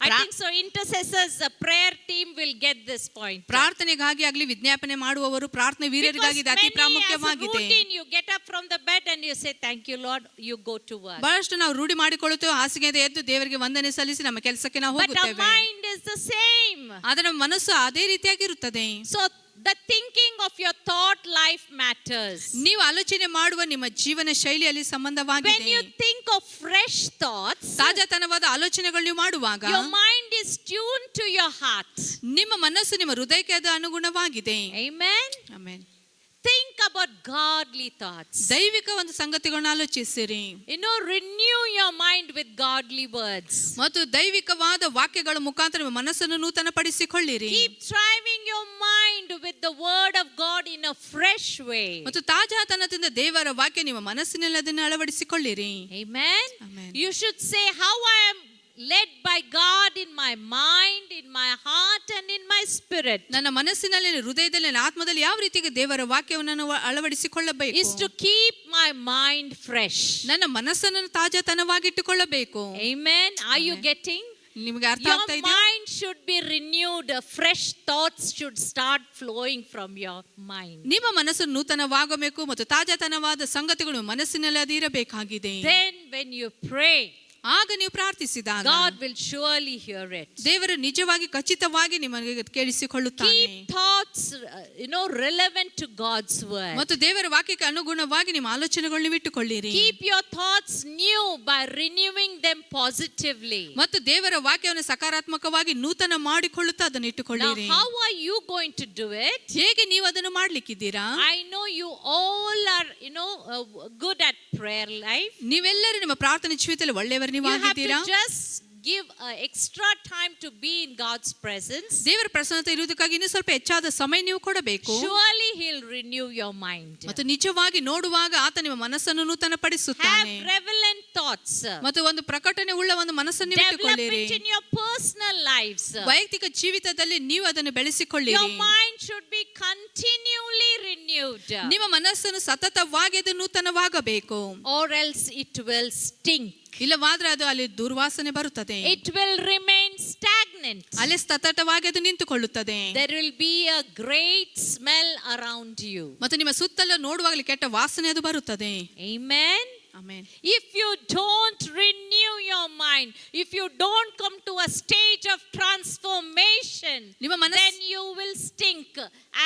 I think so. Intercessors, the prayer team will get this point. ಪ್ರಾರ್ಥನೆಗಾಗಿ ಆಗಲಿ ವಿಜ್ಞಾಪನೆ ಮಾಡುವವರು ಪ್ರಾರ್ಥನೆ ವೀರರಿಗಾಗಿ ಇದು ಅತಿ ಪ್ರಾಮುಖ್ಯವಾಗಿದೆ. You get up from the bed and you say thank you Lord, you go to work. ಬಹಳಷ್ಟು ನಾವು ರೂಢಿ ಮಾಡಿಕೊಳ್ಳುತ್ತೇವೆ, ಹಾಸಿಗೆಯಿಂದ ಎದ್ದು ದೇವರಿಗೆ ವಂದನೆ ಸಲ್ಲಿಸಿ ನಮ್ಮ ಕೆಲಸಕ್ಕೆ ನಾವು ಹೋಗುತ್ತೇವೆ. But our mind is the same. ಆದರೆ ನಮ್ಮ ಮನಸ್ಸು ಅದೇ ರೀತಿಯಾಗಿರುತ್ತದೆ. So the thinking of your thought life matters. ನೀವು ಆಲೋಚನೆ ಮಾಡುವ ನಿಮ್ಮ ಜೀವನ ಶೈಲಿಯಲ್ಲಿ ಸಂಬಂಧವಾಗಿದೆ. When you think of fresh thoughts, ತಾಜಾತನವಾದ ಆಲೋಚನೆಗಳು ನೀವು ಮಾಡುವಾಗ your mind is tuned to your heart. ನಿಮ್ಮ ಮನಸ್ಸು ನಿಮ್ಮ ಹೃದಯಕ್ಕೆ ಅದು ಅನುಗುಣವಾಗಿದೆ. Amen. Amen. Think about godly thoughts. ದೈವಿಕ ಒಂದು ಸಂಗತಿಗಳನ್ನು ಆಲೋಚಿಸಿರಿ. Renew your mind with godly words. ಮತ್ತು ದೈವಿಕವಾದ ವಾಕ್ಯಗಳ ಮುಖಾಂತರ ನಿಮ್ಮ ಮನಸ್ಸನ್ನು ನೂತನಪಡಿಸಿಕೊಳ್ಳಿರಿ. Keep driving your mind with the word of God in a fresh way. ಮತ್ತು ತಾಜಾತನದಿಂದ ದೇವರ ವಾಕ್ಯ ನಿಮ್ಮ ಮನಸ್ಸಿನಲ್ಲಿ ಅದನ್ನು ಅಳವಡಿಸಿಕೊಳ್ಳಿರಿ. Amen. Amen. You should say how I am led by God in my mind, in my heart and in my spirit. ನನ್ನ ಮನಸ್ಸಿನಲ್ಲಿ ಹೃದಯದಲ್ಲಿ ಆತ್ಮದಲ್ಲಿ ಯಾವ ರೀತಿಗೆ ದೇವರ ವಾಕ್ಯವನ್ನು ನಾನು ಅಳವಡಿಸಿಕೊಳ್ಳಬೇಕು? Is to keep my mind fresh. ನನ್ನ ಮನಸ್ಸನ್ನು ತಾಜಾತನವಾಗಿಟ್ಟುಕೊಳ್ಳಬೇಕು. Amen. Are you getting? ನಿಮಗೆ ಅರ್ಥ Your ಆಗ್ತಾ ಇದೆಯಾ? mind should be renewed. Fresh thoughts should start flowing from your mind. ನಿಮ್ಮ ಮನಸ್ಸು ನೂತನವಾಗಬೇಕು ಮತ್ತು ತಾಜಾತನವಾದ ಸಂಗತಿಗಳು ಮನಸ್ಸಿನಲ್ಲಿ ಅದು ಇರಬೇಕಾಗಿದೆ. Then when you pray, ಆಗ ನೀವು ಪ್ರಾರ್ಥಿಸಿದಾಗ God will surely hear it. ದೇವರು ನಿಜವಾಗಿ ಖಚಿತವಾಗಿ ನಿಮಗೆ ಕೇಳಿಸಿಕೊಳ್ಳುತ್ತಾನೆ. Keep thoughts, relevant to God's word. ಮತ್ತು ದೇವರ ವಾಕ್ಯಕ್ಕೆ ಅನುಗುಣವಾಗಿ ನಿಮ್ಮ ಆಲೋಚನೆಗಳನ್ನು ಇಟ್ಟುಕೊಳ್ಳಿರಿ. Keep your thoughts new by renewing them positively. ಮತ್ತು ದೇವರ ವಾಕ್ಯವನ್ನು ಸಕಾರಾತ್ಮಕವಾಗಿ ನೂತನ ಮಾಡಿಕೊಳ್ಳುತ್ತಾ ಅದನ್ನು Now, ಇಟ್ಟುಕೊಳ್ಳಿರಿ. how are you going to do it? ಹೇಗೆ ನೀವು ಅದನ್ನು ಮಾಡ್ಲಿಕ್ಕಿದ್ದೀರಾ? I know you all are, good at prayer life. ನೀವೆಲ್ಲರೂ ನಿಮ್ಮ ಪ್ರಾರ್ಥನೆ ಜೀವಿತದಲ್ಲಿ ಒಳ್ಳೆಯವರು ನೀವು You have ಆಗಿದ್ದೀರಾ? to just give extra time to be in God's presence. ದೇವರ ಪ್ರಸನ್ನತೆ ಇರುವುದಕ್ಕಾಗಿ ಇನ್ನೂ ಸ್ವಲ್ಪ ಹೆಚ್ಚಾದ ಸಮಯ ನೀವು ಕೊಡಬೇಕು. Surely He'll renew your mind. ಮತ್ತು ನಿಜವಾಗಿ ನೋಡುವಾಗ ಆತ ನಿಮ್ಮ ಮನಸ್ಸನ್ನು ನೂತನಪಡಿಸುತ್ತಾನೆ. Have relevant thoughts. ಮತ್ತು ಒಂದು ಪ್ರಕಟಣೆ ಉಳ್ಳ ಒಂದು ಮನಸ್ಸನ್ನು Develop ಇಟ್ಟುಕೊಳ್ಳಿರಿ. it in your personal lives. ವೈಯಕ್ತಿಕ ಜೀವಿತದಲ್ಲಿ ನೀವು ಅದನ್ನು ಬೆಳೆಸಿಕೊಳ್ಳಿರಿ. Your mind should be continually renewed. ನಿಮ್ಮ ಮನಸ್ಸನ್ನು ಸತತವಾಗಿ ಅದು ನೂತನವಾಗಬೇಕು. Or else it will stink. ಇಲ್ಲವಾದ್ರೆ ಅದು ಅಲ್ಲಿ ದುರ್ವಾಸನೆ ಬರುತ್ತದೆ. It will remain stagnant. ಅಲ್ಲಿ ಸತತವಾಗಿ ಅದು ನಿಂತುಕೊಳ್ಳುತ್ತದೆ. There will be a great smell around you. ಮತ್ತು ನಿಮ್ಮ ಸುತ್ತಲೂ ನೋಡುವಾಗಲೇ ಕೆಟ್ಟ ವಾಸನೆ ಅದು ಬರುತ್ತದೆ. Amen. Amen. If you don't renew your mind, if you don't come to a stage of transformation, then you will stink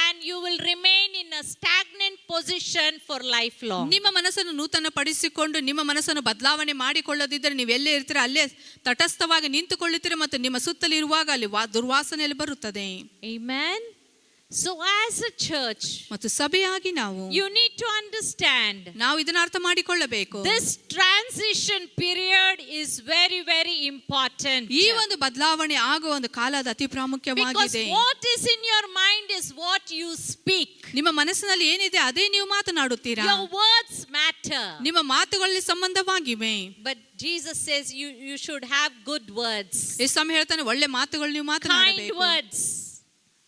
and you will remain in a stagnant position for lifelong. ನಿಮ್ಮ ಮನಸ್ಸನ್ನು ನೂತನ ಪಡಿಸಿಕೊಂಡು ನಿಮ್ಮ ಮನಸ್ಸನ್ನು ಬದಲಾವಣೆ ಮಾಡಿಕೊಳ್ಳದಿದ್ದರೆ ನೀವು ಎಲ್ಲೇ ಇರ್ತೀರ ಅಲ್ಲೇ ತಟಸ್ಥವಾಗಿ ನಿಂತುಕೊಳ್ಳುತ್ತೀರ ಮತ್ತು ನಿಮ್ಮ ಸುತ್ತಲಿರುವಾಗ ಅಲ್ಲಿ ದುರ್ವಾಸನೆಯಲ್ಲಿ ಬರುತ್ತದೆ. Amen. So as a church, ಮತ್ತು ಸಭೆಯಾಗಿ ನಾವು you need to understand, ನಾವು ಇದನ್ನು ಅರ್ಥ ಮಾಡಿಕೊಳ್ಳಬೇಕು. this transition period is very very important. ಈ ಒಂದು ಬದಲಾವಣೆ ಆಗುವ ಒಂದು ಕಾಲದ ಅತಿ ಪ್ರಾಮುಖ್ಯವಾಗಿದೆ. Because what is in your mind is what you speak. ನಿಮ್ಮ ಮನಸ್ಸಿನಲ್ಲಿ ಏನಿದೆ ಅದೇ ನೀವು ಮಾತನಾಡುತ್ತೀರಾ. Your words matter. ನಿಮ್ಮ ಮಾತುಗಳಲ್ಲಿ ಸಂಬಂಧವಾಗಿವೆ. But Jesus says you should have good words. ಯೇಸು ಹೇಳ್ತಾನೆ ಒಳ್ಳೆ ಮಾತುಗಳು ನೀವು Kind ಮಾತನಾಡಬೇಕು. words.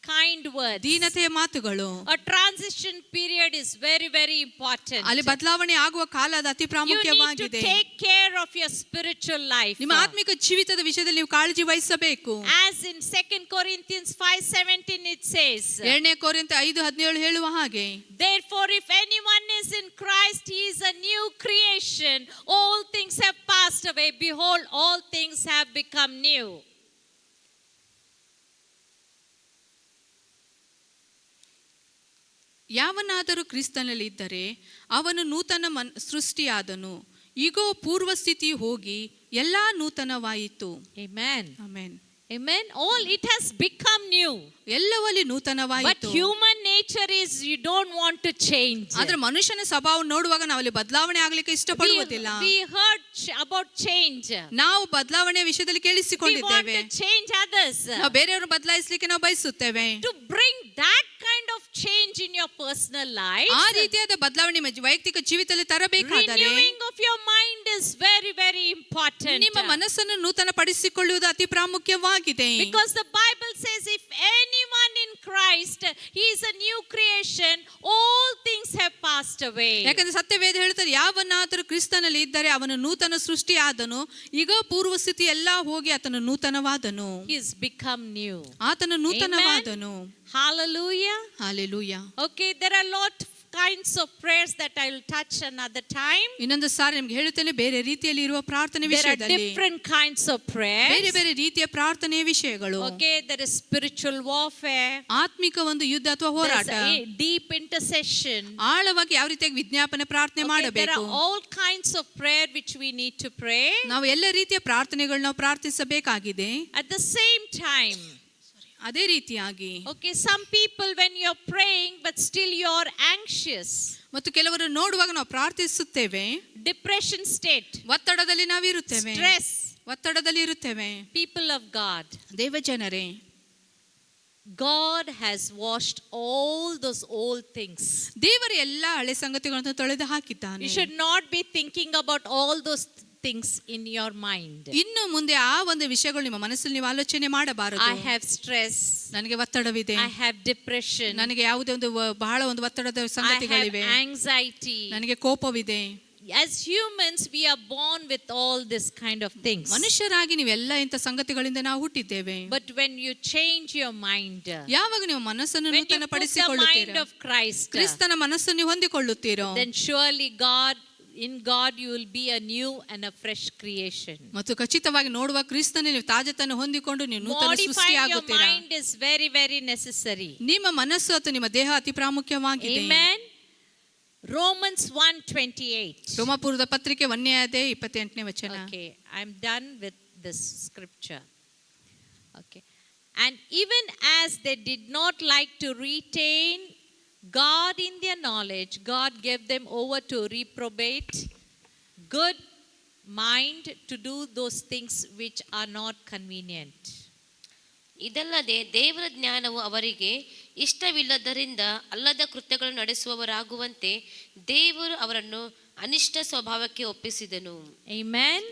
Kind words. ದೀನತೆಯ ಮಾತುಗಳು. A transition period is very very important. ಅಲ್ಲಿ ಬದಲಾವಣೆ ಆಗುವ ಕಾಲ ಅದು ಅತಿ ಪ್ರಾಮುಖ್ಯವಾಗಿದೆ. You need to take care of your spiritual life. ನಿಮ್ಮ ಆತ್ಮಿಕ ಜೀವಿತದ ವಿಷಯದಲ್ಲಿ ನೀವು ಕಾಳಜಿ ವಹಿಸಬೇಕು. As in 2 Corinthians 5:17 it says, 2 ಕೊರಿಂಥ 5:17 ಹೇಳುವ ಹಾಗೆ, therefore if anyone is in Christ he is a new creation, all things have passed away, behold all things have become new. ಯಾವನಾದರೂ ಕ್ರಿಸ್ತನಲ್ಲಿ ಇದ್ದರೆ ಅವನು ನೂತನ ಸೃಷ್ಟಿಯಾದನು, ಈಗೋ ಪೂರ್ವ ಸ್ಥಿತಿ ಹೋಗಿ ಎಲ್ಲಾ ನೂತನವಾಯಿತು. Amen. Amen. Amen. All it has become new. ಎಲ್ಲವೂ ಅಲ್ಲಿ But ನೂತನವಾಯಿತು. human nature is you don't want to change. ಆದ್ರೆ ಮನುಷ್ಯನ ಸ್ವಭಾವ ನೋಡುವಾಗ ನಾವು ಅಲ್ಲಿ ಬದಲಾವಣೆ ಆಗ್ಲಿಕ್ಕೆ ಇಷ್ಟಪಡುವುದಿಲ್ಲ. We heard about change. ನಾವು ಬದಲಾವಣೆ ವಿಷಯದಲ್ಲಿ We want ಕೇಳಿಸಿಕೊಂಡಿದ್ದೇವೆ. to change others. ನಾವು ಬೇರೆಯವರು ಬದಲಾಯಿಸಲಿಕ್ಕೆ ನಾವು ಬಯಸುತ್ತೇವೆ. To bring that kind of change in your personal life, ಆ ರೀತಿಯಾದ ಬದಲಾವಣೆ ನಿಮ್ಮ ವೈಯಕ್ತಿಕ ಜೀವಿತದಲ್ಲಿ ತರಬೇಕಾದರೆ renewing of your mind is very, very important. ನಿಮ್ಮ ಮನಸ್ಸನ್ನು ನೂತನ ಪಡಿಸಿಕೊಳ್ಳುವುದು ಅತಿ ಪ್ರಾಮುಖ್ಯವಾಗಿದೆ. Because the Bible says if anyone in Christ, he is a new creation, all things have passed away. ಯಾಕಂದ್ರೆ ಸತ್ಯವೇದ ಹೇಳ್ತಾರೆ, ಯಾವನಾದರೂ ಕ್ರಿಸ್ತನಲ್ಲಿ ಇದ್ದರೆ ಅವನು ನೂತನ ಸೃಷ್ಟಿಯಾದನು, ಈಗ ಪೂರ್ವ ಸ್ಥಿತಿ ಎಲ್ಲಾ ಹೋಗಿ ಆತನು ನೂತನವಾದನು. He has become new. ಆತನು ನೂತನವಾದನು. Hallelujah. Hallelujah. Okay, there are a lot of kinds of prayers that I will touch another time. ಇನ್ನೊಂದು ಸಾರಿ ನಿಮ್ಗೆ ಹೇಳುತ್ತೇನೆ, ಬೇರೆ ರೀತಿಯಲ್ಲಿ ಇರುವ ಪ್ರಾರ್ಥನೆ There are ವಿಷಯದಲ್ಲಿ different kinds of prayers. ಬೇರೆ ಬೇರೆ ರೀತಿಯ ಪ್ರಾರ್ಥನೆಯ ವಿಷಯಗಳು. Okay, there is spiritual warfare. ಆತ್ಮಿಕ ಒಂದು ಯುದ್ಧ ಅಥವಾ ಹೋರಾಟ, There's a deep intercession. ಆಳವಾಗಿ ಯಾವ ರೀತಿಯಾಗಿ ವಿಜ್ಞಾಪನೆ ಪ್ರಾರ್ಥನೆ Okay, there ಮಾಡಬೇಕು. are all kinds of prayer which we need to pray. ನಾವು ಎಲ್ಲ ರೀತಿಯ ಪ್ರಾರ್ಥನೆಗಳನ್ನ ನಾವು ಪ್ರಾರ್ಥಿಸಬೇಕಾಗಿದೆ. At the same time, ಅದೇ ರೀತಿಯಾಗಿ okay, some people when you're praying but still you're anxious, ಮತ್ತು ಕೆಲವರು ನೋಡುವಾಗ ನಾವು ಪ್ರಾರ್ಥಿಸುತ್ತೇವೆ, depression state, ಒತ್ತಡದಲ್ಲಿ ನಾವಿರುತ್ತೇವೆ, stress, ಒತ್ತಡದಲ್ಲಿ ಇರುತ್ತೇವೆ. people of God, ದೇವ ಜನರೇ, God has washed all those old things. ದೇವರು ಎಲ್ಲ ಹಳೆ ಸಂಗತಿಗಳನ್ನು ತೊಳೆದು ಹಾಕಿದ್ದಾನೆ. You should not be thinking about all those things in your mind. ಇನ್ನು ಮುಂದೆ ಆ ಒಂದು ವಿಷಯಗಳು ನಿಮ್ಮ ಮನಸ್ಸಲ್ಲಿ ನೀವು ಆಲೋಚನೆ ಮಾಡಬಾರದು. I have stress, ನನಗೆ ಒತ್ತಡವಿದೆ, I have depression, ನನಗೆ ಯಾವುದೇ ಒಂದು ಬಹಳ ಒಂದು ಒತ್ತಡದ I have ಸಂಗತಿಗಳಿವೆ, anxiety. ನನಗೆ ಕೋಪವಿದೆ. As humans we are born with all this kind of things. ಮನುಷ್ಯರಾಗಿ ನೀವೆಲ್ಲ ಇಂಥ ಸಂಗತಿಗಳಿಂದ ನಾವು ಹುಟ್ಟಿದ್ದೇವೆ. But when you change your mind, ಯಾವಾಗ ನೀವು ಮನಸ್ಸನ್ನು when you ನೂತನ put the mind ಪಡಿಸಿಕೊಳ್ಳುತ್ತೀರೋ, of Christ, ಕ್ರಿಸ್ತನ ಮನಸ್ಸನ್ನು ನೀವು ಹೊಂದಿಕೊಳ್ಳುತ್ತೀರೋ, then surely in God you will be a new and a fresh creation. ಮತ್ತು ಖಚಿತವಾಗಿ ನೋಡುವ ಕ್ರಿಸ್ತನಲ್ಲಿ ನೀವು ತಾಜತನ ಹೊಂದಿಕೊಂಡು ನೀವು ನೂತನ Modifying your ಸೃಷ್ಟಿಯಾಗುತ್ತೀರಾ. mind is very, very necessary. ನಿಮ್ಮ ಮನಸ್ಸು ಅಥವಾ ನಿಮ್ಮ ದೇಹ ಅತಿ ಪ್ರಾಮುಖ್ಯವಾಗಿದೆ. Amen. Romans 1:28. ರೋಮಾಪುರದ ಪತ್ರಿಕೆ 1ನೇ ಅಧ್ಯಾಯ 28ನೇ ವಚನ. Okay, I'm done with this scripture. Okay. And even as they did not like to retain God in their knowledge, God gave them over to reprobate good mind to do those things which are not convenient. ಇದಲ್ಲದೆ ದೇವರ ಜ್ಞಾನವು ಅವರಿಗೆ ಇಷ್ಟವಿಲ್ಲದರಿಂದ ಅಲ್ಲದ ಕೃತ್ಯಗಳನ್ನು ನಡೆಸುವವರಾಗುವಂತೆ ದೇವರು ಅವರನ್ನು ಅನಿಷ್ಟ ಸ್ವಭಾವಕ್ಕೆ ಒಪ್ಪಿಸಿದನು. Amen.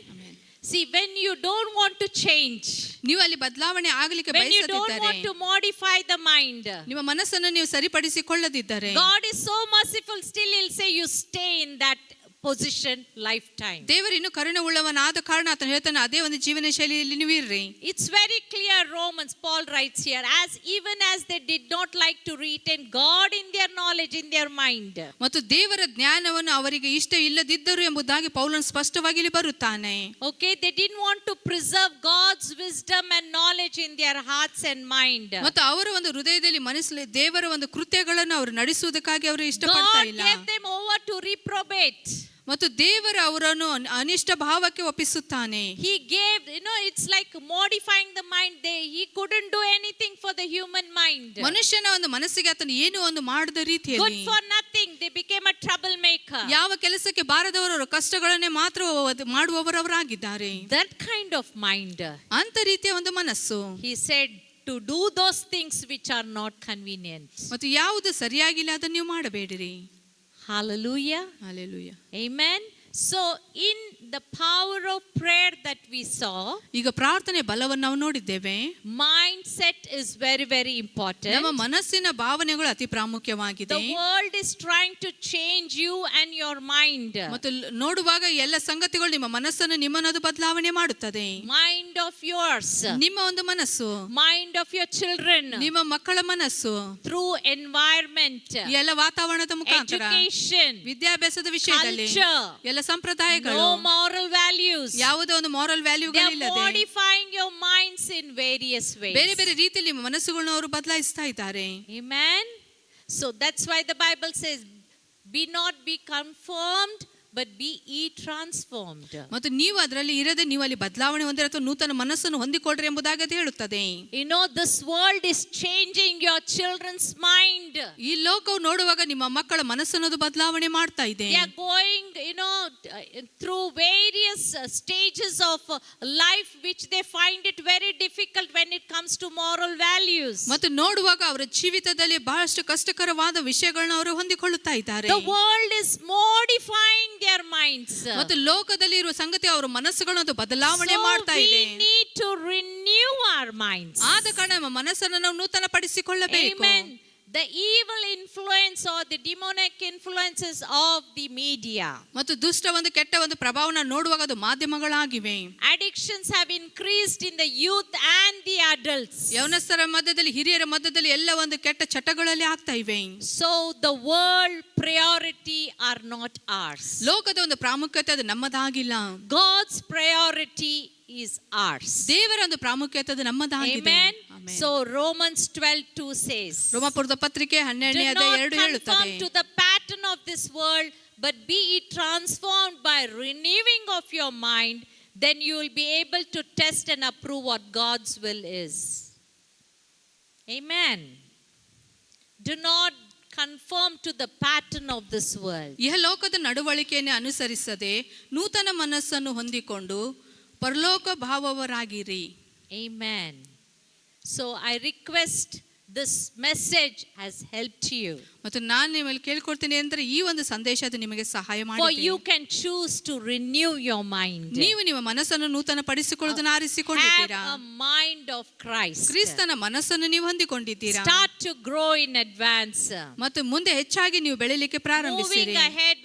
See, when you don't want to change, ನೀವು ಅಲ್ಲಿ ಬದಲಾವಣೆ ಆಗಲಿಕ್ಕೆ when you don't ಬಯಸದಿದ್ದರೆ, want to modify the mind, ನಿಮ್ಮ ಮನಸ್ಸನ್ನು ನೀವು ಸರಿಪಡಿಸಿಕೊಳ್ಳದಿದ್ದರೆ, God is so merciful, still he'll say you stay in that position lifetime. ದೇವರು ಇನ್ನು ಕರುಣೆ ಉಳ್ಳವನಾದ ಕಾರಣ ಆತನು ಹೇಳ್ತಾನೆ, ಅದೇ ಒಂದು ಜೀವನ ಶೈಲಿಯಲ್ಲಿ ನೀವು ಇರ್ರಿ. It's very clear, Romans, Paul writes here, as even as they did not like to retain God in their knowledge, in their mind. ಮತ್ತು ದೇವರ ಜ್ಞಾನವನ್ನು ಅವರಿಗೆ ಇಷ್ಟ ಇಲ್ಲದಿದ್ದರು ಎಂಬುದಾಗಿ ಪೌಲನು ಸ್ಪಷ್ಟವಾಗಿ ಇಲ್ಲಿ ಬರುತ್ತಾನೆ. Okay, they didn't want to preserve God's wisdom and knowledge in their hearts and mind. ಮತ್ತು ಅವರ ಒಂದು ಹೃದಯದಲ್ಲಿ ಮನಸ್ಸಲ್ಲಿ ದೇವರ ಒಂದು ಕೃತ್ಯಗಳನ್ನು ಅವರು ನಡೆಸುವುದಕ್ಕಾಗಿ ಅವರು ಇಷ್ಟಪಡ್ತಾ God ಇಲ್ಲ. gave them over to reprobate. ಮತ್ತು ದೇವರು ಅವರನ್ನು ಅನಿಷ್ಟ ಭಾವಕ್ಕೆ ಒಪ್ಪಿಸುತ್ತಾನೆ. He gave, it's like modifying the mind. He couldn't do anything for the human mind. ಮನುಷ್ಯನ ಒಂದು ಮನಸ್ಸಿಗೆ ಆತನು ಏನು ಒಂದು ಮಾಡದ Good ರೀತಿಯಲ್ಲಿ for nothing. They became a troublemaker. ಯಾವ ಕೆಲಸಕ್ಕೆ ಬಾರದವರು ಕಷ್ಟಗಳನ್ನೇ ಮಾತ್ರ ಮಾಡುವವರಾಗಿದ್ದಾರೆ. That kind of mind. ಅಂತ ರೀತಿಯ ಒಂದು ಮನಸ್ಸು. He said to do those things which are not convenient. ಮತ್ತು ಯಾವುದು ಸರಿಯಾಗಿಲ್ಲ ಅದನ್ನು ನೀವು ಮಾಡಬೇಡಿರಿ. Hallelujah. Hallelujah. Amen. So in the power of prayer that we saw, ಈಗ ಪ್ರಾರ್ಥನೆ ಬಲವನ್ನು ನಾವು ನೋಡಿದ್ದೇವೆ. mindset is very, very important. ನಮ್ಮ ಮನಸ್ಸಿನ ಭಾವನೆಗಳು ಅತಿ ಪ್ರಾಮುಖ್ಯವಾಗಿದೆ. The world is trying to change you and your mind. ಮತ್ತು ನೋಡುವಾಗ ಎಲ್ಲ ಸಂಗತಿಗಳು ನಿಮ್ಮ ಮನಸ್ಸನ್ನು ನಿಮ್ಮನ್ನದು ಬದಲಾವಣೆ ಮಾಡುತ್ತದೆ. Mind of yours, ನಿಮ್ಮ ಒಂದು ಮನಸ್ಸು, mind of your children, ನಿಮ್ಮ ಮಕ್ಕಳ ಮನಸ್ಸು, through environment, ಎಲ್ಲ ವಾತಾವರಣದ ಮುಖಾಂತರ, education, ವಿದ್ಯಾಭ್ಯಾಸದ ವಿಷಯದಲ್ಲಿ, culture, ಎಲ್ಲ ಸಂಪ್ರದಾಯಗಳು, no moral values. ಯಾವುದೇ ಒಂದು moral They are ವ್ಯಾಲ್ಯೂಗಳಿಲ್ಲದೆ modifying your minds in various ways. ಬೇರೆ ಬೇರೆ ರೀತಿಯಲ್ಲಿ ನಿಮ್ಮ ಮನಸ್ಸುಗಳನ್ನು ಅವರು ಬದಲಾಯಿಸ್ತಾ ಇದ್ದಾರೆ. Amen. So that's why the Bible says, be not be conformed but be ye transformed. ಮತ್ತು ನೀವು ಅದರಲ್ಲಿ ಇರದೆ ನೀವು ಅಲ್ಲಿ ಬದಲಾವಣೆ ಹೊಂದಿರ ಅಥವಾ ನೂತನ ಮನಸ್ಸನ್ನು ಹೊಂದಿಕೊಳ್ಳ್ರಿ ಎಂಬುದಾಗಿ ಅದು ಹೇಳುತ್ತದೆ. You know, this world is changing your children's mind. ಈ ಲೋಕವು ನೋಡುವಾಗ ನಿಮ್ಮ ಮಕ್ಕಳ ಮನಸ್ಸನ್ನು ಅದು ಬದಲಾವಣೆ ಮಾಡ್ತಾ ಇದೆ. They are going, through various stages of life which they find it very difficult when it comes to moral values. ಮತ್ತು ನೋಡುವಾಗ ಅವರ ಜೀವಿತದಲ್ಲಿ ಬಹಳಷ್ಟು ಕಷ್ಟಕರವಾದ ವಿಷಯಗಳನ್ನು ಅವರು ಹೊಂದಿಕೊಳ್ಳುತ್ತಾ ಇದ್ದಾರೆ. The world is modifying their minds. ಮತ್ತು ಲೋಕದಲ್ಲಿ ಇರುವ ಸಂಗತಿ ಅವರ ಮನಸ್ಸುಗಳನ್ನು ಅದು ಬದಲಾವಣೆ ಮಾಡ್ತಾ So ಇದೆ. we need to renew our minds. ಆದ ಕಾರಣ ನಮ್ಮ ಮನಸ್ಸನ್ನು ನಾವು ನೂತನ ಪಡಿಸಿಕೊಳ್ಳಬೇಕು. Amen. The evil influence or the demonic influences of the media. ಮತ್ತು ದುಷ್ಟ ಒಂದು ಕೆಟ್ಟ ಒಂದು ಪ್ರಭಾವನ ನೋಡುವಾಗ ಅದು ಮಾಧ್ಯಮಗಳಾಗಿವೆ. Addictions have increased in the youth and the adults. ಯೌವನಸ್ಥರ ಮಧ್ಯದಲ್ಲಿ ಹಿರಿಯರ ಮಧ್ಯದಲ್ಲಿ ಎಲ್ಲ ಒಂದು ಕೆಟ್ಟ ಚಟಗಳಲ್ಲಿ ಆಗ್ತಾ ಇವೆ. So the world priority are not ours. ಲೋಕದ ಒಂದು ಪ್ರಾಮುಖ್ಯತೆ ಅದು ನಮ್ಮದಾಗಿಲ್ಲ. God's priority is ours. ದೇವರ ಒಂದು ಪ್ರಾಮುಖ್ಯತೆ ಅದು ನಮ್ಮದಾಗಿದೆ. Amen. So Romans 12:2 says, ರೋಮಾಪುರದ ಪತ್ರಿಕೆ 12ನೇ do ಅಧ್ಯಾಯ not 2 ಹೇಳುತ್ತದೆ. conform to the pattern of this world, but be ye transformed by renewing of your mind, then you will be able to test and approve what God's will is. Amen. Do not conform to the pattern of this world. ಈ ಲೋಕದ ನಡವಳಿಕೆಯನ್ನು ಅನುಸರಿಸದೆ ನೂತನ ಮನಸ್ಸನ್ನು ಹೊಂದಿಕೊಂಡು ಪರಲೋಕ ಭಾವವರಾಗಿರಿ. Amen. So I request this message has helped you. ಮತ್ತು ನಾನು ನಿಮ್ಮಲ್ಲಿ ಕೇಳ್ಕೊಳ್ತೀನಿ ಅಂದ್ರೆ ಈ ಒಂದು ಸಂದೇಶ ಅದು ನಿಮಗೆ ಸಹಾಯ For ಮಾಡಿದೆ. you can choose to renew your mind. ನೀವು ನಿಮ್ಮ ಮನಸ್ಸನ್ನು ನೂತನ ಪಡಿಸಿಕೊಳ್ಳುವುದನ್ನು ಆರಿಸಿಕೊಂಡಿದ್ದೀರಾ. Have a mind of Christ. ಕ್ರಿಸ್ತನ ಮನಸ್ಸನ್ನು ನೀವು ಹೊಂದಿಕೊಂಡಿದ್ದೀರಾ. Start to grow in advance. ಮತ್ತು ಮುಂದೆ ಹೆಚ್ಚಾಗಿ ನೀವು ಬೆಳೆಯಲಿಕ್ಕೆ ಪ್ರಾರಂಭಿಸಿರಿ. Moving ahead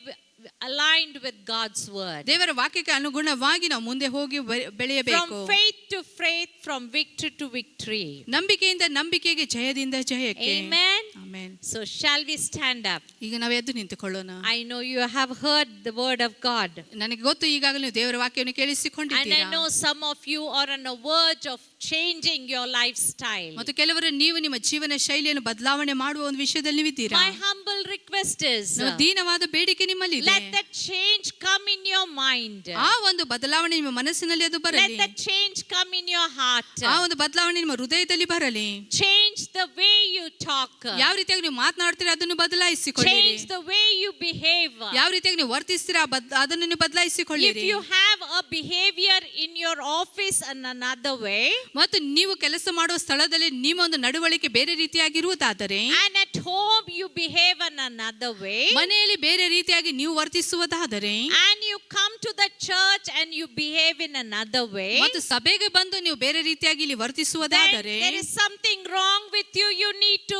aligned with God's word. ದೇವರ ವಾಕ್ಯಕ್ಕೆ ಅನುಗುಣವಾಗಿ ನಾವು ಮುಂದೆ ಹೋಗಿ ಬೆಳೆಯಬೇಕು. From faith to faith, from victory to victory. ನಂಬಿಕೆಯಿಂದ ನಂಬಿಕೆಗೆ, ಜಯದಿಂದ ಜಯಕ್ಕೆ. Amen. Amen. So shall we stand up? ಈಗ ನಾವು ಎದ್ದು ನಿಂತುಕೊಳ್ಳೋಣ. I know you have heard the word of God. ನನಗೆ ಗೊತ್ತು ಈಗಾಗಲೇ ನೀವು ದೇವರ ವಾಕ್ಯವನ್ನು And I ಕೇಳಿಸಿಕೊಂಡಿದ್ದೀರಾ. know some of you are on a verge of changing your lifestyle. ಮತ್ತು ಕೆಲವರು ನೀವು ನಿಮ್ಮ ಜೀವನ ಶೈಲಿಯನ್ನು ಬದಲಾವಣೆ ಮಾಡುವ ಒಂದು ವಿಷಯದಲ್ಲಿ ನೀವಿದ್ದೀರಾ. My humble request is, ನಮ್ಮ ದೀನವಾದ ಬೇಡಿಕೆ ನಿಮ್ಮಲ್ಲಿ ಇದೆ. let that change come in your mind. ಆ ಒಂದು ಬದಲಾವಣೆ ನಿಮ್ಮ ಮನಸ್ಸಿನಲ್ಲಿ ಅದು Let ಬರಲಿ. that change come in your heart. ಆ ಒಂದು ಬದಲಾವಣೆ ನಿಮ್ಮ ಹೃದಯದಲ್ಲಿ ಬರಲಿ. Change the way you talk. ಯಾವ ರೀತಿಯಾಗಿ ನೀವು ಮಾತನಾಡ್ತೀರಾ ಅದನ್ನು ಬದಲಾಯಿಸಿಕೊಳ್ಳಿರಿ. Change the way you behave. ಯಾವ ರೀತಿಯಾಗಿ ನೀವು ವರ್ತಿಸ್ತೀರಾ ಅದನ್ನು ನೀವು If ಬದಲಾಯಿಸಿಕೊಳ್ಳಿರಿ. you have a behavior in your office in another way, ಮತ್ತು ನೀವು ಕೆಲಸ ಮಾಡುವ ಸ್ಥಳದಲ್ಲಿ ನಿಮ್ಮ ಒಂದು ನಡವಳಿಕೆ ಬೇರೆ ರೀತಿಯಾಗಿರುವುದಾದರೆ, and at home you behave in another way, ಮನೆಯಲ್ಲಿ ಬೇರೆ ರೀತಿಯಾಗಿ ನೀವು ವರ್ತಿಸುವುದಾದರೆ, and you come to the church and you behave in another way, ಮತ್ತು ಸಭೆಗೆ ಬಂದು ನೀವು ಬೇರೆ ರೀತಿಯಾಗಿ ಇಲ್ಲಿ then ವರ್ತಿಸುವುದಾದರೆ, there is something wrong with you. You need to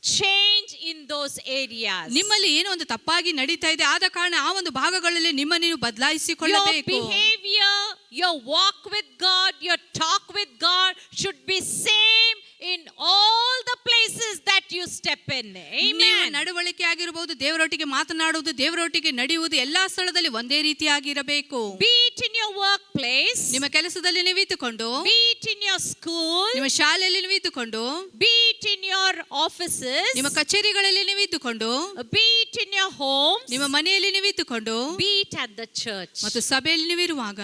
change in those areas. ನಿಮ್ಮಲ್ಲಿ ಏನೋ ಒಂದು ತಪ್ಪಾಗಿ ನಡೀತಾ ಇದೆ. ಆದ ಕಾರಣ ಆ ಒಂದು ಭಾಗಗಳಲ್ಲಿ ನಿಮ್ಮನ್ನು ನೀವು Your ಬದಲಾಯಿಸಿಕೊಳ್ಳಬೇಕು. behavior, your walk with God, your talk with God should be same in all the places that you step in. ನೀವು Amen. ನಡವಳಿಕೆ ಆಗಿರಬಹುದು, ದೇವರೊಟ್ಟಿಗೆ ಮಾತನಾಡುವುದು, ದೇವರೊಟ್ಟಿಗೆ ನಡೆಯುವುದು ಎಲ್ಲಾ ಸ್ಥಳದಲ್ಲಿ ಒಂದೇ ರೀತಿಯಾಗಿರಬೇಕು. Be it in your workplace, ನಿಮ್ಮ ಕೆಲಸದಲ್ಲಿ ನೀವು ಇದ್ದುಕೊಂಡು, be it in your school, ನಿಮ್ಮ ಶಾಲೆಯಲ್ಲಿ ನೀವು ಇದ್ದುಕೊಂಡು, be it in your offices, ನಿಮ್ಮ ಕಚೇರಿಗಳಲ್ಲಿ ನೀವು ಇದ್ದುಕೊಂಡು, be it in your homes, ನಿಮ್ಮ ಮನೆಯಲ್ಲಿ ನೀವು ಇದ್ದುಕೊಂಡು, be it at the church. ಮತ್ತು ಸಭೆಯಲ್ಲಿ ನೀವು ಇರುವಾಗ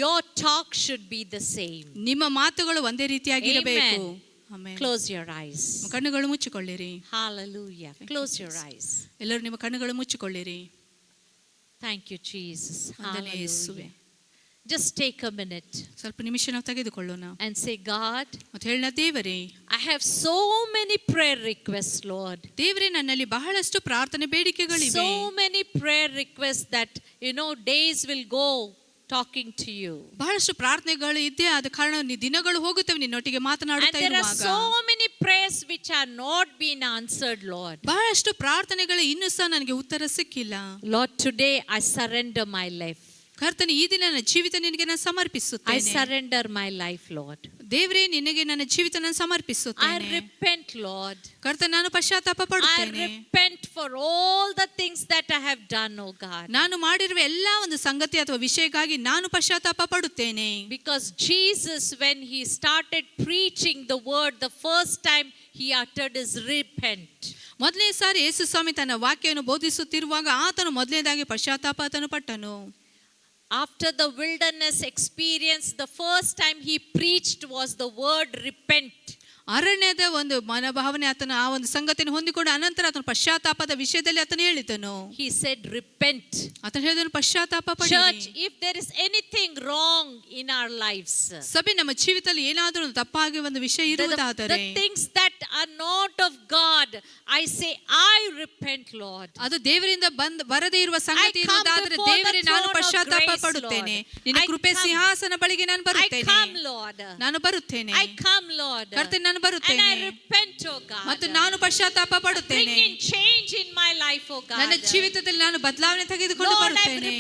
Your talk should be the same. ನಿಮ್ಮ ಮಾತುಗಳು ಒಂದೇ ರೀತಿಯಾಗಿರಬೇಕು. Amen. Amen. Close your eyes. ನಿಮ್ಮ ಕಣ್ಣುಗಳು ಮುಚ್ಚಿಕೊಳ್ಳಿರಿ. Hallelujah. Close your eyes. ಎಲ್ಲರೂ ನಿಮ್ಮ ಕಣ್ಣುಗಳು ಮುಚ್ಚಿಕೊಳ್ಳಿರಿ. Thank you, Jesus. ವಂದನೆ ಯೇಸುವೆ. Hallelujah. Just take a minute ಸ್ವಲ್ಪ ನಿಮಿಷ ನಾವು ತೆಗೆದುಕೊಳ್ಳೋಣ and say, God, ಮತ್ತು ಹೇಳ, ದೇವರೇ, I have so many prayer requests, Lord. ದೇವರೇ, ನನ್ನಲ್ಲಿ ಬಹಳಷ್ಟು ಪ್ರಾರ್ಥನೆ ಬೇಡಿಕೆಗಳಿವೆ. So many prayer requests that, days will go talking to you. ಬಹಳಷ್ಟು ಪ್ರಾರ್ಥನೆಗಳು ಇದ್ದೇ ಆದ ಕಾರಣ ದಿನಗಳು ಹೋಗುತ್ತವೆ ನಿನ್ನೊಟ್ಟಿಗೆ And ಮಾತನಾಡುತ್ತಾ there are ಇರುವಾಗ. so many prayers which are not being answered, Lord. ಬಹಳಷ್ಟು ಪ್ರಾರ್ಥನೆಗಳು ಇನ್ನೂ ಸಹ ನನಗೆ ಉತ್ತರ ಸಿಕ್ಕಿಲ್ಲ. Lord, today I surrender my life. ಕರ್ತನೇ, ಈ ದಿನ ನನ್ನ ಜೀವಿತ ನಿನಗೆ ನಾನು I ಸಮರ್ಪಿಸುತ್ತೇನೆ. surrender my life, Lord. ದೇವರೇ, ನಿನಗೆ ನನ್ನ ಜೀವಿತ ನಾನು I ಸಮರ್ಪಿಸುತ್ತೇನೆ. repent, Lord. ಕರ್ತನೇ, ನಾನು ಪಶ್ಚಾತ್ತಾಪ I ಪಡುತ್ತೇನೆ. repent for all the things that I have done, oh God. ನಾನು ಮಾಡಿರುವ ಎಲ್ಲಾ ಒಂದು ಸಂಗತಿ ಅಥವಾ ವಿಷಯಕ್ಕಾಗಿ ನಾನು ಪಶ್ಚಾತ್ತಾಪ ಪಡುತ್ತೇನೆ. Because Jesus, when he started preaching the word the first time, he uttered his repent. ಮೊದಲನೇ ಸಾರಿ ಯೇಸು ಸ್ವಾಮಿ ತನ್ನ ವಾಕ್ಯವನ್ನು ಬೋಧಿಸುತ್ತಿರುವಾಗ ಆತನು ಮೊದಲನೇದಾಗಿ ಪಶ್ಚಾತ್ತಾಪ ಆತನು ಪಟ್ಟನು. After the wilderness experience, the first time he preached was the word repent. ಅರಣ್ಯದ ಒಂದು ಮನೋಭಾವನೆ ಆತನ ಆ ಒಂದು ಸಂಗತಿಯನ್ನು ಹೊಂದಿಕೊಂಡು ಅನಂತರ ಆತನ ಪಶ್ಚಾತ್ತಾಪದ ವಿಷಯದಲ್ಲಿ ಆತನು ಹೇಳಿದನು. He said repent. ಆತನು ಹೇಳಿದನು ಪಶ್ಚಾತ್ತಾಪ ಪಡಿರಿ. Church, if there is anything wrong in our lives, ಸಭೆ ನಮ್ಮ ಜೀವಿತದಲ್ಲಿ ಏನಾದರೂ ತಪ್ಪಾಗಿ ಒಂದು ವಿಷಯ ಇರುವುದಾದರೆ, the things that are not of God, I say I repent, Lord. ಅದು ದೇವರಿಂದ ಬರದೇ ಇರುವ ಸಂಗತಿ ಇರುವುದಾದರೆ, ದೇವರೇ ನಾನು ಪಶ್ಚಾತ್ತಾಪ ಪಡುತ್ತೇನೆ, ನಿನ್ನ ಕೃಪೆ ಸಿಂಹಾಸನ ಬಳಿಗೆ ನಾನು ಬರುತ್ತೇನೆ, ನಾನು ಬರುತ್ತೇನೆ, ಕರ್ತನೇ ನಾನು ಬರುತ್ತೇನೆ ಮತ್ತು ನಾನು ಪಶ್ಚಾತ್ತಾಪ ಪಡುತ್ತೇನೆ. ನನ್ನ ಜೀವಿತದಲ್ಲಿ ನಾನು ಬದಲಾವಣೆ ತೆಗೆದುಕೊಂಡು ಬರುತ್ತೇನೆ.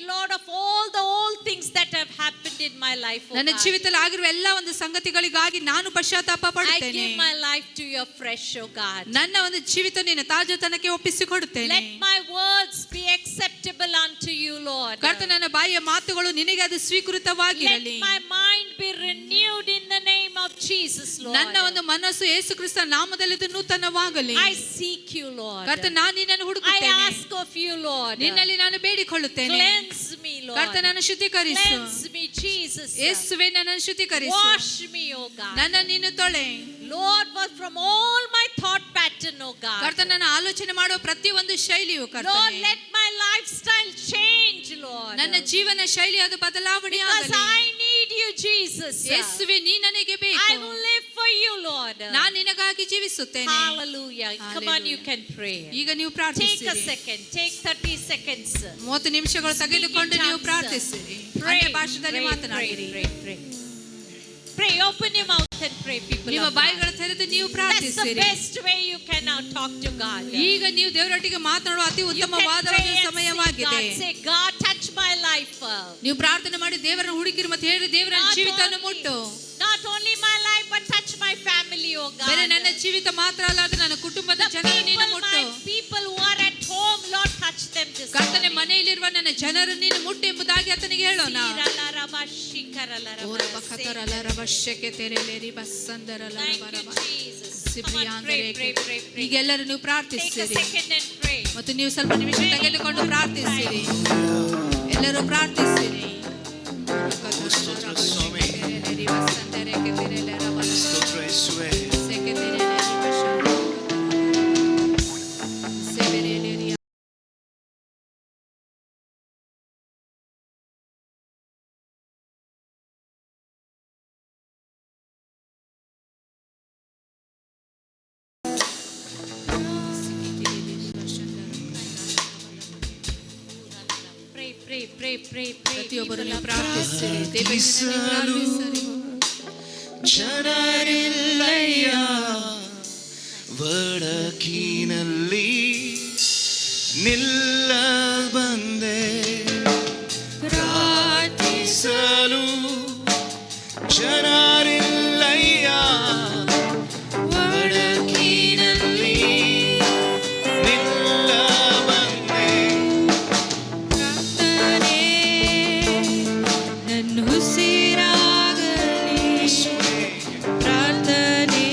Lord, of all the old things that have happened in my life, ನನ್ನ ಜೀವಿತದಲ್ಲಿ ಆಗಿರುವ ಎಲ್ಲ ಒಂದು ಸಂಗತಿಗಳಿಗಾಗಿ ನಾನು ಪಶ್ಚಾತ್ತಾಪ ಪಡುತ್ತೇನೆ. I give my life to your fresh, oh God. ನನ್ನ ಒಂದು ಜೀವಿತ ನಿನ್ನ ತಾಜತನಕ್ಕೆ ಒಪ್ಪಿಸಿಕೊಡುತ್ತೇನೆ. Let my words be acceptable unto you, Lord. ಕರ್ತನೇ, ನನ್ನ ಬಾಯಿಯ ಮಾತುಗಳು ನಿನಗೆ ಅದು ಸ್ವೀಕೃತವಾಗಿರಲಿ. Let my mind be renewed in the name of Jesus, Lord. ನನ್ನ ಒಂದು ಮನಸ್ಸು ಯೇಸು ಕ್ರಿಸ್ತನ ನಾಮದಲ್ಲಿ ನೂತನವಾಗಲಿ. I seek you, Lord. ಕರ್ತನೇ, ನಾನು ನಿನ್ನನ್ನು ಹುಡುಕುತ್ತೇನೆ. I ask of you, Lord. ನಿನ್ನಲ್ಲಿ ನಾನು ಬೇಡಿಕೊಳ್ಳುತ್ತೇನೆ. Cleanse me, Lord. ಕರ್ತನೇ, ನನ್ನನ್ನು ಶುದ್ಧೀಕರಿಸು. Cleanse me, Jesus. ಯೇಸುವೇ, ನನ್ನನ್ನು ಶುದ್ಧೀಕರಿಸು. Wash me, oh God. ನನ್ನನ್ನು ನೀನು ತೊಳೆ. Lord, from all my thought pattern, oh God. ಕರ್ತನೇ, ನಾನು ಆಲೋಚನೆ ಮಾಡುವ ಪ್ರತಿ ಒಂದು ಶೈಲಿಯು ಕರ್ತನೇ, Lord, let my lifestyle change, Lord. ನನ್ನ ಜೀವನ ಶೈಲಿ ಅದು ಬದಲಾವಣೆ Because ಆಗಲಿ. I need you, Jesus. ಯೇಸುವೇ, ನೀ ನನಗೆ ಬೇಕು. I will live for you, Lord. ನಾನು ನಿನಗಾಗಿ ಜೀವಿಸುತ್ತೇನೆ. Hallelujah. Come on, you can pray. ಈಗ ನೀವು Take a ಪ್ರಾರ್ಥಿಸಿರಿ. second. Take 30 seconds. 30 ನಿಮಿಷಗಳು ತೆಗೆದುಕೊಂಡು ನೀವು ಪ್ರಾರ್ಥಿಸಿರಿ. ಅನ್ಯ ಭಾಷೆಯಲ್ಲಿ Pray, ಮಾತನಾಡಿರಿ. pray, pray. Pray, open your mouth and pray, people ನಿಮ್ಮ of God. ಬಾಯಿಗಳ ತೆರೆದು ನೀವು That's the ಪ್ರಾರ್ಥಿಸಿರಿ. best way you can now talk to God. ಈಗ ನೀವು ದೇವರೊಟ್ಟಿಗೆ ಮಾತನಾಡುವ ಅತಿ You can ಉತ್ತಮವಾದ pray ಒಂದು and ಸಮಯವಾಗಿದೆ. seek God. Say, God, touch my life. ನೀವು ಪ್ರಾರ್ಥನೆ ಮಾಡಿ ದೇವರನ್ನು ಹುಡುಕಿರಿ ಮತ್ತು ಹೇಳಿ, ದೇವರ ಜೀವಿತವನ್ನು ಮುಟ್ಟು. Not only my life, but touch my family, oh God. ಬೇರೆ ನನ್ನ ಜೀವಿತ ಮಾತ್ರ ಅಲ್ಲ, ಅದು ನನ್ನ ಕುಟುಂಬದ ಜನರು ನೀನು ಮುಟ್ಟು. People who are at home, Lord, touch them this ಕರ್ತನೇ, morning. ಮನೆಯಲ್ಲಿರುವ ನನ್ನ ಜನರು ನೀನು ಮುಟ್ಟು ಎಂಬುದಾಗಿ ಆತನಿಗೆ ಹೇಳೋಣ. ಈಗೆಲ್ಲರೂ ನೀವು ಪ್ರಾರ್ಥಿಸಿರಿ ಮತ್ತು ನೀವು ಸ್ವಲ್ಪ ನಿಮಿಷ ತೆಗೆದುಕೊಂಡು ಪ್ರಾರ್ಥಿಸಿರಿ. ಎಲ್ಲರೂ ಪ್ರಾರ್ಥಿಸಿರಿ. ಪ್ರತಿಯೊಬ್ಬರು ನೀವು ಪ್ರಾರ್ಥಿಸಿರಿ. ಜನರಿಲ್ಲಯ್ಯ ಬಡಕಿನಲ್ಲಿ ನಿಲ್ಲ ಬಂದೆ ಪ್ರಾರ್ಥಿಸಲು. ಜನರಿಲ್ಲಯ್ಯ ಬಡಕಿನಲ್ಲಿ ನಿಲ್ಲ ಬಂದೆ. ನನ್ನ ಉಸಿರಾಗಲಿ ಪ್ರಾರ್ಥನೆ,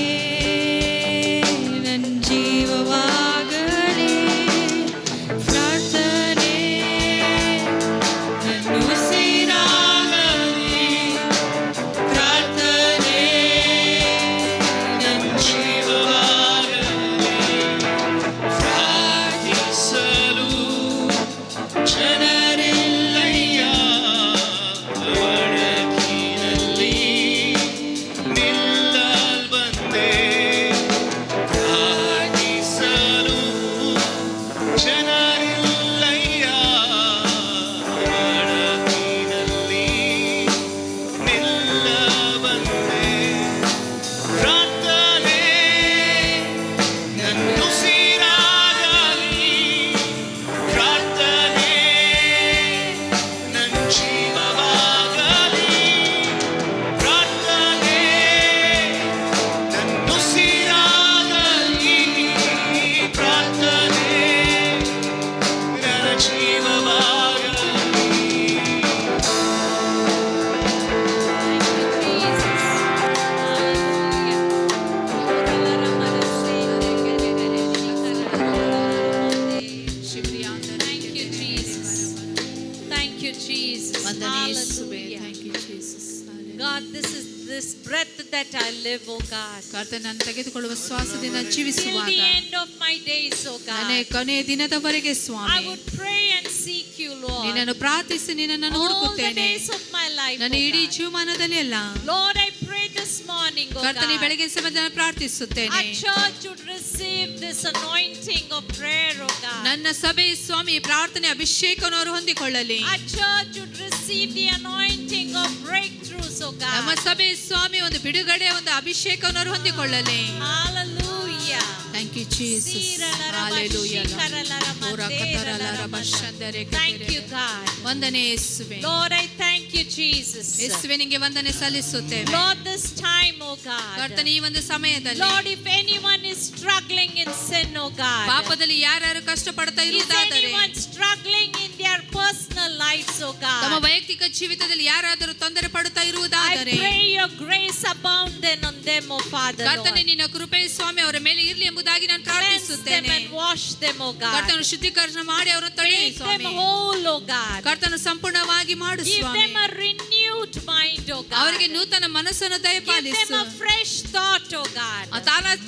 that I live, O God. ಕರ್ತನ ತೆಗೆದುಕೊಳ್ಳುವ ಶ್ವಾಸದಿಂದ Till ಜೀವಿಸುವಾಗ the end of my days, O ನನ್ನ God. ಕೊನೆಯ ದಿನದವರೆಗೆ I Swami would pray and seek you, Lord. ನಿನ್ನನ್ನು ಪ್ರಾರ್ಥಿಸಿ ನಿನ್ನನ್ನು All the ಹುಡುಕುತ್ತೇನೆ days of my life, ನನ್ನ O ಇಡೀ God. ಜೀವಮಾನದಲ್ಲಿ ಅಲ್ಲ. Lord, I pray this morning, O ಕರ್ತನೆ God. ಬೆಳಗ್ಗೆ ಸಮಯದಲ್ಲಿ ಪ್ರಾರ್ಥಿಸುತ್ತೇನೆ Our church would receive this anointing of prayer, O God. ನನ್ನ ಸಭೆ ಸ್ವಾಮಿ ಪ್ರಾರ್ಥನೆ ಅಭಿಷೇಕವನ್ನು ಅವರು ಹೊಂದಿಕೊಳ್ಳಲಿ. Our church would receive the anointing of breakthroughs, O ನಮ್ಮ God. ಸಭೆ ಸ್ವಾಮಿ ಒಂದು ಬಿಡುಗಡೆ ಒಂದು ಅಭಿಷೇಕವನ್ನು ಅವರು ಹೊಂದಿಕೊಳ್ಳಲಿ. Hallelujah. Thank you Jesus. ಹalleluya. Thank you, God. ವಂದನೆ ಯೇಸುವೆ. Lord, I thank you, Jesus. ಯೇಸುವೆ ನಿಮಗೆ ವಂದನೆ ಸಲ್ಲಿಸುತ್ತೇವೆ. Lord, this time, O God. ಕರ್ತನೆ ಈ ಒಂದು ಸಮಯದಲ್ಲಿ Lord, if anyone is struggling in sin, O God. ಪಾಪದಲ್ಲಿ ಯಾರು ಕಷ್ಟ ಪಡ್ತಾ Is ಇರುವುದಾದರೆ anyone struggling in their personal lives, O ತಮ್ಮ God? ವೈಯಕ್ತಿಕ ಜೀವಿತದಲ್ಲಿ ಯಾರಾದರೂ ತೊಂದರೆ ಪಡುತ್ತಾ I ಇರುವುದಾದರೆ pray your grace abound then on them, O Father, ಕರ್ತನೆ Lord. ನಿನ್ನ ಕೃಪೆ ಸ್ವಾಮಿ ಅವರ ಮೇಲೆ ಇರಲಿ ಎಂಬುದಾಗಿ ನಾನು Cleanse them ಪ್ರಾರ್ಥಿಸುತ್ತೇನೆ. and wash them, O God. ಕರ್ತನು ಶುದ್ಧೀಕರಣ ಮಾಡಿ ಅವರನ್ನು ತೊಳೆಯಿರಿ Make them ಸ್ವಾಮಿ. whole, O God. ಕರ್ತನು ಸಂಪೂರ್ಣವಾಗಿ ಮಾಡು Give Swami. them a renewed mind, O God. ಅವರಿಗೆ ನೂತನ ಮನಸ್ಸನ್ನು Give them ದಯಪಾಲಿಸು. a fresh thought, O God.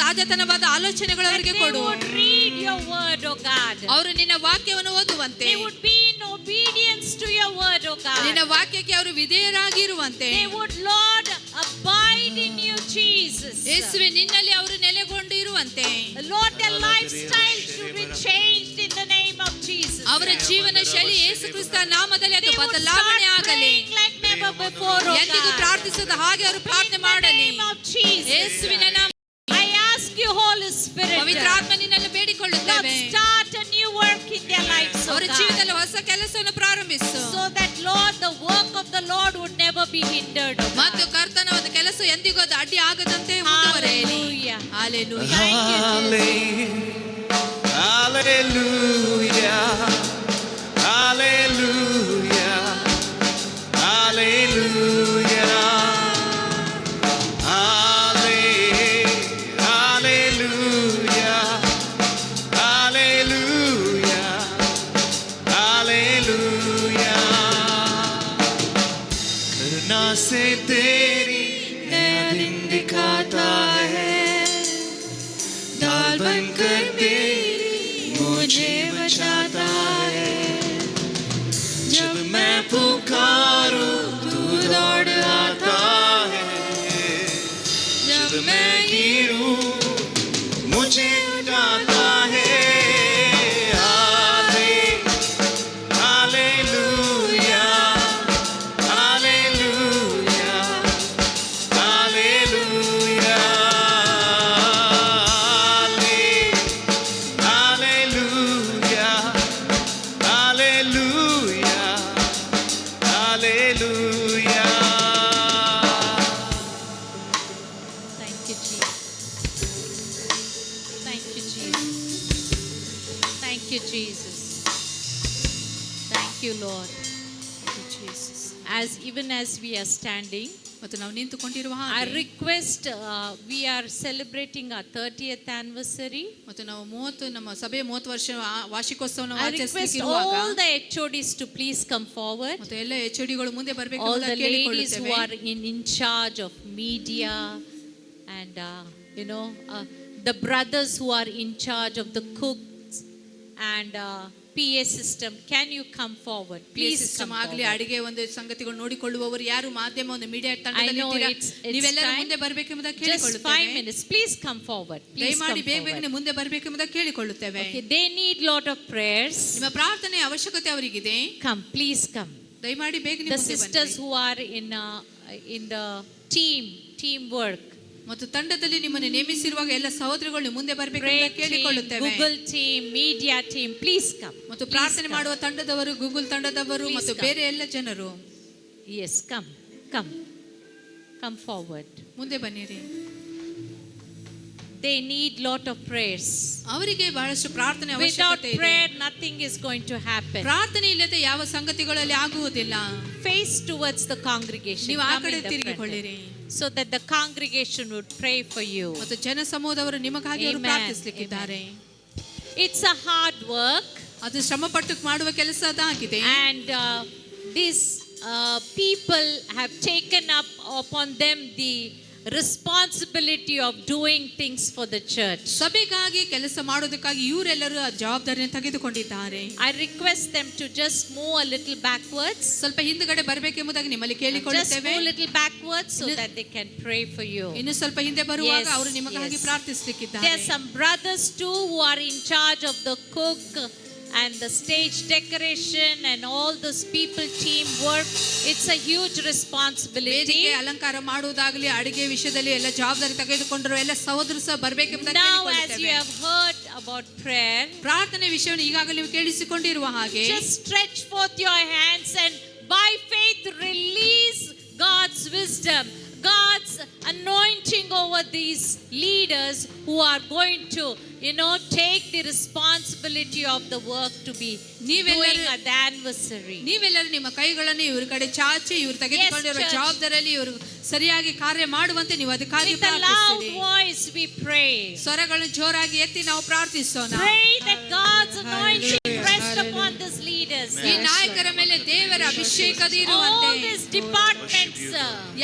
ತಾಜತನವಾದ ಆಲೋಚನೆಗಳು That ಅವರಿಗೆ they ಕೊಡು. would read your word, O God. ಅವರು ನಿನ್ನ ವಾಕ್ಯವನ್ನು ಓದುವಂತೆ They would be in obedience to your word, O ನಿನ್ನ God. ವಾಕ್ಯಕ್ಕೆ ಅವರು ವಿಧೇಯರಾಗಿರುವಂತೆ They would, Lord, abide in you, Jesus. ಯೇಸುವೆ ನಿನ್ನಲ್ಲಿ ಅವರು ನೆಲೆಗೊಂಡು ಇರುವಂತೆ Lord, their lifestyle should be changed in the name of Jesus. ಅವರ ಜೀವನ ಶೈಲಿ ಯೇಸು ಕ್ರಿಸ್ತ ನಾಮದಲ್ಲಿ ಅದು They would ಬದಲಾವಣೆ start ಆಗಲಿ. praying like never before, O ಎಂದಿಗೂ God. ಪ್ರಾರ್ಥಿಸದ ಹಾಗೆ ಅವರು ಪ್ರಾರ್ಥನೆ In the ಮಾಡಲಿ. name of Jesus. ಯೇಸುವಿನ ನಾಮ I ask you, Holy Spirit, ಪವಿತ್ರ ಆತ್ಮ ನಿನ್ನಲ್ಲಿ Lord, ಬೇಡಿಕೊಳ್ಳುತ್ತೇವೆ. start a new work in their lives, O ಅವರ God. ಜೀವಿತದಲ್ಲಿ ಹೊಸ ಕೆಲಸವನ್ನು ಪ್ರಾರಂಭಿಸು So that, Lord, the work of the Lord would never be hindered, O ಮತ್ತು God. ಕರ್ತನ ಒಂದು ಕೆಲಸ ಎಂದಿಗೂ ಅದು ಅಡ್ಡಿ ಆಗದಂತೆ ಮುಂದುವರೆಯಲಿ. Hallelujah. Hallelujah. Thank you, Jesus. Hallelujah. Hallelujah. Hallelujah. Hallelujah. Hallelujah. Hallelujah. करना से तेरी नया दिन दिखाता है, ढाल बनकर तेरी मुझे बचाता है। जब मैं पुकारूं तू दौड़ आता है, जब मैं गिरूं मुझे उठाता है। Hallelujah, hallelujah, hallelujah, hallelujah, hallelujah, hallelujah. Thank you, Jesus. Thank you, Jesus. Thank you, Jesus. Thank you, Lord. Even as we are standing, ಮತ್ತು ನಾವು ನಿಂತುಕೊಂಡಿರುವ I ಹಾಗೆ request, we are celebrating our 30th anniversary. ಮತ್ತು ನಾವು ನಮ್ಮ ಸಭೆ 30 ವರ್ಷ ವಾರ್ಷಿಕೋತ್ಸವವನ್ನು I request ಆಚರಿಸಲಿರುವಾಗ all the HODs to please come forward. ಮತ್ತು ಎಲ್ಲ HODಗಳು ಮುಂದೆ ಬರಬೇಕು All ಅಂತ the ladies who ಕೇಳಿಕೊಳ್ಳುತ್ತೇವೆ. are in charge of media and the brothers who are in charge of the cooks and PA system, can you come forward? Please system come ಆಗಲಿ forward. ಅಡಿಗೆ ಒಂದು ಸಂಗತಿಗಳು ನೋಡಿಕೊಳ್ಳುವವರು ಯಾರು ಮಾಧ್ಯಮ ಒಂದು ಮೀಡಿಯಾ I ತಂಡದಲ್ಲಿ know ಇದ್ದೀರಾ? it's ನೀವೆಲ್ಲರೂ time. ಮುಂದೆ ಬರಬೇಕೆಂಬುದಾಗಿ Just 5 ಕೇಳಿಕೊಳ್ಳುತ್ತೇವೆ. minutes. Please come forward. Please ದಯಮಾಡಿ come ಬೇಗ forward. ಬೇಗನೆ ಮುಂದೆ ಬರಬೇಕೆಂಬುದಾಗಿ ಕೇಳಿಕೊಳ್ಳುತ್ತೇವೆ. Okay, they need lot of prayers. ನಿಮ್ಮ ಪ್ರಾರ್ಥನೆ ಅವಶ್ಯಕತೆ ಅವರಿಗಿದೆ. Come, please come. ದಯಮಾಡಿ ಬೇಗನೆ The ಮುಂದೆ sisters ಬನ್ನಿ. who are in the team work. ಮತ್ತು ತಂಡದಲ್ಲಿ ನಿಮ್ಮನ್ನು ನೇಮಿಸಿರುವಾಗ ಎಲ್ಲ ಸಹೋದರಿಗಳು ಮುಂದೆ ಬರಬೇಕು Prayer ಅಂತ team, ಕೇಳಿಕೊಳ್ಳುತ್ತೇವೆ. Google team, media team, please come. ಮತ್ತು Please ಪ್ರಾರ್ಥನೆ come. ಮಾಡುವ ತಂಡದವರು, ಗೂಗಲ್ ತಂಡದವರು Please ಮತ್ತು come. ಬೇರೆ ಎಲ್ಲ ಜನರು Yes, come forward. ಮುಂದೆ ಬನ್ನಿರಿ. They need lot of prayers. ಅವರಿಗೆ ಬಹಳಷ್ಟು ಪ್ರಾರ್ಥನೆ Without ಅವಶ್ಯಕತೆ ಇದೆ. prayer, nothing is going to happen. ಪ್ರಾರ್ಥನೆ ಇಲ್ಲದೆ ಯಾವ ಸಂಗತಿಗಳಲ್ಲಿ ಆಗುವುದಿಲ್ಲ. Face towards the congregation. ನೀವು ಆ Come ಕಡೆ in the front. ತಿರುಗಿಕೊಳ್ಳಿರಿ. So that the congregation would pray for you. ಮತ್ತು ಜನ ಸಮೂಹದವರು ನಿಮಗಾಗಿ ಅವರು Amen. ಪ್ರಾರ್ಥಿಸಲಿಕ್ಕಿದ್ದಾರೆ. It's a hard work, ಅದು ಶ್ರಮಪಟ್ಟು ಮಾಡುವ ಕೆಲಸ ಅದಾಗಿದೆ. and these people have taken up upon them the responsibility of doing things for the church. ಸಭೆಗಾಗಿ ಕೆಲಸ ಮಾಡೋದಕ್ಕಾಗಿ ಇವರೆಲ್ಲರೂ ಆ ಜವಾಬ್ದಾರಿಯನ್ನು ತೆಗೆದುಕೊಂಡಿದ್ದಾರೆ. I request them to just move a little backwards. ಸ್ವಲ್ಪ ಹಿಂದುಗಡೆ ಬರಬೇಕೆಂಬುದಾಗಿ ನಿಮ್ಮಲ್ಲಿ Just ಕೇಳಿಕೊಳ್ಳುತ್ತೇವೆ. move a little backwards so that they can pray for you. ಇನ್ನು ಸ್ವಲ್ಪ ಹಿಂದೆ ಬರುವಾಗ Yes, ಅವರು ನಿಮಗಾಗಿ yes. ಪ್ರಾರ್ಥಿಸಲಿಕ್ಕಿದ್ದಾರೆ. There are some brothers too who are in charge of the cook and the stage decoration and all this people team work. It's a huge responsibility. ವೇದಿಕೆ ಅಲಂಕಾರ ಮಾಡುವುದಾಗಲಿ ಅಡಿಗೆ ವಿಷಯದಲ್ಲಿ ಎಲ್ಲ ಜವಾಬ್ದಾರಿ ತೆಗೆದುಕೊಂಡಿರುವ ಎಲ್ಲ ಸಹೋದರರು ಸಹ ಬರಬೇಕೆಂಬುದಾಗಿ Now as you ಕೇಳಿಕೊಳ್ಳುತ್ತೇವೆ. have heard about prayer, ಪ್ರಾರ್ಥನೆ ವಿಷಯವನ್ನು ಈಗಾಗಲೇ ನೀವು ಕೇಳಿಸಿಕೊಂಡಿರುವ ಹಾಗೆ just stretch forth your hands and by faith release God's wisdom, God's anointing over these leaders who are going to, take the responsibility of the work to be doing at the anniversary. ನೀವೆಲ್ಲರೂ ನಿಮ್ಮ ಕೈಗಳನ್ನು ಇವ್ರ ಕಡೆ ಚಾಚಿ ಇವರು ತೆಗೆದುಕೊಂಡಿರುವ church. ಜವಾಬ್ದಾರಿಯಲ್ಲಿ ಇವರು ಸರಿಯಾಗಿ ಕಾರ್ಯ ಮಾಡುವಂತೆ ನೀವು ಅದಕ್ಕಾಗಿ With a loud ಪ್ರಾರ್ಥಿಸಿರಿ. voice we pray. ಸ್ವರಗಳನ್ನು ಜೋರಾಗಿ ಎತ್ತಿ ನಾವು ಪ್ರಾರ್ಥಿಸೋಣ. Pray that God's anointing rest upon these leaders. ಈ ನಾಯಕರ ಮೇಲೆ ದೇವರ ಅಭಿಷೇಕದ All ಇರುವಂತೆ these departments,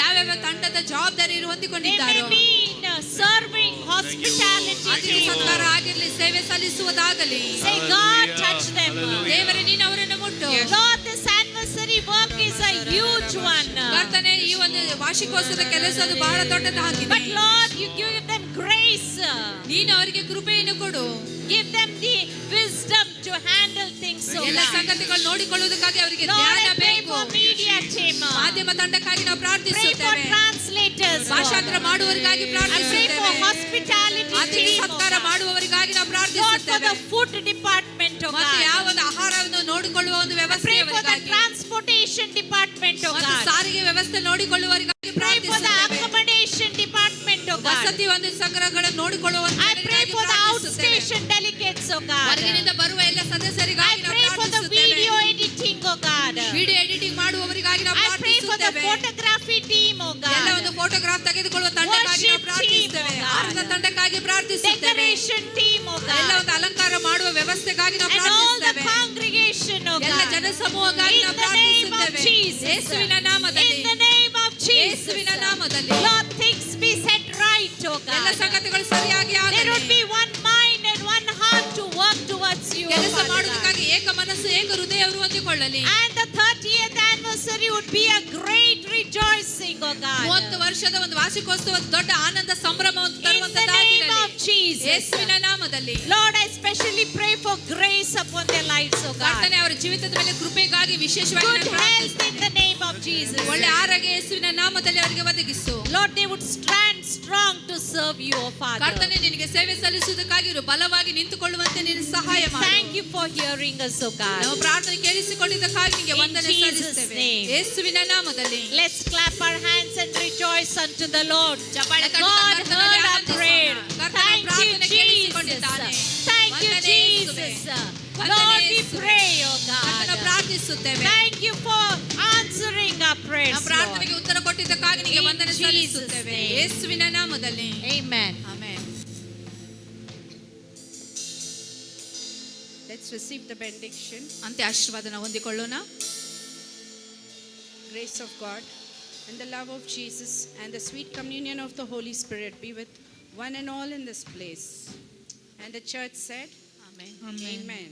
ಯಾವ್ಯಾವ ತಂಡದ ಜವಾಬ್ದಾರಿ they ಹೊಂದಿಕೊಂಡಿದ್ದಾರೋ may be in serving, hospitality ಅತಿಥಿ team. ಸತ್ಕಾರ ಆಗಿರಲಿ, ಸೇವೆ ಸಲ್ಲಿಸುವುದಾಗಲಿ, Say, God, touch them. ದೇವರೇ ನೀನು ಅವರನ್ನು ಮುಟ್ಟು. Lord, this anniversary work is a huge one. ಕರ್ತನೇ, ಈ ಒಂದು ವಾರ್ಷಿಕೋತ್ಸವದ ಕೆಲಸ ಅದು ಬಹಳ ದೊಡ್ಡದಾಗಿದೆ. But Lord, you give them grace. ನೀನು ಅವರಿಗೆ ಕೃಪೆಯನ್ನು ಕೊಡು. Give them the wisdom to handle things so ಎಲ್ಲ well. ಸಂಗತಿಗಳು ನೋಡಿಕೊಳ್ಳುವುದಕ್ಕಾಗಿ ಅವರಿಗೆ Lord, ಜ್ಞಾನ I pray ಬೇಕು. for media team. ಮಾಧ್ಯಮ ತಂಡಕ್ಕಾಗಿ ನಾವು Pray for ಪ್ರಾರ್ಥಿಸುತ್ತೇವೆ. translators. ಭಾಷಾಂತರ ಮಾಡುವವರಿಗಾಗಿ I pray for ಪ್ರಾರ್ಥಿಸುತ್ತೇವೆ. hospitality ಅತಿಥಿ team. ಸತ್ಕಾರ ಮಾಡುವವರಿಗಾಗಿ ನಾವು Lord, for ಪ್ರಾರ್ಥಿಸುತ್ತೇವೆ. the food department, oh ಮತ್ತು God. ಯಾವ ಒಂದು ಆಹಾರವನ್ನು ನೋಡಿಕೊಳ್ಳುವ ಒಂದು I pray for the ವ್ಯವಸ್ಥೆಯವರಿಗಾಗಿ transportation department, oh ಮತ್ತು God. ಸಾರಿಗೆ ವ್ಯವಸ್ಥೆ ನೋಡಿಕೊಳ್ಳುವವರಿಗಾಗಿ Pray for the ಪ್ರಾರ್ಥಿಸುತ್ತೇವೆ. accommodation department, oh God. ವಸತಿ ಒಂದು ಸಂಗ್ರಹಗಳನ್ನು ನೋಡಿಕೊಳ್ಳುವ I pray for the outstation delegates, oh God. ಹೊರಗಿನಿಂದ ಬರುವ ಎಲ್ಲ I ಸದಸ್ಯರಿಗಾಗಿ ನಾವು pray for the ಪ್ರಾರ್ಥಿಸುತ್ತೇವೆ. video editing, oh God. Video editing ಮಾಡುವವರಿಗಾಗಿ ನಾವು I pray for the ಪ್ರಾರ್ಥಿಸುತ್ತೇವೆ. photography team, oh ಎಲ್ಲ ಒಂದು God. ಫೋಟೋಗ್ರಾಫ್ ತೆಗೆದುಕೊಳ್ಳುವ ತಂಡಕ್ಕಾಗಿ ನಾವು Worship ಪ್ರಾರ್ಥಿಸುತ್ತೇವೆ. team, oh God. ಆರಾಧನಾ ತಂಡಕ್ಕಾಗಿ ಪ್ರಾರ್ಥಿಸುತ್ತೇವೆ. Decoration team, oh ಎಲ್ಲ God. ಒಂದು ಅಲಂಕಾರ ಮಾಡುವ ವ್ಯವಸ್ಥೆಗಾಗಿ ನಾವು And all the ಪ್ರಾರ್ಥಿಸುತ್ತೇವೆ. congregation, oh ಎಲ್ಲ God. ಜನಸಮೂಹಕ್ಕಾಗಿ In ನಾವು the name of ಪ್ರಾರ್ಥಿಸುತ್ತೇವೆ. Jesus. ಯೇಸುವಿನ ನಾಮದಲ್ಲಿ, In the name of Jesus. ಯೇಸುವಿನ ನಾಮದಲ್ಲಿ Lord, things be set right, oh ಎಲ್ಲ God. ಸಂಗತಿಗಳು ಸರಿಯಾಗಿ There ಆಗಲಿ. would be one mind and one heart to work towards you, oh ಕೆಲಸ Father God. ಮಾಡುವುದಕ್ಕಾಗಿ ಏಕ ಮನಸ್ಸು ಏಕ ಹೃದಯವರು ಹೊಂದಿಕೊಳ್ಳಲಿ. And the 30th anniversary would be a great rejoicing, oh God. 30 ವರ್ಷದ ಒಂದು ವಾರ್ಷಿಕೋತ್ಸವ ದೊಡ್ಡ ಆನಂದ ಸಂಭ್ರಮವನ್ನು In the name ತರುವಂತದ್ದಾಗಿರಲಿ. of Jesus. ಯೇಸುವಿನ ನಾಮದಲ್ಲಿ Lord, I especially pray for grace upon their lives, oh God. ಕರ್ತನೇ, ಅವರ ಜೀವಿತದ ಮೇಲೆ ಕೃಪೆಗಾಗಿ ವಿಶೇಷವಾಗಿ Good ನಾನು health ಪ್ರಾರ್ಥಿಸುತ್ತೇನೆ. in the name of Jesus. ಒಳ್ಳೆ ಆರೋಗ್ಯ ಯೇಸುವಿನ ನಾಮದಲ್ಲಿ ಅವರಿಗೆ ಒದಗಿಸು. Lord, they would stand strong to serve you, oh Father. ಕರ್ತನೇ, ನಿನಗೆ ಸೇವೆ ಸಲ್ಲಿಸುವುದಕ್ಕಾಗಿ ಇವರು ಬಲವಾಗಿ ನಿಂತುಕೊಳ್ಳುವಂತೆ ನೀನು ಸಹಾಯ ಮಾಡು. Thank you for hearing us, oh God. ನಾವು ಪ್ರಾರ್ಥನೆ ಕೇಳಿಸಿಕೊಂಡಿದ್ದಕ್ಕಾಗಿ ನಿನಗೆ In ವಂದನೆ Jesus' ಸಲ್ಲಿಸುತ್ತೇವೆ. name. ಯೇಸುವಿನ ನಾಮದಲ್ಲಿ Let's clap our hands and rejoice unto the Lord. ಚಪ್ಪಾಳೆ God ತಟ್ಟುತ್ತಾ ಕರ್ತನಲ್ಲಿ heard our ಆನಂದಿಸೋಣ. prayer. ಕರ್ತನ Thank you, ಪ್ರಾರ್ಥನೆ Jesus. ಕೇಳಿಸಿಕೊಂಡಿದ್ದಾನೆ. Thank you, ವಂದನೆ ಯೇಸುವೆ. Jesus. ವಂದನೆ Lord, we ಯೇಸುವೆ. pray, oh ಕರ್ತನ God. ಪ್ರಾರ್ಥಿಸುತ್ತೇವೆ. Thank you for answering our prayers, ನಮ್ಮ ಪ್ರಾರ್ಥನೆಗೆ Lord. ಉತ್ತರ ಕೊಟ್ಟಿದ್ದಕ್ಕಾಗಿ ನಿನಗೆ In ವಂದನೆ Jesus' ಸಲ್ಲಿಸುತ್ತೇವೆ. name. ಯೇಸುವಿನ ನಾಮದಲ್ಲಿ Amen. Amen. Let's receive the benediction. ಅಂತ್ಯ ಆಶೀರ್ವಾದನ ಹೊಂದಿಕೊಳ್ಳೋಣ. Grace of God and the love of Jesus and the sweet communion of the Holy Spirit be with one and all in this place. And the church said, amen. Amen.